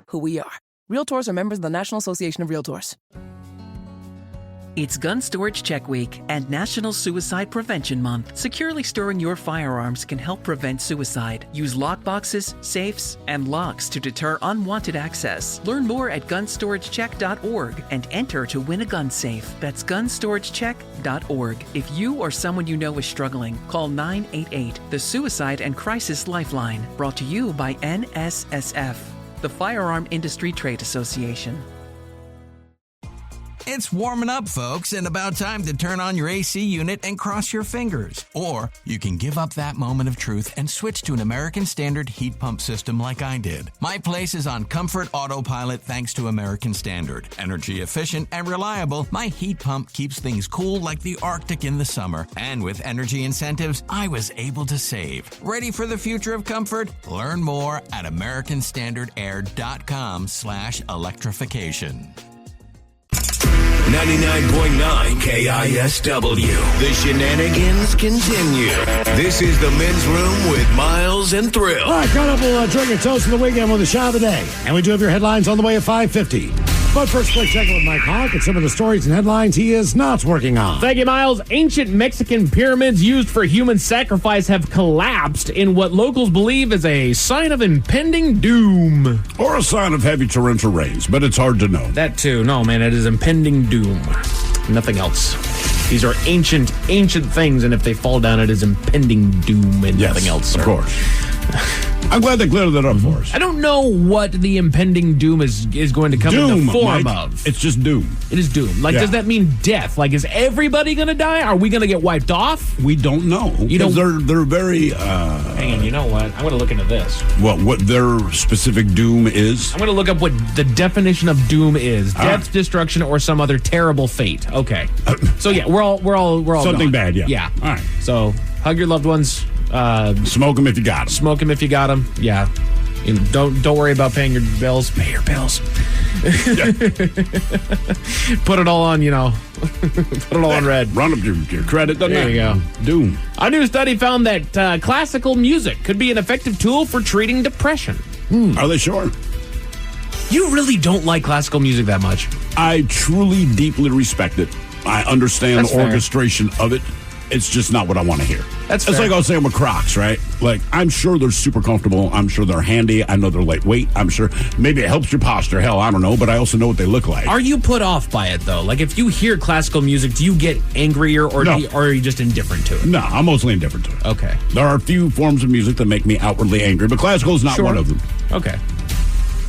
who we are. Realtors are members of the National Association of Realtors.
It's Gun Storage Check Week and National Suicide Prevention Month. Securely storing your firearms can help prevent suicide. Use lockboxes, safes, and locks to deter unwanted access. Learn more at gunstoragecheck.org and enter to win a gun safe. That's gunstoragecheck.org. If you or someone you know is struggling, call 988, the Suicide and Crisis Lifeline. Brought to you by NSSF, the Firearm Industry Trade Association.
It's warming up, folks, and about time to turn on your AC unit and cross your fingers. Or you can give up that moment of truth and switch to an American Standard heat pump system like I did. My place is on Comfort Autopilot thanks to American Standard. Energy efficient and reliable, my heat pump keeps things cool like the Arctic in the summer. And with energy incentives, I was able to save. Ready for the future of comfort? Learn more at AmericanStandardAir.com/electrification.
99.9 KISW. The shenanigans continue. This is the Men's Room with Miles and Thrill.
All right, coming up, we'll drink and toast for the weekend with a shot of the day. And we do have your headlines on the way at 5:50. But first, quick check with Mike Hawk and some of the stories and headlines he is not working on.
Thank you, Miles. Ancient Mexican pyramids used for human sacrifice have collapsed in what locals believe is a sign of impending doom.
Or a sign of heavy torrential rains, but it's hard to know.
That too. No, man, it is impending doom. Nothing else. These are ancient things, and if they fall down, it is impending doom and nothing else, sir.
Of course. I'm glad they cleared that up for us.
I don't know what the impending doom is going to come in the form of.
It's just doom.
It is doom. Like, does that mean death? Like, is everybody going to die? Are we going to get wiped off?
We don't know. They're very...
Hang on, you know what? I'm going to look into this.
What their specific doom is?
I'm going to look up what the definition of doom is. Death, destruction, or some other terrible fate. Okay. So, yeah, we're all
something
gone.
bad, yeah.
Yeah.
All right.
So... Hug your loved ones.
Smoke them if you got them.
Smoke them if you got them. Yeah. You know, don't worry about paying your bills. Pay your bills. Put it all on, put it all on red.
Run up your credit.
There you go.
Doom.
A new study found that classical music could be an effective tool for treating depression.
Are they sure?
You really don't like classical music that much.
I truly, deeply respect it. I understand the orchestration of it. It's just not what I want to hear.
That's
It's
fair.
like I was saying with Crocs, right? Like, I'm sure they're super comfortable. I'm sure they're handy. I know they're lightweight. I'm sure maybe it helps your posture. Hell, I don't know. But I also know what they look like.
Are you put off by it, though? Like, if you hear classical music, do you get angrier or are you just indifferent to it?
No, I'm mostly indifferent to it.
Okay.
There are a few forms of music that make me outwardly angry, but classical is not one of them.
Okay.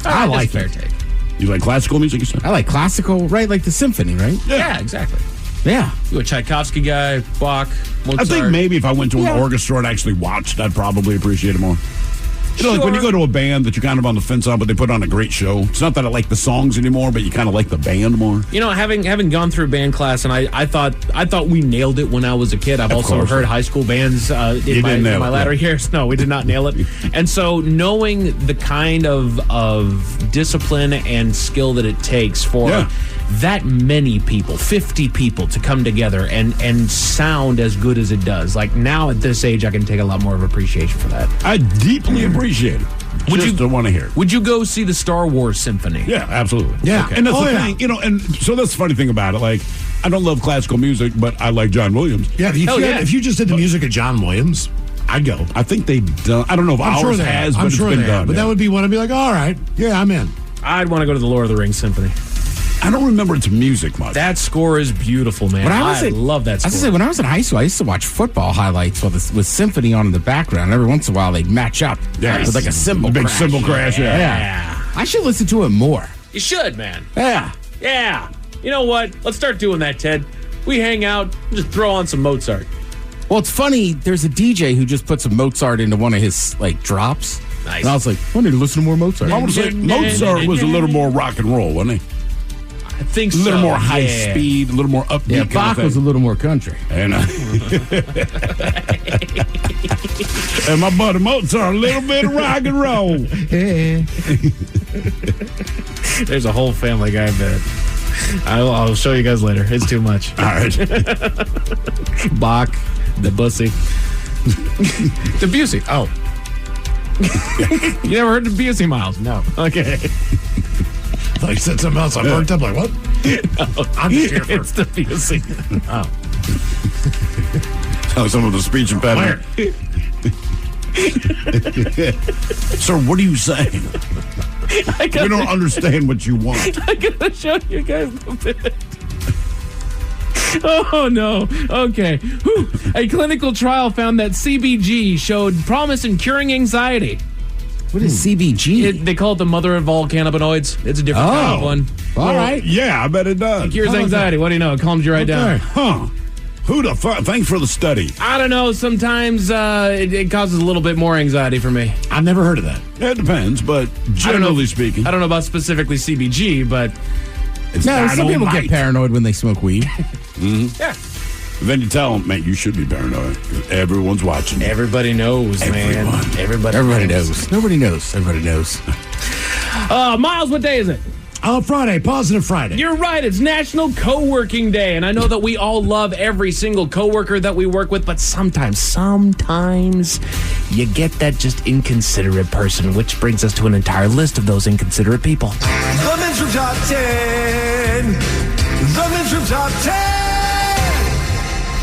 I like
fair
it.
take.
You like classical music, you said?
I like classical, right? Like the symphony, right?
Yeah, exactly.
Yeah.
You a Tchaikovsky guy, Bach, Mozart.
I think maybe if I went to an orchestra and actually watched, I'd probably appreciate it more. You know, like when you go to a band that you're kind of on the fence on, but they put on a great show. It's not that I like the songs anymore, but you kind of like the band more.
You know, having gone through band class, and I thought we nailed it when I was a kid. I've also heard high school bands in my latter years. No, we did not nail it. And so knowing the kind of discipline and skill that it takes for that many people, 50 people, to come together and sound as good as it does. Like now at this age, I can take a lot more of appreciation for that.
I deeply appreciate it.
Would
you want to hear it?
Would you go see the Star Wars Symphony?
Yeah, absolutely.
Yeah.
And that's the thing, and so that's the funny thing about it. Like, I don't love classical music, but I like John Williams.
Yeah, if you just did the music of John Williams, I'd go.
I think they've done. I don't know if ours has, but it's been done.
But that would be one I'd be like, all right, yeah, I'm in.
I'd want to go to the Lord of the Rings Symphony.
I don't remember its music much.
That score is beautiful, man. I love that score.
I was gonna say, when I was in high school, I used to watch football highlights with symphony on in the background. Every once in a while, they'd match up with like a cymbal
big
crash.
cymbal crash.
Yeah. I should listen to it more.
You should, man.
Yeah.
Yeah. You know what? Let's start doing that, Ted. We hang out, just throw on some Mozart.
Well, it's funny. There's a DJ who just put some Mozart into one of his drops.
Nice.
And I was like, I need to listen to more Mozart.
I would say Mozart was a little more rock and roll, wasn't he?
I think so.
A little more high speed, a little more upbeat.
Yeah, Bach was a little more country.
And, and my buddy Mozart, a little bit of rock and roll.
There's a whole Family Guy bit. I'll show you guys later. It's too much.
All right.
Bach, the bussy. Debussy. Oh. You never heard Debussy, Miles?
No.
Okay.
I thought you said something else. I burnt up like, what?
No, I'm just here for it's Debussy.
Oh.
Tell some of the speech impediment. Sir, what are you saying? We don't understand what you want.
I gotta show you guys the bit. Oh, no. Okay. Whew. A clinical trial found that CBG showed promise in curing anxiety.
What is CBG?
They call it the mother of all cannabinoids. It's a different kind of one.
All right.
Yeah, I bet it does.
It cures anxiety. What do you know? It calms you right down.
Huh. Who the fuck? Thanks for the study.
I don't know. Sometimes it causes a little bit more anxiety for me.
I've never heard of that.
It depends, but generally speaking.
I don't know about specifically CBG, but...
some people get paranoid when they smoke weed.
Mm-hmm.
Yeah.
Then you tell them, mate, you should be paranoid. Everyone's watching.
Everybody knows, man. Everybody
knows. Nobody knows. Everybody knows.
Miles, what day is it?
Friday, Positive Friday.
You're right. It's National Co-working Day, and I know that we all love every single coworker that we work with, but sometimes you get that just inconsiderate person, which brings us to an entire list of those inconsiderate people.
The Men's Room Top 10. The Men's Room Top 10.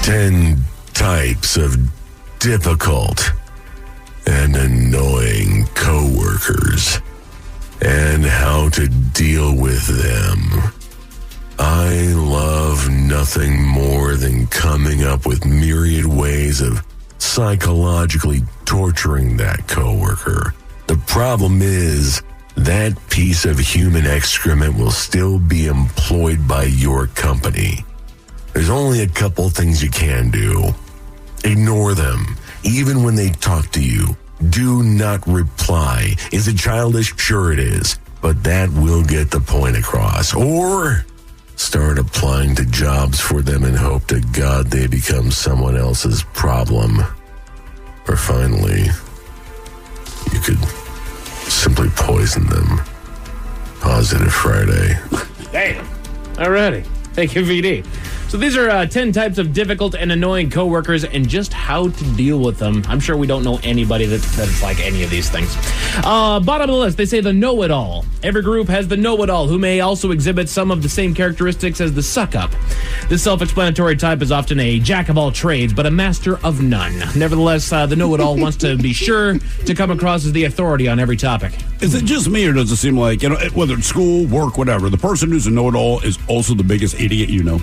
10 types of difficult and annoying coworkers and how to deal with them. I love nothing more than coming up with myriad ways of psychologically torturing that coworker. The problem is that piece of human excrement will still be employed by your company. There's only a couple things you can do. Ignore them, even when they talk to you. Do not reply. Is it childish? Sure it is. But that will get the point across. Or start applying to jobs for them and hope to God they become someone else's problem. Or finally, you could simply poison them. Positive Friday.
Damn. Alrighty. Thank you, VD. So these are 10 types of difficult and annoying coworkers and just how to deal with them. I'm sure we don't know anybody that's like any of these things. Bottom of the list, they say the know-it-all. Every group has the know-it-all who may also exhibit some of the same characteristics as the suck-up. This self-explanatory type is often a jack-of-all-trades, but a master of none. Nevertheless, the know-it-all wants to be sure to come across as the authority on every topic.
Is it just me, or does it seem like, whether it's school, work, whatever, the person who's a know-it-all is also the biggest idiot you know?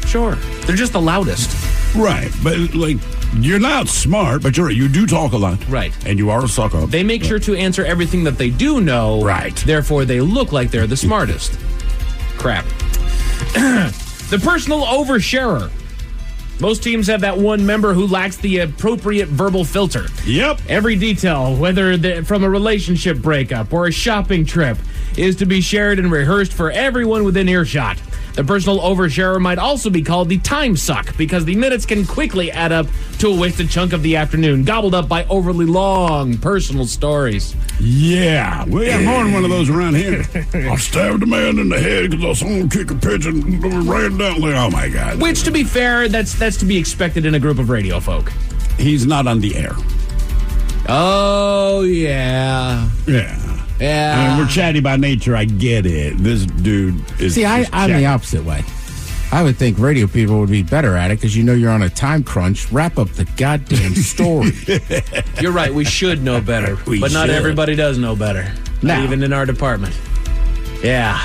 Sure. They're just the loudest.
Right. But, you're not smart, but you do talk a lot.
Right.
And you are a suck-up.
They make sure to answer everything that they do know.
Right.
Therefore, they look like they're the smartest. Crap. The personal oversharer. Most teams have that one member who lacks the appropriate verbal filter.
Yep.
Every detail, whether from a relationship breakup or a shopping trip, is to be shared and rehearsed for everyone within earshot. The personal oversharer might also be called the time suck because the minutes can quickly add up to a wasted chunk of the afternoon, gobbled up by overly long personal stories.
Yeah, we have more than one of those around here. I stabbed a man in the head because I saw him kick a pigeon and ran down there. Oh, my God.
Which, to be fair, that's to be expected in a group of radio folk.
He's not on the air.
Oh, yeah.
Yeah.
Yeah.
I mean, we're chatty by nature. I get it. This dude is.
See, I'm the opposite way. I would think radio people would be better at it because you're on a time crunch. Wrap up the goddamn story.
You're right. We should know better. But not everybody does know better. Not even in our department. Yeah.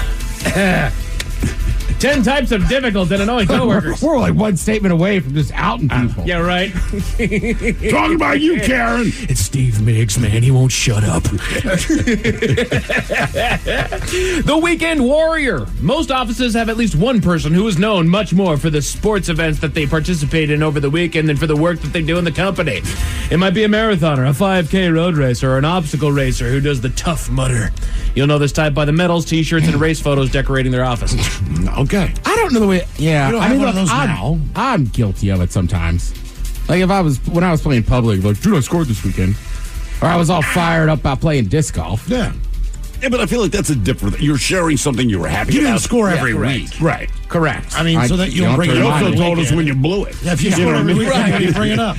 10 types of difficult and annoying coworkers.
We're like one statement away from just outing people.
Yeah, right.
Talking about you, Karen.
It's Steve Miggs, man. He won't shut up. The Weekend Warrior. Most offices have at least one person who is known much more for the sports events that they participate in over the weekend than for the work that they do in the company. It might be a marathoner, a 5K road racer, or an obstacle racer who does the Tough Mudder. You'll know this type by the medals, T-shirts, and race photos decorating their office.
Okay.
I don't know the way. Yeah,
You don't have one of those now.
I'm guilty of it sometimes. Like when I was playing public, like, dude, I scored this weekend, or I was all fired up about playing disc golf.
Yeah.
Yeah, but I feel like that's a different. You're sharing something you were happy
You
about.
didn't score every
Correct.
week.
Right.
Correct.
I mean, so that you don't bring it
You
up.
also told us when you blew it.
Yeah, if you score every week, why do you bring it up?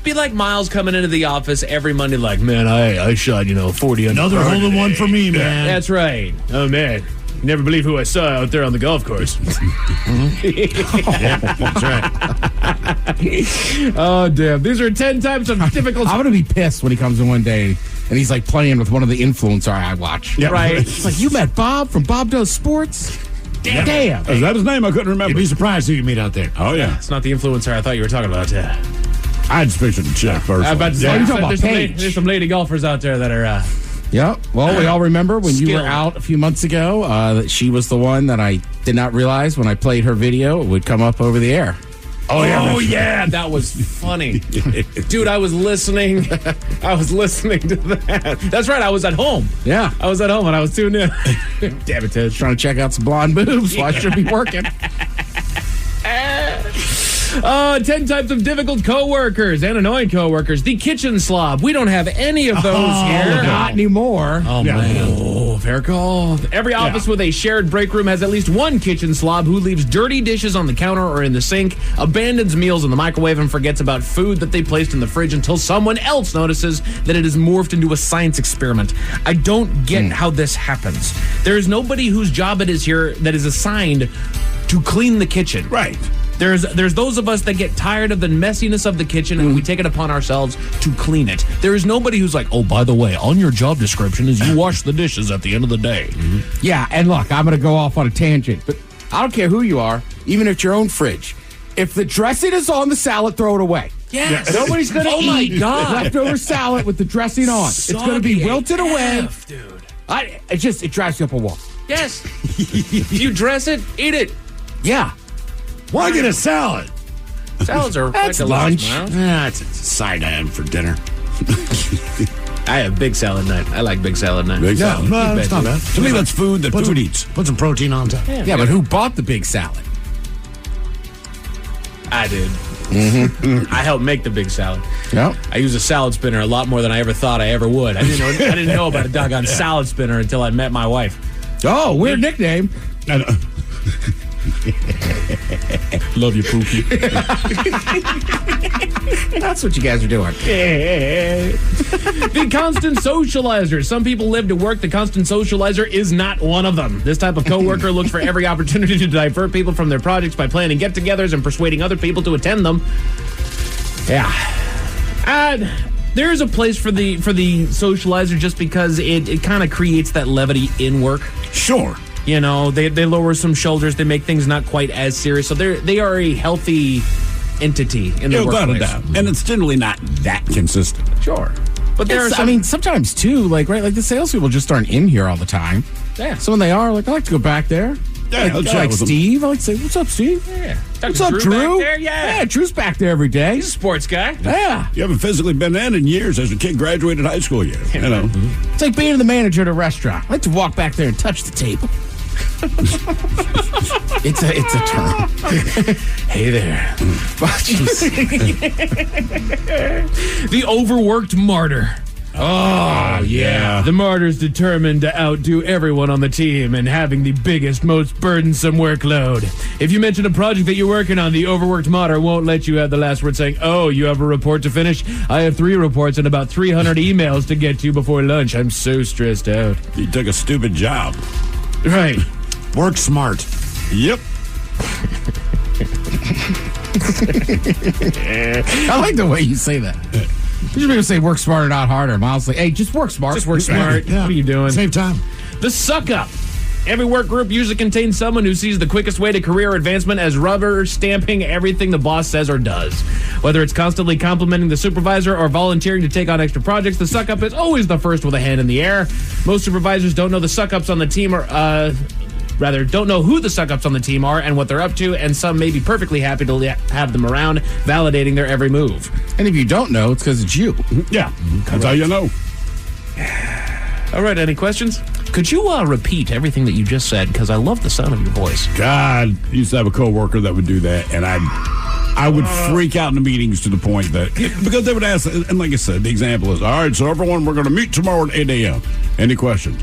Be like Miles coming into the office every Monday like, man, I shot, 40 under.
Another hole in one for me, man.
That's right. Oh, man. You never believe who I saw out there on the golf course.
Yeah, that's right.
Oh, damn. These are 10 types of difficult...
I'm going to be pissed when he comes in one day and he's like playing with one of the influencers I watch.
Yeah, right.
It's like, you met Bob from Bob Does Sports? Damn.
Is that his name? I couldn't remember.
You'd be surprised who you meet out there.
Oh, yeah.
It's not the influencer I thought you were talking about.
I just fixed to check first.
I was about to say,
you're talking about
there's some lady golfers out there that are...
Yep. Well, we all remember when you
Skilled.
were out a few months ago that she was the one that I did not realize when I played her video it would come up over the air.
Oh, yeah. That was funny. Dude, I was listening. I was listening to that. That's right. I was at home.
Yeah.
I was at home and I was tuned in.
Damn it, Ted. Trying to check out some blonde boobs while I should be working.
10 types of difficult coworkers and annoying coworkers. The kitchen slob. We don't have any of those here.
Not anymore.
Oh, man. Oh, fair call. Every office with a shared break room has at least one kitchen slob who leaves dirty dishes on the counter or in the sink, abandons meals in the microwave, and forgets about food that they placed in the fridge until someone else notices that it has morphed into a science experiment. I don't get how this happens. There is nobody whose job it is here that is assigned to clean the kitchen.
Right.
There's those of us that get tired of the messiness of the kitchen and we take it upon ourselves to clean it. There is nobody who's like, oh, by the way, on your job description is you wash the dishes at the end of the day.
Yeah, and look, I'm going to go off on a tangent, but I don't care who you are, even if it's your own fridge. If the dressing is on the salad, throw it away.
Yes.
Nobody's going to
Oh, my
eat
God.
leftover salad with the dressing on. It's going to be wilted away.
Dude.
It drives you up a wall.
Yes. If you dress it, eat it.
Yeah.
Why get a salad?
Salads are
That's
like
lunch.
It's a side item for dinner.
I have big salad night. I like big salad night.
Big salad.
No, it's not bad.
To me, that's food that food eats.
Put some protein on top.
Yeah, but who bought the big salad?
I did. I helped make the big salad.
Yep.
I use a salad spinner a lot more than I ever thought I ever would. I didn't know about a doggone salad spinner until I met my wife.
Oh, weird nickname.
Love you, Pookie.
That's what you guys are doing.
The constant socializer. Some people live to work. The constant socializer is not one of them. This type of coworker looks for every opportunity to divert people from their projects by planning get-togethers and persuading other people to attend them. Yeah. There's a place for the socializer just because it kind of creates that levity in work.
Sure.
You know, they lower some shoulders. They make things not quite as serious. So they are a healthy entity in the workplace.
Without a doubt. And it's generally not that consistent.
Sure. But there are some,
sometimes too, like the salespeople just aren't in here all the time.
Yeah.
So when they are, I like to go back there.
Yeah,
like Steve. I like to say, "What's up, Steve?"
Yeah.
What's up,
Drew?
Drew?
Back there? Yeah.
Drew's back there every day.
He's a sports guy.
Yeah.
You haven't physically been in years as a kid graduated high school yet. You know.
It's like being the manager at a restaurant. I like to walk back there and touch the table. It's a term.
Hey there. The overworked martyr.
Oh, yeah.
The martyr's determined to outdo everyone on the team and having the biggest, most burdensome workload. If you mention a project that you're working on, the overworked martyr won't let you have the last word saying, "Oh, you have a report to finish? I have 3 reports and about 300 emails to get to before lunch. I'm so stressed out."
You took a stupid job.
Right.
Work smart.
Yep.
I like the way you say that. Usually people say work smarter, not harder. Miles like, hey, just work smart.
Just work smart.
Yeah.
What are you doing?
Same time.
The suck up. Every work group usually contains someone who sees the quickest way to career advancement as rubber stamping everything the boss says or does. Whether it's constantly complimenting the supervisor or volunteering to take on extra projects, the suck up is always the first with a hand in the air. Most supervisors don't know the suck ups on the team don't know who the suck-ups on the team are and what they're up to, and some may be perfectly happy to have them around, validating their every move.
And if you don't know, it's because it's you.
Yeah, that's how you know.
All right, any questions? Could you repeat everything that you just said? Because I love the sound of your voice.
God, I used to have a coworker that would do that, and I would freak out in the meetings to the point that, because they would ask, and like I said, the example is, all right, so everyone, we're going to meet tomorrow at 8 a.m. Any questions?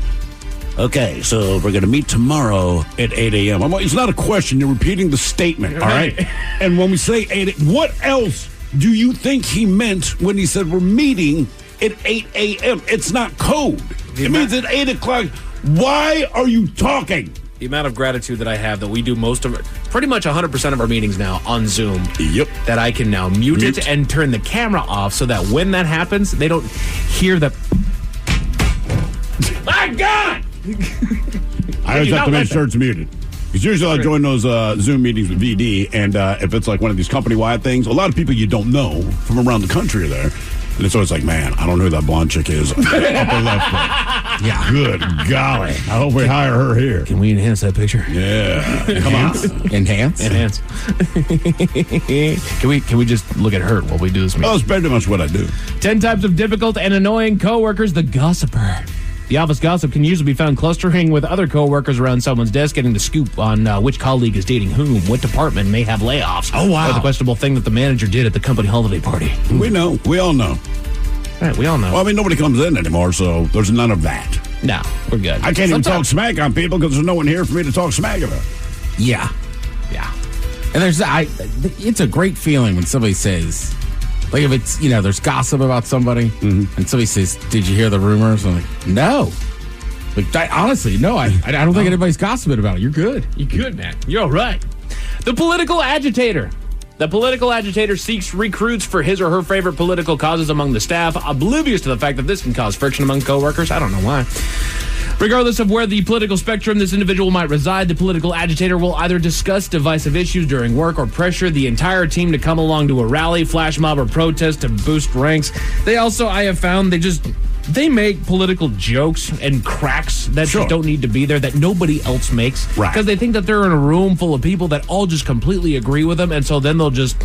Okay, so we're going to meet tomorrow at 8 a.m. I'm like, it's not a question. You're repeating the statement, all right? And when we say 8, what else do you think he meant when he said we're meeting at 8 a.m.? It's not code. It means at 8 o'clock. Why are you talking?
The amount of gratitude that I have that we do pretty much 100% of our meetings now on Zoom.
Yep.
That I can now mute it and turn the camera off so that when that happens, they don't hear the... My God!
I always have to make sure it's muted. Because usually I join those Zoom meetings with VD, and if it's like one of these company-wide things, a lot of people you don't know from around the country are there. And it's always like, man, I don't know who that blonde chick is. Upper left.
Yeah.
Good golly. I hope we hire her here.
Can we enhance that picture?
Yeah. Come on.
Enhance?
Can we just look at her while we do this meeting?
Oh, it's pretty much what I do.
10 types of difficult and annoying coworkers, the gossiper. The office gossip can usually be found clustering with other coworkers around someone's desk, getting the scoop on which colleague is dating whom, what department may have layoffs.
Oh, wow.
Or the questionable thing that the manager did at the company holiday party.
We know. We all know.
Right, we all know.
Well, I mean, nobody comes in anymore, so there's none of that.
No, we're good.
I can't even talk smack on people because there's no one here for me to talk smack about.
Yeah. Yeah. And it's a great feeling when somebody says, like if it's, there's gossip about somebody and somebody says, did you hear the rumors? I'm like, no. Like, honestly, no, I don't think anybody's gossiping about it. You're good.
You're good, man. You're all right. The political agitator. The political agitator seeks recruits for his or her favorite political causes among the staff, oblivious to the fact that this can cause friction among coworkers. I don't know why. Regardless of where the political spectrum this individual might reside, the political agitator will either discuss divisive issues during work or pressure the entire team to come along to a rally, flash mob, or protest to boost ranks. They also, I have found, they make political jokes and cracks that just don't need to be there, that nobody else makes.
Right.
Because they think that they're in a room full of people that all just completely agree with them, and so then they'll just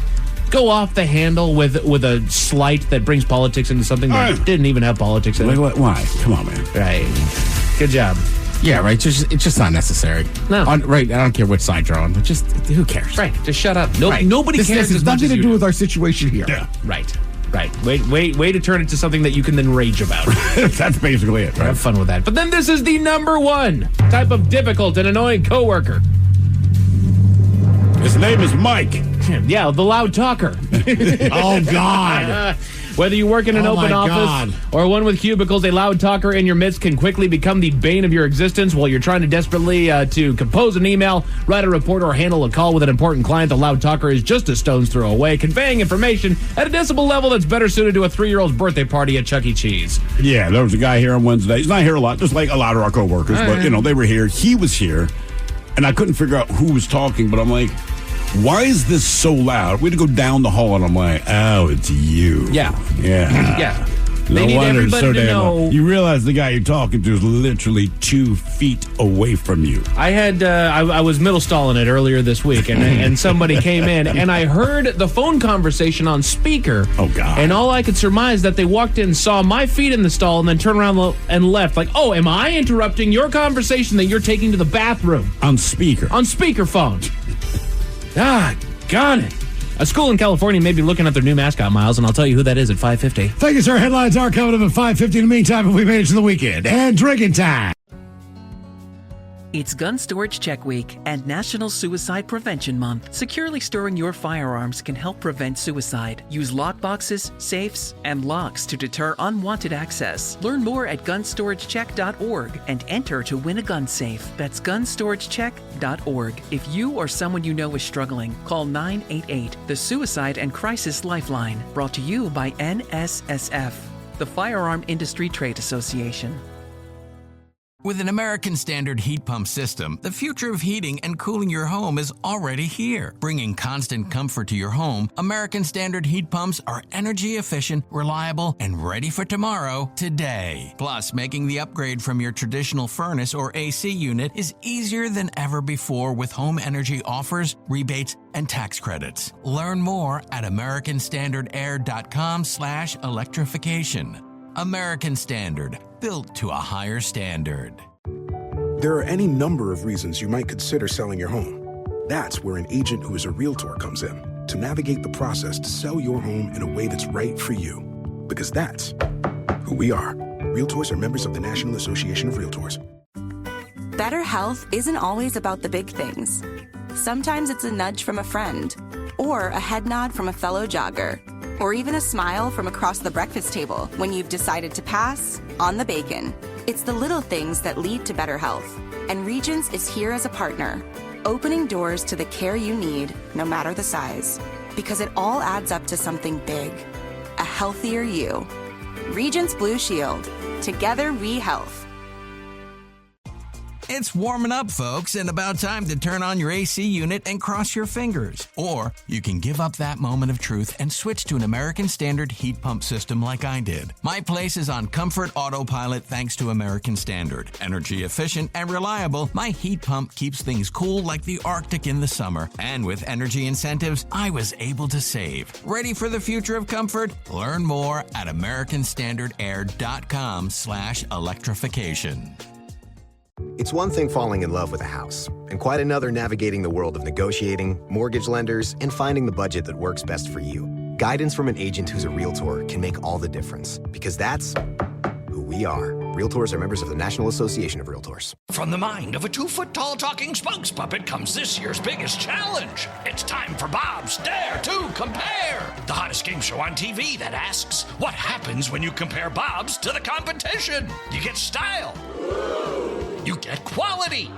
go off the handle with a slight that brings politics into something that didn't even have politics in it.
Why? Come on, man.
Right. Good job.
Yeah, right. It's just not necessary.
No.
Right. I don't care which side you're on, but just who cares?
Right. Just shut up.
Right.
Nobody
This
cares.
has
as much
nothing
as
to
you
do with our situation here.
Yeah.
Right. Way to turn it to something that you can then rage about.
That's basically it. Right?
Have fun with that. But then this is the number one type of difficult and annoying coworker.
His name is Mike.
Yeah, the loud talker.
Oh, God.
Whether you work in an open office
God.
or one with cubicles, a loud talker in your midst can quickly become the bane of your existence while you're trying to desperately to compose an email, write a report, or handle a call with an important client. The loud talker is just a stone's throw away, conveying information at a decibel level that's better suited to a 3-year-old's birthday party at Chuck E. Cheese.
Yeah, there was a guy here on Wednesday. He's not here a lot, just like a lot of our coworkers. But, they were here. He was here. And I couldn't figure out who was talking, but I'm like, why is this so loud? We had to go down the hall, and I'm like, oh, it's you.
Yeah.
No
need
wonder it's
everybody
so
to
damn
know-
loud. You realize the guy you're talking to is literally 2 feet away from you.
I had I was middle stalling it earlier this week, and somebody came in, and I heard the phone conversation on speaker.
Oh, God.
And all I could surmise that they walked in, saw my feet in the stall, and then turned around and left. Like, oh, am I interrupting your conversation that you're taking to the bathroom?
On speaker.
On speakerphone. Ah, got it. A school in California may be looking at their new mascot, Miles, and I'll tell you who that is at 5:50.
Thank you, sir. Headlines are coming up at 5:50. In the meantime, we made it to the weekend and drinking time.
It's Gun Storage Check Week and National Suicide Prevention Month. Securely storing your firearms can help prevent suicide. Use lockboxes, safes, and locks to deter unwanted access. Learn more at gunstoragecheck.org and enter to win a gun safe. That's gunstoragecheck.org. If you or someone you know is struggling, call 988, the Suicide and Crisis Lifeline. Brought to you by NSSF, the Firearm Industry Trade Association.
With an American Standard heat pump system, the future of heating and cooling your home is already here. Bringing constant comfort to your home, American Standard heat pumps are energy efficient, reliable, and ready for tomorrow, today. Plus, making the upgrade from your traditional furnace or AC unit is easier than ever before with home energy offers, rebates, and tax credits. Learn more at americanstandardair.com/electrification. American Standard, built to a higher standard.
There are any number of reasons you might consider selling your home. That's where an agent who is a realtor comes in to navigate the process to sell your home in a way that's right for you. Because that's who we are. Realtors are members of the National Association of Realtors.
Better health isn't always about the big things. Sometimes it's a nudge from a friend, or a head nod from a fellow jogger, or even a smile from across the breakfast table when you've decided to pass on the bacon. It's the little things that lead to better health, and Regence is here as a partner, opening doors to the care you need, no matter the size, because it all adds up to something big, a healthier you. Regence Blue Shield. Together we health.
It's warming up, folks, and about time to turn on your AC unit and cross your fingers. Or you can give up that moment of truth and switch to an American Standard heat pump system like I did. My place is on Comfort Autopilot thanks to American Standard. Energy efficient and reliable, my heat pump keeps things cool like the Arctic in the summer. And with energy incentives, I was able to save. Ready for the future of comfort? Learn more at americanstandardair.com/electrification.
It's one thing falling in love with a house, and quite another navigating the world of negotiating, mortgage lenders, and finding the budget that works best for you. Guidance from an agent who's a realtor can make all the difference, because that's who we are. Realtors are members of the National Association of Realtors.
From the mind of a 2-foot-tall talking spokes puppet comes this year's biggest challenge. It's time for Bob's Dare to Compare, the hottest game show on TV that asks, what happens when you compare Bob's to the competition? You get style. You get quality.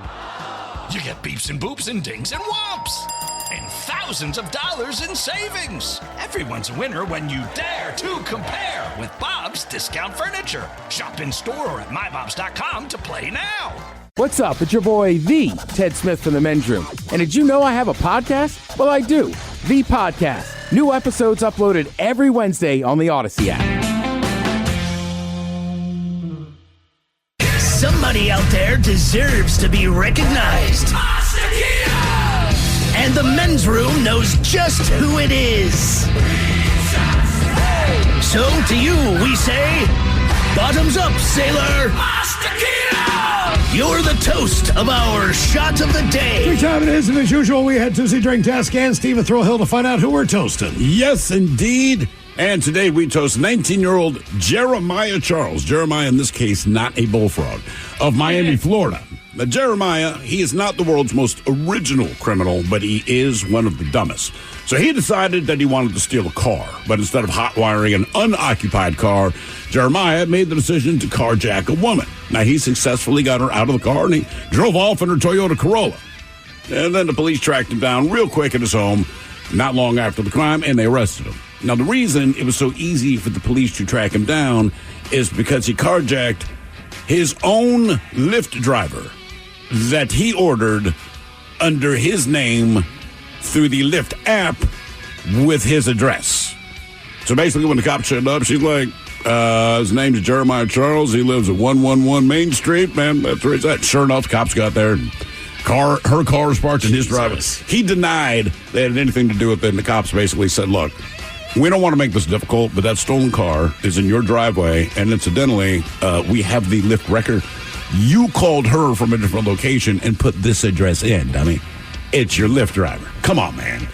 You get beeps and boops and dings and whomps. And thousands of dollars in savings. Everyone's a winner when you dare to compare with Bob's Discount Furniture. Shop in store or at mybobs.com to play now.
What's up? It's your boy, the Ted Smith from the Men's Room. And did you know I have a podcast? Well, I do. The Podcast. New episodes uploaded every Wednesday on the Odyssey app.
Somebody out there deserves to be recognized. And the Men's Room knows just who it is. So to you, we say, bottoms up, sailor. Now, you're the toast of our shot of the day.
Drink time it is, and as usual, we head to the drink desk and Steve at Thrill Hill to find out who we're toasting.
Yes, indeed. And today we toast 19-year-old Jeremiah Charles. Jeremiah, in this case, not a bullfrog, of Miami, Florida. Now, Jeremiah, he is not the world's most original criminal, but he is one of the dumbest. So he decided that he wanted to steal a car, but instead of hot-wiring an unoccupied car, Jeremiah made the decision to carjack a woman. Now, he successfully got her out of the car, and he drove off in her Toyota Corolla. And then the police tracked him down real quick at his home, not long after the crime, and they arrested him. Now, the reason it was so easy for the police to track him down is because he carjacked his own Lyft driver that he ordered under his name through the Lyft app with his address. So basically, when the cops showed up, she's like, his name is Jeremiah Charles. He lives at 111 Main Street. Man, that's where he's at. Sure enough, the cops got there. Her car was parked in his driveway. He denied they had anything to do with it, and the cops basically said, look, we don't want to make this difficult, but that stolen car is in your driveway, and incidentally, we have the Lyft record. You called her from a different location and put this address in. I mean, it's your Lyft driver. Come on, man.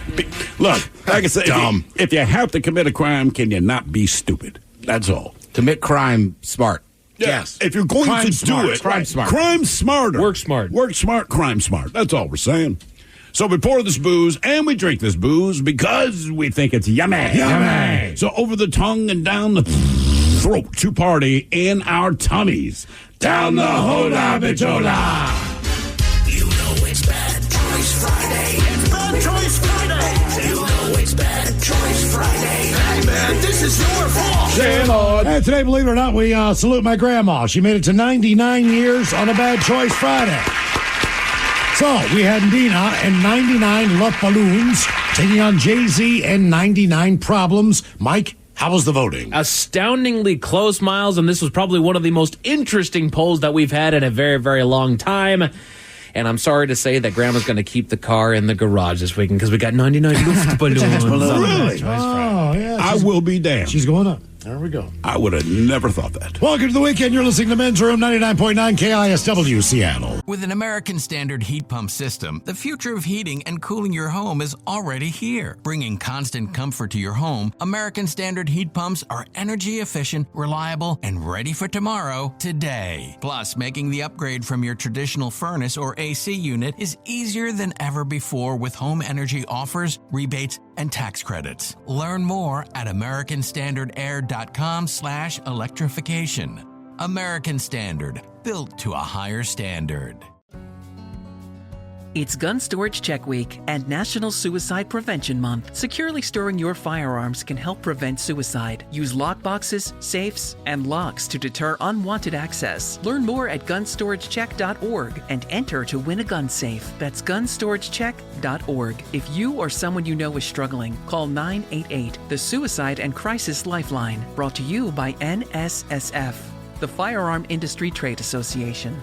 Look, like I said, if you have to commit a crime, can you not be stupid? That's all.
Commit crime smart.
Yes. If you're going to do it,
crime smart.
Crime smarter.
Work smart.
Work smart, crime smart. That's all we're saying. So we pour this booze and we drink this booze because we think it's yummy.
Yummy.
So over the tongue and down the throat to party in our tummies. Down the hola bichola.
You know it's Bad Choice Friday. It's Bad Choice Friday. You know it's Bad Choice Friday. Hey, man, this is your fault.
And today, believe it or not, we salute my grandma. She made it to 99 years on a Bad Choice Friday. So, we had Dina and 99 Love Balloons taking on Jay-Z and 99 Problems. Mike, how was the voting?
Astoundingly close, Miles, and this was probably one of the most interesting polls that we've had in a very, very long time. And I'm sorry to say that Grandma's going to keep the car in the garage this weekend because we got 99 Luft Balloons.
Really? Oh, yeah.
I will be damned.
She's going up. There we go.
I would have never thought that.
Welcome to the weekend. You're listening to Men's Room 99.9 KISW Seattle.
With an American Standard heat pump system, the future of heating and cooling your home is already here. Bringing constant comfort to your home, American Standard heat pumps are energy efficient, reliable, and ready for tomorrow today. Plus, making the upgrade from your traditional furnace or AC unit is easier than ever before with home energy offers, rebates, and tax credits. Learn more at AmericanStandardAir.com/electrification. American Standard, built to a higher standard.
It's Gun Storage Check Week and National Suicide Prevention Month. Securely storing your firearms can help prevent suicide. Use lockboxes, safes, and locks to deter unwanted access. Learn more at gunstoragecheck.org and enter to win a gun safe. That's gunstoragecheck.org. If you or someone you know is struggling, call 988, the Suicide and Crisis Lifeline. Brought to you by NSSF, the Firearm Industry Trade Association.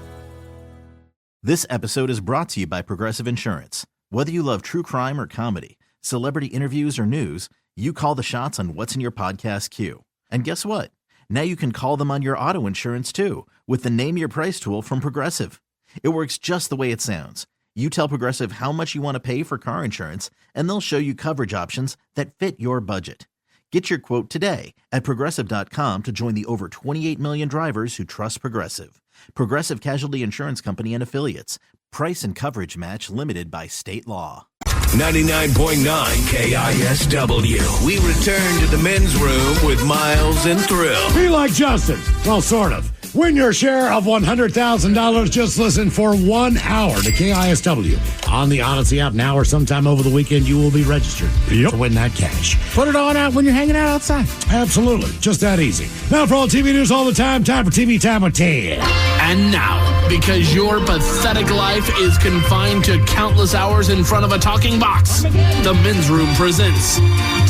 This episode is brought to you by Progressive Insurance. Whether you love true crime or comedy, celebrity interviews or news, you call the shots on what's in your podcast queue. And guess what? Now you can call them on your auto insurance too with the Name Your Price tool from Progressive. It works just the way it sounds. You tell Progressive how much you want to pay for car insurance, and they'll show you coverage options that fit your budget. Get your quote today at Progressive.com to join the over 28 million drivers who trust Progressive. Progressive Casualty Insurance Company and Affiliates. Price and coverage match limited by state law.
99.9 KISW. We return to the men's room with Miles and Thrill.
Be like Justin. Well, sort of. Win your share of $100,000. Just listen for 1 hour to KISW on the Odyssey app now or sometime over the weekend. You will be registered to win that cash.
Put it on out when you're hanging out outside.
Absolutely. Just that easy. Now for all TV news all the time for TV Time with Ted.
And now, because your pathetic life is confined to countless hours in front of a talking box, the Men's Room presents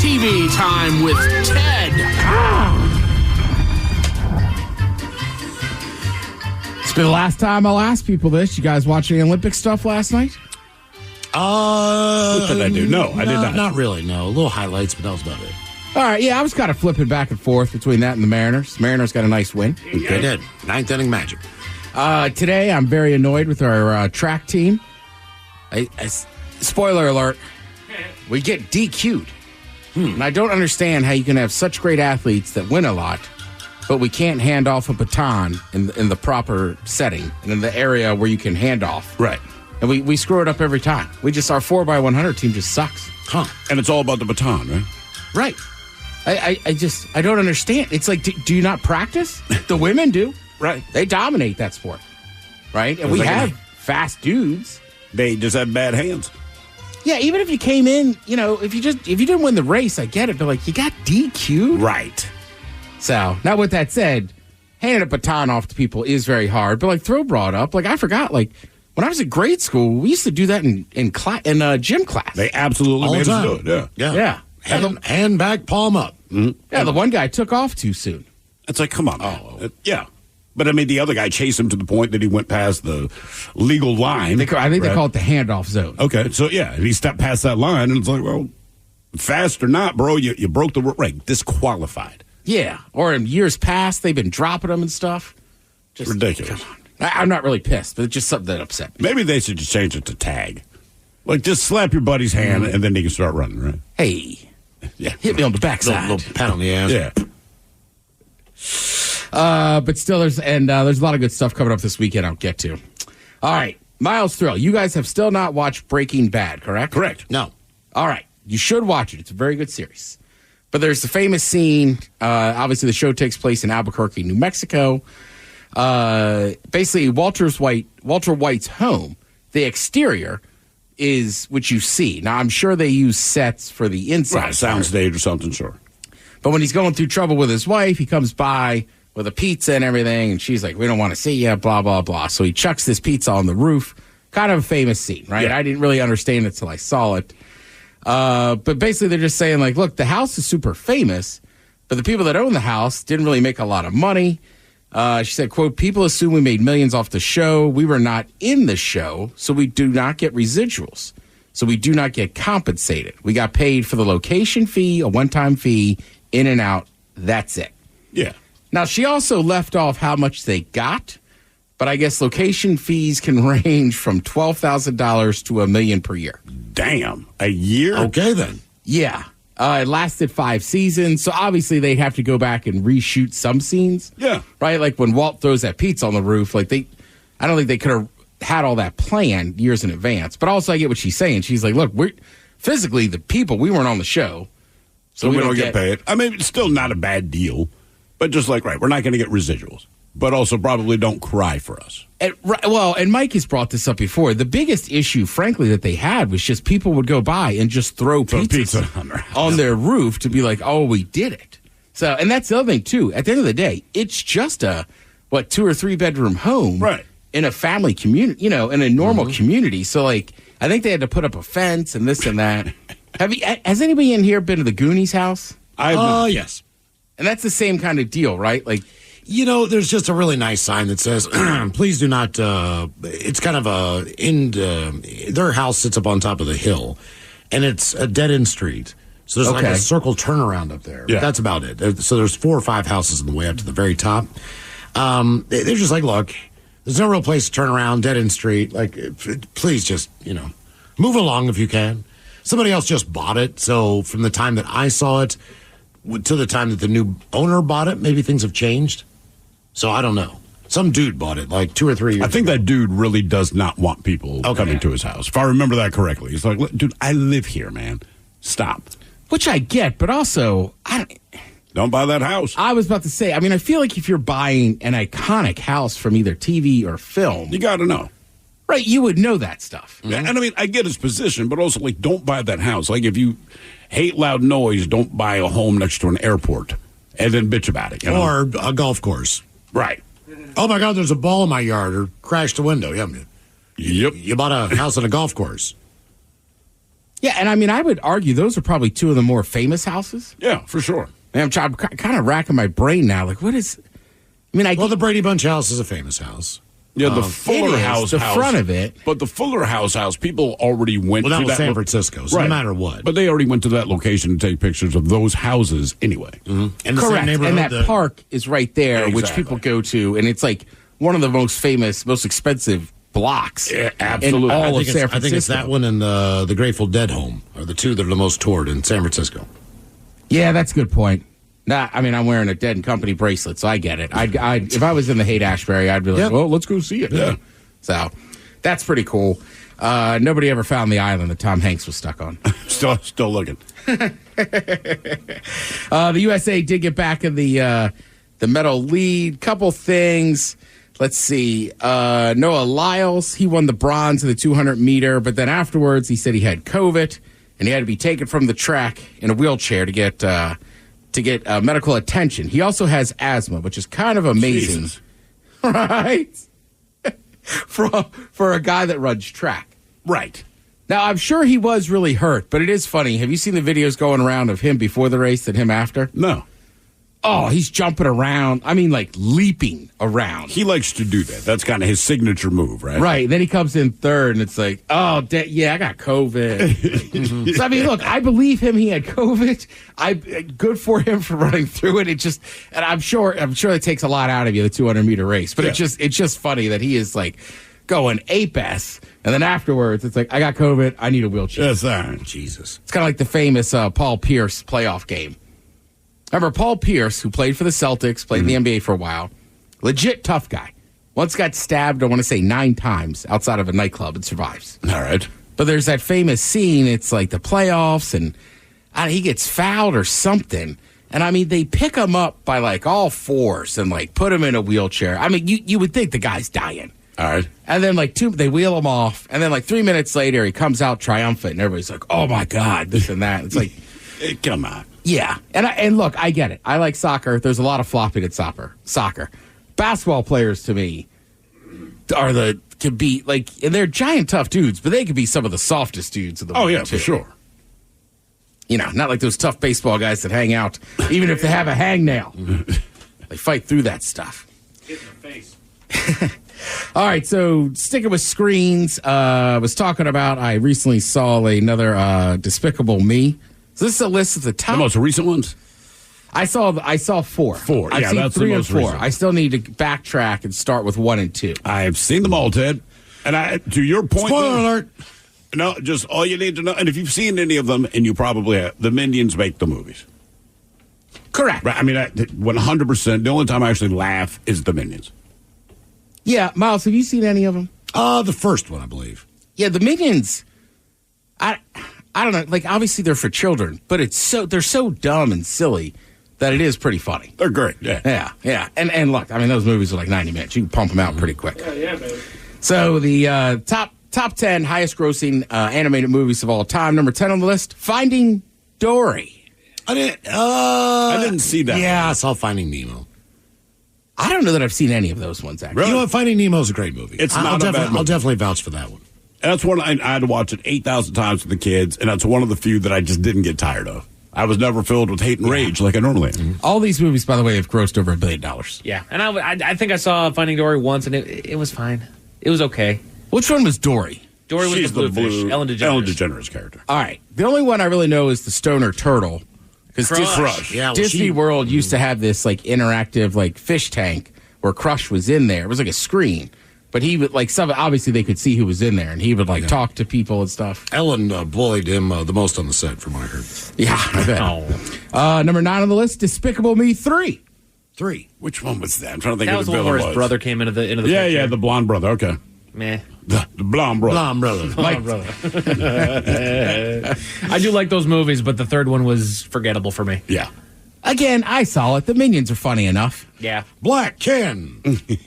TV Time with Ted.
The last time I'll ask people this, you guys watch any Olympic stuff last night?
What did I do? No, I did not.
Not really, no. Little highlights, but that was about it.
All right, yeah, I was kind of flipping back and forth between that and the Mariners. Mariners got a nice win.
They did. Ninth inning magic.
Today, I'm very annoyed with our track team. Spoiler alert, we get DQ'd. And I don't understand how you can have such great athletes that win a lot, but we can't hand off a baton in the proper setting and in the area where you can hand off.
Right.
And we screw it up every time. Our 4x100 team just sucks.
Huh. And it's all about the baton, right?
Right. I don't understand. It's like, do you not practice? The women do.
Right.
They dominate that sport. Right? And we have fast dudes.
They just have bad hands.
Yeah, even if you came in, if you didn't win the race, I get it, but like you got DQ'd.
Right.
So, now with that said, handing a baton off to people is very hard, but like Throw brought up, like I forgot, like when I was in grade school, we used to do that in gym class.
They absolutely made us do it.
Yeah.
Hand back, palm up.
Mm-hmm.
Yeah, the one guy took off too soon.
It's like, come on. Yeah. But I mean, the other guy chased him to the point that he went past the legal line.
I think they call it the handoff zone.
Okay, so yeah, he stepped past that line, and it's like, well, fast or not, bro, you broke the right, disqualified.
Yeah, or in years past, they've been dropping them and stuff.
Just ridiculous.
Come on. I'm not really pissed, but it's just something that upset me.
Maybe they should just change it to tag. Like, just slap your buddy's hand, and then he can start running, right?
Hey,
yeah,
hit me on the backside.
Little pat on the ass.
Yeah.
But still, there's a lot of good stuff coming up this weekend I'll get to. All right, Miles Thrill, you guys have still not watched Breaking Bad, correct?
Correct.
No.
All right, you should watch it. It's a very good series. But there's the famous scene. Obviously, the show takes place in Albuquerque, New Mexico. Basically, Walter White's home, the exterior is what you see. Now, I'm sure they use sets for the inside.
Right, soundstage or something, sure.
But when he's going through trouble with his wife, he comes by with a pizza and everything, and she's like, we don't want to see you, blah, blah, blah. So he chucks this pizza on the roof. Kind of a famous scene, right? Yeah. I didn't really understand it until I saw it. But basically, they're just saying, like, look, the house is super famous, but the people that own the house didn't really make a lot of money. She said, quote, people assume we made millions off the show. We were not in the show, so we do not get residuals. So we do not get compensated. We got paid for the location fee, a one-time fee, in and out. That's it.
Yeah.
Now, she also left off how much they got, but I guess location fees can range from $12,000 to $1 million per year.
Damn. A year?
Okay, then.
Yeah. It lasted 5 seasons, so obviously they'd have to go back and reshoot some scenes.
Yeah.
Right? Like when Walt throws that pizza on the roof, like I don't think they could have had all that planned years in advance. But also I get what she's saying. She's like, look, we're physically the people, we weren't on the show.
So we don't get paid. I mean, it's still not a bad deal, but just like, right, we're not going to get residuals, but also probably don't cry for us.
And Mike has brought this up before. The biggest issue, frankly, that they had was just people would go by and just throw pizza on their roof to be like, oh, we did it. So, and that's the other thing, too. At the end of the day, it's just a, 2 or 3 bedroom home.
Right.
In a family community, in a normal community. So, like, I think they had to put up a fence and this and that. Has anybody in here been to the Goonies house?
Yes.
And that's the same kind of deal, right? Like,
there's just a really nice sign that says, please do not, it's kind of their house sits up on top of the hill, and it's a dead-end street. So there's like a circle turnaround up there. Yeah. That's about it. So there's 4 or 5 houses on the way up to the very top. They're just like, look, there's no real place to turn around, dead-end street. Like, please just, move along if you can. Somebody else just bought it, so from the time that I saw it to the time that the new owner bought it, maybe things have changed. So I don't know. Some dude bought it like 2 or 3 years ago.
I think that dude really does not want people coming to his house. If I remember that correctly. He's like, dude, I live here, man. Stop.
Which I get, but also,
don't buy that house.
I was about to say, I mean, I feel like if you're buying an iconic house from either TV or film,
you got to know.
Right, you would know that stuff.
Yeah, and I mean, I get his position, but also, like, don't buy that house. Like, if you hate loud noise, don't buy a home next to an airport and then bitch about it.
Or a golf course.
Right.
Oh, my God, there's a ball in my yard or crashed a window.
Yep.
You bought a house on a golf course.
Yeah, and I mean, I would argue those are probably 2 of the more famous houses.
Yeah, for sure.
And I'm kind of racking my brain now. Like, what is... I mean,
the Brady Bunch house is a famous house.
Yeah, the Fuller House.
The front of it.
But the Fuller House, people already went to that.
Well, that was San Francisco, so no matter what.
But they already went to that location to take pictures of those houses anyway.
Mm-hmm.
Correct. And that park is right there, which people go to, and it's like one of the most famous, most expensive blocks.
Yeah, absolutely.
In all of San Francisco.
I think it's that one and the Grateful Dead home are the two that are the most toured in San Francisco.
Yeah, that's a good point. Nah, I mean, I'm wearing a Dead and Company bracelet, so I get it. I'd if I was in the Haight-Ashbury, I'd be like, well, let's go see it.
Yeah. So
that's pretty cool. Nobody ever found the island that Tom Hanks was stuck on.
Still looking.
The USA did get back in the medal lead. Couple things. Let's see. Noah Lyles, he won the bronze in the 200 meter, but then afterwards he said he had COVID and he had to be taken from the track in a wheelchair to get medical attention. He also has asthma, which is kind of amazing,
Jesus.
Right? for a guy that runs track.
Right.
Now, I'm sure he was really hurt, but it is funny. Have you seen the videos going around of him before the race and him after?
No.
Oh, he's jumping around. I mean, like leaping around.
He likes to do that. That's kind of his signature move, right?
Right. Then he comes in third, and it's like, oh, yeah, I got COVID. So, I mean, look, I believe him. He had COVID. Good for him for running through it. And I'm sure it takes a lot out of you, the 200-meter race. But it's just funny that he is like going ape-ass. And then afterwards, it's like, I got COVID. I need a wheelchair.
Yes, sir. Jesus.
It's kind of like the famous Paul Pierce playoff game. Remember, Paul Pierce, who played for the Celtics, played in the NBA for a while, legit tough guy. Once got stabbed, I want to say 9 times outside of a nightclub and survives.
All right.
But there's that famous scene, it's like the playoffs, and he gets fouled or something. And, I mean, they pick him up by, like, all fours and, like, put him in a wheelchair. I mean, you would think the guy's dying.
All right.
And then, like, they wheel him off. And then, like, 3 minutes later, he comes out triumphant, and everybody's like, oh, my God, this and that. It's like,
come on.
Yeah, and look, I get it. I like soccer. There's a lot of flopping at soccer. Basketball players, to me, can be like, and they're giant tough dudes, but they could be some of the softest dudes in the world.
Oh yeah,
too.
for sure.
You know, not like those tough baseball guys that hang out, even if they have a hangnail. They fight through that stuff.
Hit in the face.
All right, so sticking with screens, I was talking about, I recently saw another Despicable Me. So this is a list of the top.
The most recent ones?
I saw 4. I've seen
that's
3
the
and
most
4.
recent.
I still need to backtrack and start with 1 and 2.
I have seen them all, Ted. And to your point,
Spoiler alert.
No, just all you need to know. And if you've seen any of them, and you probably have, the Minions make the movies.
Correct.
Right. I mean, 100%. The only time I actually laugh is the Minions.
Yeah, Miles, have you seen any of them?
The first one, I believe.
Yeah, the Minions. I don't know. Like, obviously they're for children, but they're so dumb and silly that it is pretty funny.
They're great. Yeah.
Yeah. And look, I mean, those movies are like 90 minutes. You can pump them out pretty quick.
Yeah, baby.
So the top 10 highest grossing animated movies of all time. Number 10 on the list, Finding Dory.
I
didn't see that.
Yeah, I saw Finding Nemo.
I don't know that I've seen any of those ones, actually.
You know what? Finding Nemo is a great movie. I'll definitely vouch for that one.
And that's one I had to watch it 8,000 times with the kids, and that's one of the few that I just didn't get tired of. I was never filled with hate and rage like I normally am.
All these movies, by the way, have grossed over $1 billion.
Yeah, and I think I saw Finding Dory once, and it was fine. It was okay.
Which one was Dory?
Dory was
She's
the blue fish. Ellen
DeGeneres character.
All right. The only one I really know is the Stoner Turtle. Because
Crush.
Yeah,
Disney World used to have this like interactive like fish tank where Crush was in there. It was like a screen. But he would like obviously they could see who was in there, and he would like talk to people and stuff.
Ellen bullied him the most on the set, from what I heard.
Yeah, I bet. Number 9 on the list, Despicable Me 3.
Which one was that? I'm trying to think
that
of
was
the
the one where
villain
his brother came into the picture.
Yeah, the blonde brother. Okay.
Meh.
The blonde brother.
Blonde brother.
Mike.
I do like those movies, but the third one was forgettable for me.
Yeah.
Again, I saw it. The Minions are funny enough.
Yeah.
Black Ken.
The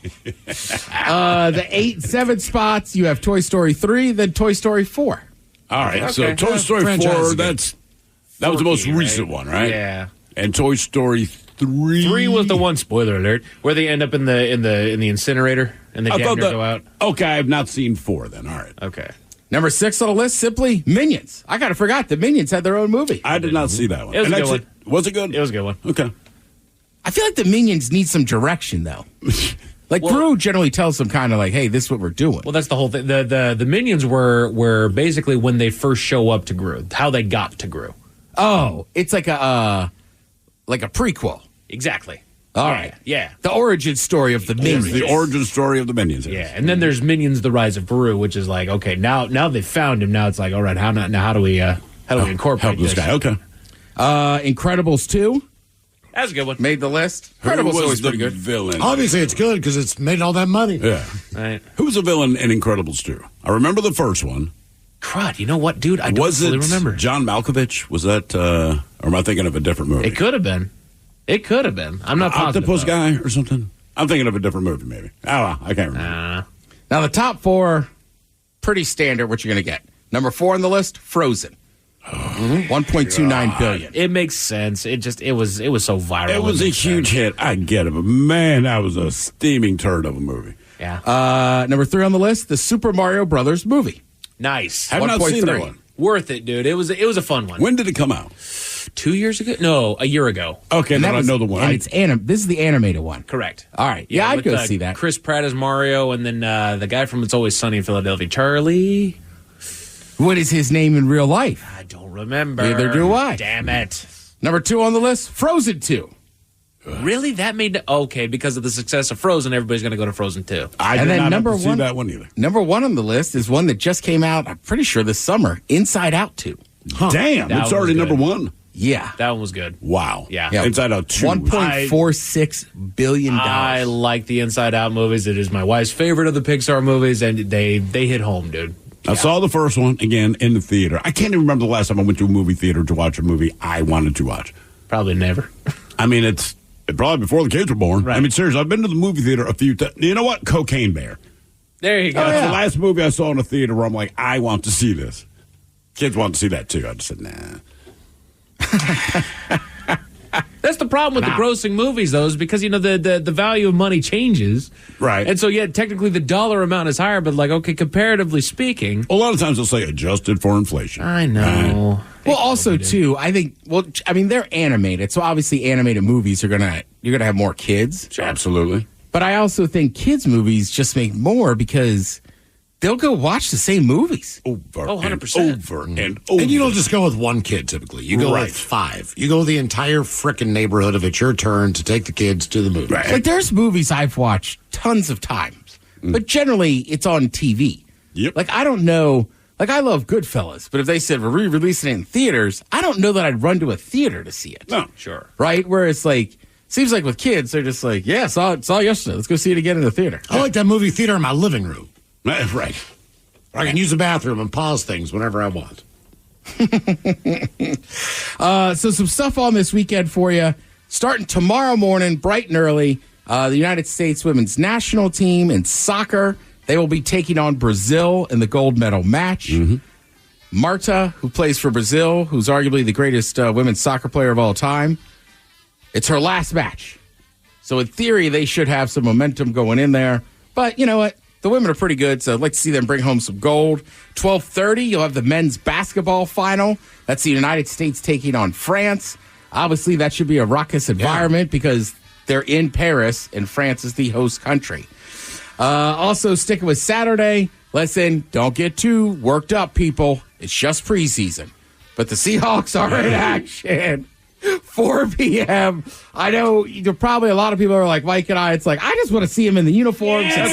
8, 7 spots, you have Toy Story 3, then Toy Story 4.
All right.
Okay.
So Toy Story 4, that was the most recent one, right?
Yeah.
And Toy Story 3.
3 was the one, spoiler alert, where they end up in the incinerator and the janitor go out.
Okay, I have not seen 4 then. All right.
Okay.
Number 6 on the list, simply Minions. I kind of forgot the Minions had their own movie.
I did not see that one.
It was a good one.
Was it good?
It was a good one.
Okay.
I feel like the Minions need some direction, though. Like, Gru generally tells them kind of like, hey, this is what we're doing.
Well, that's the whole thing. The Minions were basically when they first show up to Gru, how they got to Gru.
Oh, it's like a prequel.
Exactly.
All right. Yeah. The origin story of the Minions.
The origin story of the Minions.
Yeah, and then there's Minions: The Rise of Gru, which is like, okay, now they found him. Now it's like, all right, how do we incorporate
this guy? Okay.
Incredibles 2.
That's a good one.
Made the list.
Who
Incredibles
was
always
the
pretty good.
villain?
Obviously, it's good because it's made all that money.
Yeah.
Right.
Who was the villain in Incredibles 2? I remember the first one.
Crud, you know what, dude? I don't fully remember.
John Malkovich? Was that, or am I thinking of a different movie?
It could have been. I'm not positive.
Octopus guy or something? I'm thinking of a different movie, maybe. I don't know. I can't remember.
Now, the top 4, pretty standard what you're going to get. Number 4 on the list, Frozen. $1.29 billion.
It makes sense. It was so viral.
It was a huge hit. I get it, but man, that was a steaming turd of a movie.
Yeah.
Number 3 on the list, the Super Mario Brothers movie.
Nice.
Have not seen that one.
Worth it, dude. It was a fun one.
When did it come out?
2 years ago? No, a year ago.
Okay, and then I know the one.
And it's this is the animated one.
Correct.
All right. Yeah, I'd
with,
go see that.
Chris Pratt as Mario, and then the guy from It's Always Sunny in Philadelphia, Charlie.
What is his name in real life?
I don't remember.
Neither do I.
Damn it.
Number 2 on the list, Frozen 2.
Really? That made... Okay, because of the success of Frozen, everybody's going to go to Frozen 2.
I did not have to see that one either.
Number 1 on the list is one that just came out, I'm pretty sure, this summer, Inside Out 2.
Huh. Damn, it's already number 1.
Yeah.
That one was good.
Wow.
Yeah.
Inside Out 2.
$1.46 billion.
I like the Inside Out movies. It is my wife's favorite of the Pixar movies, and they hit home, dude.
I saw the first one, again, in the theater. I can't even remember the last time I went to a movie theater to watch a movie I wanted to watch.
Probably never.
I mean, it's probably before the kids were born. Right. I mean, seriously, I've been to the movie theater a few times. You know what? Cocaine Bear.
There you go.
That's the last movie I saw in a theater where I'm like, I want to see this. Kids want to see that, too. I just said, nah.
That's the problem with the grossing movies, though, is because, the value of money changes.
Right.
And so, yeah, technically the dollar amount is higher, but, like, okay, comparatively speaking.
A lot of times they'll say adjusted for inflation.
I know.
Well, also, too, I think, they're animated, so obviously animated movies you're gonna have more kids.
Sure. Absolutely.
But I also think kids' movies just make more because they'll go watch the same movies.
Over
100%.
and over and over.
And you don't just go with one kid, typically. You go with 5. You go the entire frickin' neighborhood if it's your turn to take the kids to the movie.
Right. Like, there's movies I've watched tons of times, but generally it's on TV.
Yep.
Like, I don't know. Like, I love Goodfellas, but if they said we're re-releasing it in theaters, I don't know that I'd run to a theater to see it.
No.
Sure.
Right? Where it's like, seems like with kids, they're just like, yeah, saw it yesterday. Let's go see it again in the theater.
I like that movie theater in my living room.
Right.
I can use the bathroom and pause things whenever I want.
So some stuff on this weekend for you. Starting tomorrow morning, bright and early, the United States women's national team in soccer, they will be taking on Brazil in the gold medal match. Mm-hmm. Marta, who plays for Brazil, who's arguably the greatest women's soccer player of all time, it's her last match. So in theory, they should have some momentum going in there. But you know what? The women are pretty good, so I'd like to see them bring home some gold. 12:30, you'll have the men's basketball final. That's the United States taking on France. Obviously, that should be a raucous environment because they're in Paris, and France is the host country. Also, sticking with Saturday, listen, don't get too worked up, people. It's just preseason. But the Seahawks are in action. 4 p.m. I know probably a lot of people are like Mike and I. It's like, I just want to see him in the uniforms and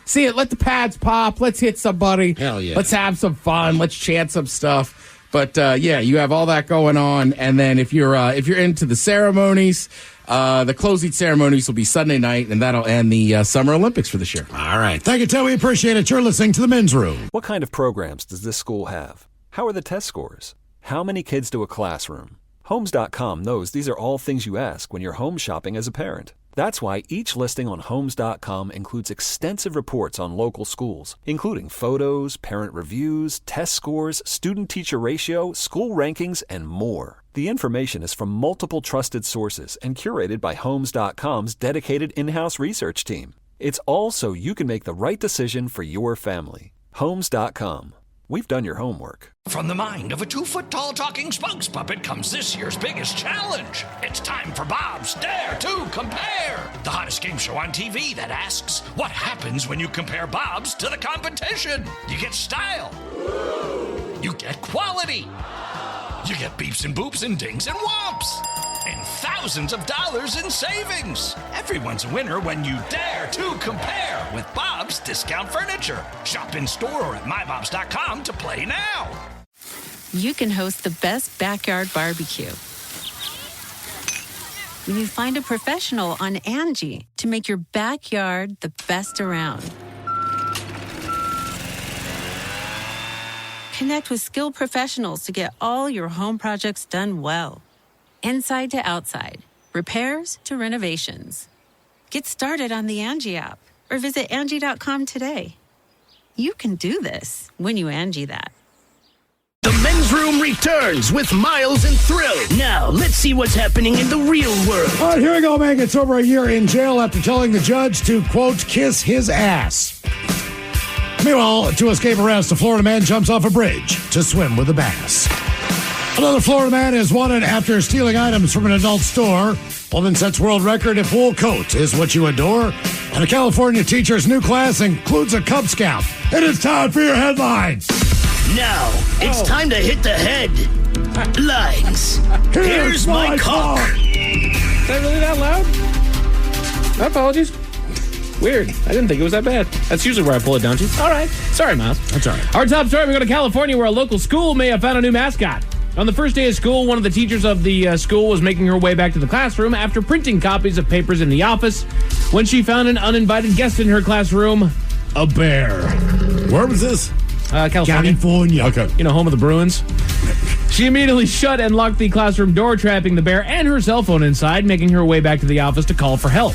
see it. Let the pads pop. Let's hit somebody.
Hell yeah.
Let's have some fun. Let's chant some stuff. But you have all that going on. And then if you're into the ceremonies, the closing ceremonies will be Sunday night, and that'll end the Summer Olympics for this year.
All right. Thank you, Ted. We appreciate it. You're listening to the Men's Room.
What kind of programs does this school have? How are the test scores? How many kids do a classroom? Homes.com knows these are all things you ask when you're home shopping as a parent. That's why each listing on Homes.com includes extensive reports on local schools, including photos, parent reviews, test scores, student-teacher ratio, school rankings, and more. The information is from multiple trusted sources and curated by Homes.com's dedicated in-house research team. It's all so you can make the right decision for your family. Homes.com. We've done your homework.
From the mind of a 2-foot-tall talking spokes puppet comes this year's biggest challenge. It's time for Bob's Dare to Compare, the hottest game show on TV that asks, what happens when you compare Bob's to the competition? You get style. You get quality. You get beeps and boops and dings and whomps. and thousands of dollars in savings. Everyone's a winner when you dare to compare with Bob's Discount Furniture. Shop in store or at mybobs.com to play now.
You can host the best backyard barbecue when you find a professional on Angie to make your backyard the best around. Connect with skilled professionals to get all your home projects done well. Inside to outside, repairs to renovations. Get started on the Angie app or visit Angie.com today. You can do this when you Angie that.
The men's room returns with Miles and Thrill. Now, let's see what's happening in the real world.
All right, here we go. Man gets over a year in jail after telling the judge to, quote, kiss his ass. Meanwhile, to escape arrest, a Florida man jumps off a bridge to swim with a bass. Another Florida man is wanted after stealing items from an adult store. Woman sets world record if wool coat is what you adore. And a California teacher's new class includes a Cub Scout. It is time for your headlines.
Now, it's time to hit the headlines. Here's my cock.
Is that really that loud? My apologies. Weird. I didn't think it was that bad. That's usually where I pull it down to. All right. Sorry, Miles.
That's all right.
Our top story, we go to California, where a local school may have found a new mascot. On the first day of school, one of the teachers of the school was making her way back to the classroom after printing copies of papers in the office when she found an uninvited guest in her classroom, a bear.
Where was this?
California.
Okay.
You know, home of the Bruins. She immediately shut and locked the classroom door, trapping the bear and her cell phone inside, making her way back to the office to call for help.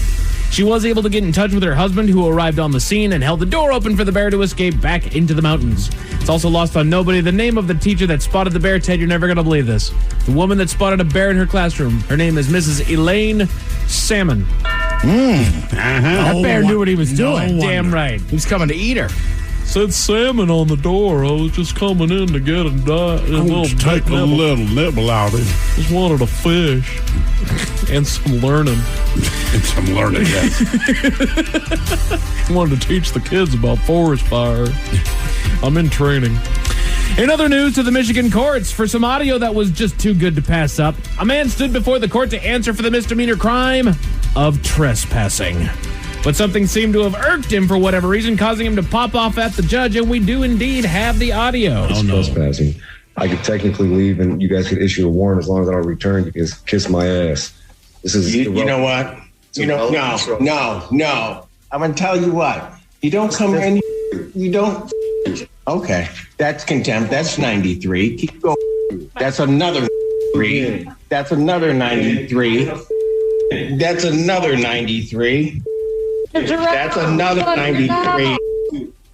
She was able to get in touch with her husband, who arrived on the scene and held the door open for the bear to escape back into the mountains. It's also lost on nobody the name of the teacher that spotted the bear. Ted, you're never going to believe this. The woman that spotted a bear in her classroom. Her name is Mrs. Elaine Salmon.
That bear knew what he was doing.
Damn right.
He was coming to eat her.
Said salmon on the door. I was just coming in to get a little
take a little nibble out of it.
Just wanted a fish and some learning.
And some learning, yes.
Wanted to teach the kids about forest fire. I'm in training.
In other news to the Michigan courts, for some audio that was just too good to pass up, a man stood before the court to answer for the misdemeanor crime of trespassing. But something seemed to have irked him for whatever reason, causing him to pop off at the judge, and we do indeed have the audio.
Trespassing. I could technically leave, and you guys could issue a warrant as long as I don't return. You can kiss my ass. This is
you know what? No. I'm gonna tell you what. You don't come in. You don't. Okay, that's contempt. That's 93. Keep going. That's another 3. That's another 93. That's another 93. That's another 93.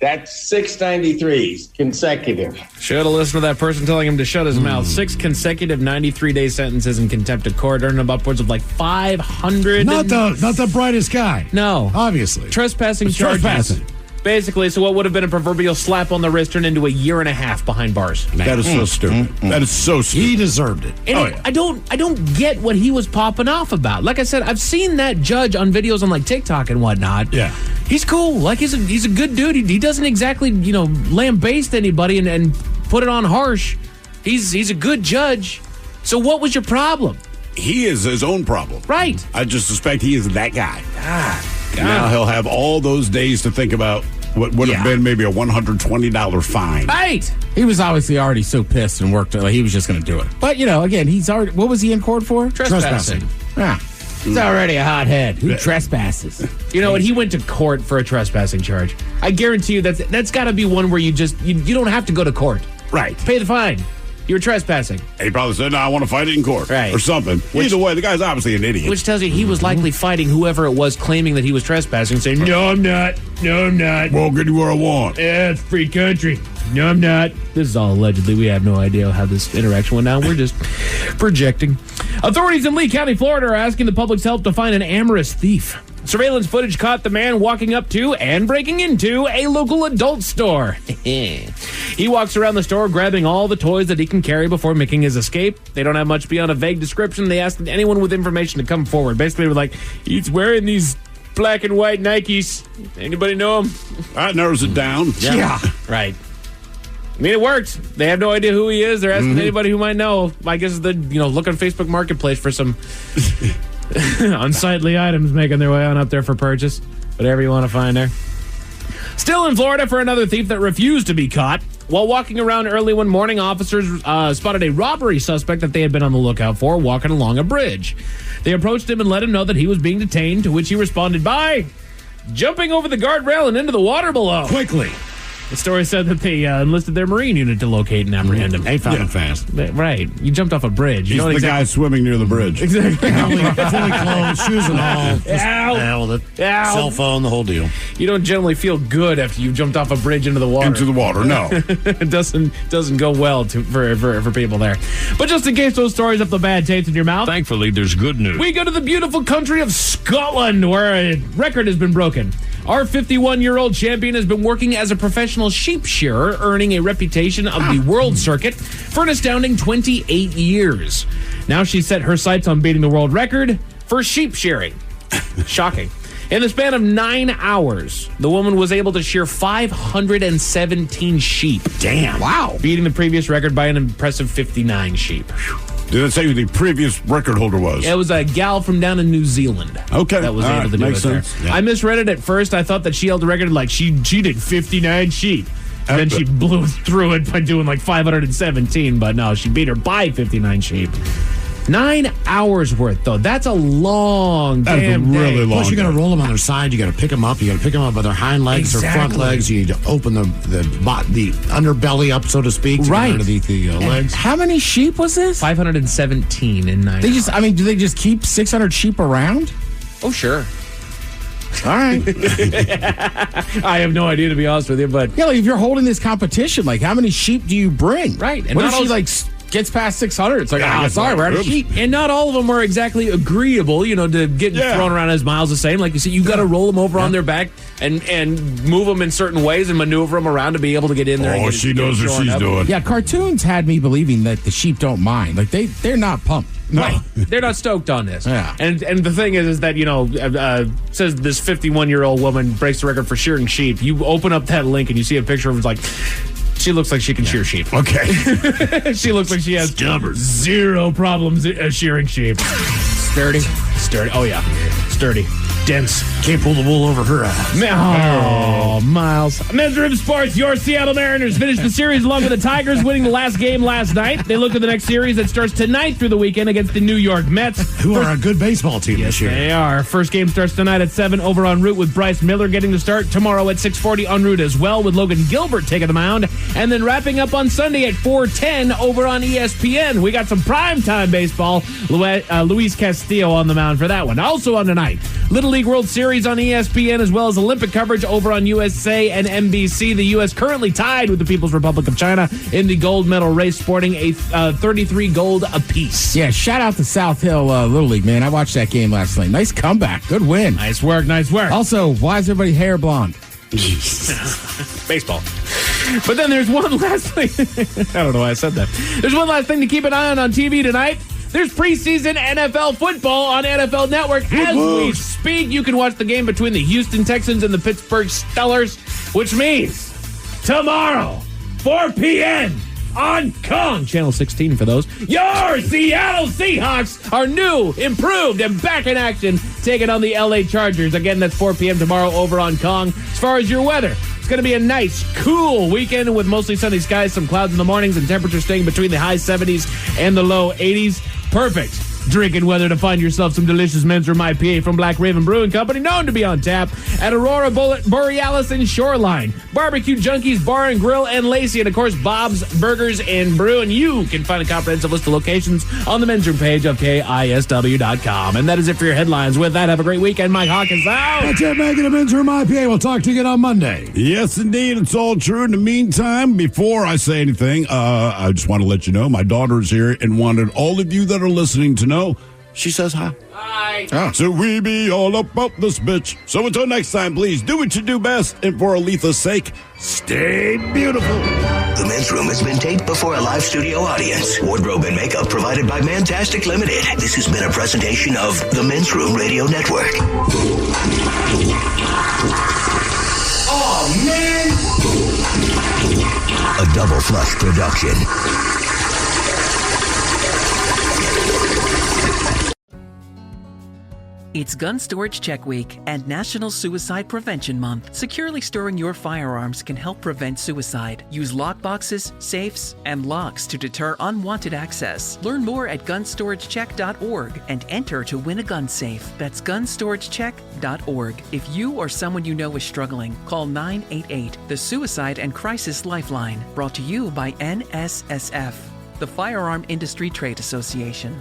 That's 6 93s consecutive.
Should have listened to that person telling him to shut his mouth. 6 consecutive 93-day sentences in contempt of court, earning him upwards of like 500.
Not the brightest guy.
No.
Obviously.
Trespassing charges.
Trespassing.
Basically, so what would have been a proverbial slap on the wrist turned into a year and a half behind bars.
That is so stupid. That is so stupid.
He deserved it.
And I don't get what he was popping off about. Like I said, I've seen that judge on videos on like TikTok and whatnot.
Yeah.
He's cool. Like he's a good dude. He doesn't exactly, lambaste anybody and put it on harsh. He's a good judge. So what was your problem?
He is his own problem.
Right.
I just suspect he is that guy.
God.
Now he'll have all those days to think about what would have been maybe a $120 fine.
Right.
He was obviously already so pissed and worked like he was just going to do it. But, again, he's already, what was he in court for?
Trespassing.
He's already a hothead. Who trespasses?
You know what? He went to court for a trespassing charge. I guarantee you that's got to be one where you don't have to go to court.
Right.
Pay the fine. You were trespassing.
And he probably said, no, I want to fight it in court.
Right.
Or something. Either way, the guy's obviously an idiot.
Which tells you he was likely fighting whoever it was claiming that he was trespassing, saying, no, I'm not. No, I'm not.
Won't get you where I want.
Yeah, it's free country. No, I'm not. This is all allegedly. We have no idea how this interaction went down. We're just projecting. Authorities in Lee County, Florida are asking the public's help to find an amorous thief. Surveillance footage caught the man walking up to and breaking into a local adult store. He walks around the store grabbing all the toys that he can carry before making his escape. They don't have much beyond a vague description. They asked anyone with information to come forward. Basically, they were like, he's wearing these black and white Nikes. Anybody know him?
That narrows it down.
Yeah. Right. I mean, it worked. They have no idea who he is. They're asking anybody who might know. I guess look on Facebook Marketplace for some unsightly items making their way on up there for purchase. Whatever you want to find there. Still in Florida for another thief that refused to be caught. While walking around early one morning, officers spotted a robbery suspect that they had been on the lookout for walking along a bridge. They approached him and let him know that he was being detained, to which he responded by jumping over the guardrail and into the water below.
Quickly.
The story said that they enlisted their Marine unit to locate and apprehend him.
They found him fast.
Right. You jumped off a bridge.
He's the guy swimming near the bridge.
Exactly.
Fully clothed, shoes and all. With it. Cell phone, the whole deal.
You don't generally feel good after you jumped off a bridge into the water.
Into the water, no.
It doesn't go well for people there. But just in case those stories have the bad taste in your mouth.
Thankfully, there's good news.
We go to the beautiful country of Scotland, where a record has been broken. Our 51-year-old champion has been working as a professional sheep shearer, earning a reputation of the world circuit for an astounding 28 years. Now she's set her sights on beating the world record for sheep shearing. Shocking. In the span of 9 hours, the woman was able to shear 517 sheep.
Damn.
Wow. Beating the previous record by an impressive 59 sheep.
Did it say who the previous record holder was?
It was a gal from down in New Zealand.
Okay.
That was able to do
makes
it there.
sense. Yeah.
I misread it at first. I thought that she held the record like she did 59 sheep. And then she blew through it by doing like 517. But no, she beat her by 59 sheep. 9 hours worth, though. That's a long damn
really
day.
long.
Plus, you got to roll them on their side. You got to pick them up. You got to pick them up by their hind legs or front legs. You need to open the underbelly up, so to speak, to get underneath the legs.
How many sheep was this?
517 in 9 hours.
Do they just keep 600 sheep around?
Oh, sure.
All right.
I have no idea, to be honest with you, but
yeah, like if you're holding this competition, like how many sheep do you bring?
Right.
And what if she gets past 600? It's like, sorry, we're out of sheep.
And not all of them are exactly agreeable, to get thrown around as miles the same. Like you said, you got to roll them over on their back and move them in certain ways and maneuver them around to be able to get in there.
Oh, she knows what she's doing.
Yeah, cartoons had me believing that the sheep don't mind. Like they're not pumped.
No. Right. They're not stoked on this.
Yeah.
And the thing is that, says this 51-year-old woman breaks the record for shearing sheep. You open up that link and you see a picture of it, like, she looks like she can shear sheep.
Okay.
She looks like she has zero problems shearing sheep.
Sturdy.
Oh, yeah. Sturdy. Dense.
Can't pull the wool over her eyes.
Oh, Miles. Men's Room Sports, your Seattle Mariners finished the series along with the Tigers, winning the last game last night. They look at the next series that starts tonight through the weekend against the New York Mets.
Who are a good baseball team this year.
They are. First game starts tonight at 7 over en route with Bryce Miller getting the start. Tomorrow at 6:40 en route as well with Logan Gilbert taking the mound. And then wrapping up on Sunday at 4:10 over on ESPN. We got some primetime baseball. Luis Castillo on the mound for that one. Also on tonight, Little League World Series on ESPN, as well as Olympic coverage over on USA and NBC. The U.S. currently tied with the People's Republic of China in the gold medal race, sporting a 33 gold apiece.
Yeah, shout out to South Hill Little League, man. I watched that game last night. Nice comeback. Good win.
Nice work.
Also, why is everybody hair blonde?
Baseball. But then there's one last thing. I don't know why I said that. There's one last thing to keep an eye on TV tonight. There's preseason NFL football on NFL Network. As we speak, you can watch the game between the Houston Texans and the Pittsburgh Steelers, which means tomorrow, 4 p.m. on Kong, Channel 16 for those, your Seattle Seahawks are new, improved, and back in action, taking on the LA Chargers. Again, that's 4 p.m. tomorrow over on Kong. As far as your weather, it's going to be a nice, cool weekend with mostly sunny skies, some clouds in the mornings, and temperatures staying between the high 70s and the low 80s. Perfect drinking weather to find yourself some delicious Men's Room IPA from Black Raven Brewing Company, known to be on tap at Aurora Borealis and Shoreline. Barbecue Junkies Bar and Grill and Lacey, and of course Bob's Burgers and Brew. And you can find a comprehensive list of locations on the Men's Room page of KISW.com. And that is it for your headlines. With that, have a great weekend. Mike Hawkins out.
That's it, making a Men's Room IPA. We'll talk to you again on Monday.
Yes, indeed. It's all true. In the meantime, before I say anything, I just want to let you know my daughter is here and wanted all of you that are listening to know she says hi.
Hi.
Oh. So we be all about this bitch. So until next time, please do what you do best. And for Aletha's sake, stay beautiful.
The Men's Room has been taped before a live studio audience. Wardrobe and makeup provided by Mantastic Limited. This has been a presentation of the Men's Room Radio Network. Oh, man!
A Double Flush production.
It's Gun Storage Check Week and National Suicide Prevention Month. Securely storing your firearms can help prevent suicide. Use lockboxes, safes, and locks to deter unwanted access. Learn more at gunstoragecheck.org and enter to win a gun safe. That's gunstoragecheck.org. If you or someone you know is struggling, call 988, the Suicide and Crisis Lifeline. Brought to you by NSSF, the Firearm Industry Trade Association.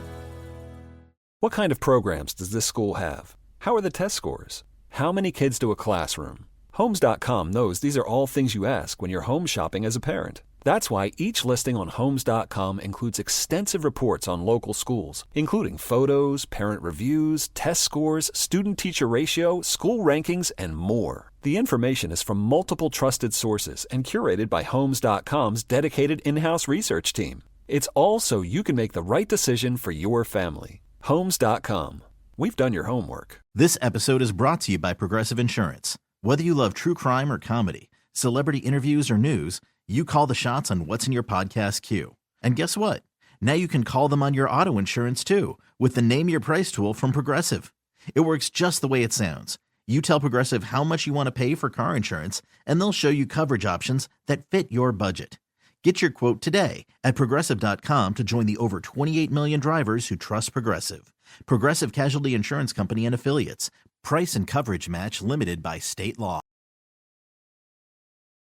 What kind of programs does this school have? How are the test scores? How many kids to a classroom? Homes.com knows these are all things you ask when you're home shopping as a parent. That's why each listing on Homes.com includes extensive reports on local schools, including photos, parent reviews, test scores, student-teacher ratio, school rankings, and more. The information is from multiple trusted sources and curated by Homes.com's dedicated in-house research team. It's all so you can make the right decision for your family. Homes.com. We've done your homework.
This episode is brought to you by Progressive Insurance. Whether you love true crime or comedy, celebrity interviews or news, you call the shots on what's in your podcast queue. And guess what? Now you can call them on your auto insurance too with the Name Your Price tool from Progressive. It works just the way it sounds. You tell Progressive how much you want to pay for car insurance, and they'll show you coverage options that fit your budget. Get your quote today at Progressive.com to join the over 28 million drivers who trust Progressive. Progressive Casualty Insurance Company and Affiliates. Price and coverage match limited by state law.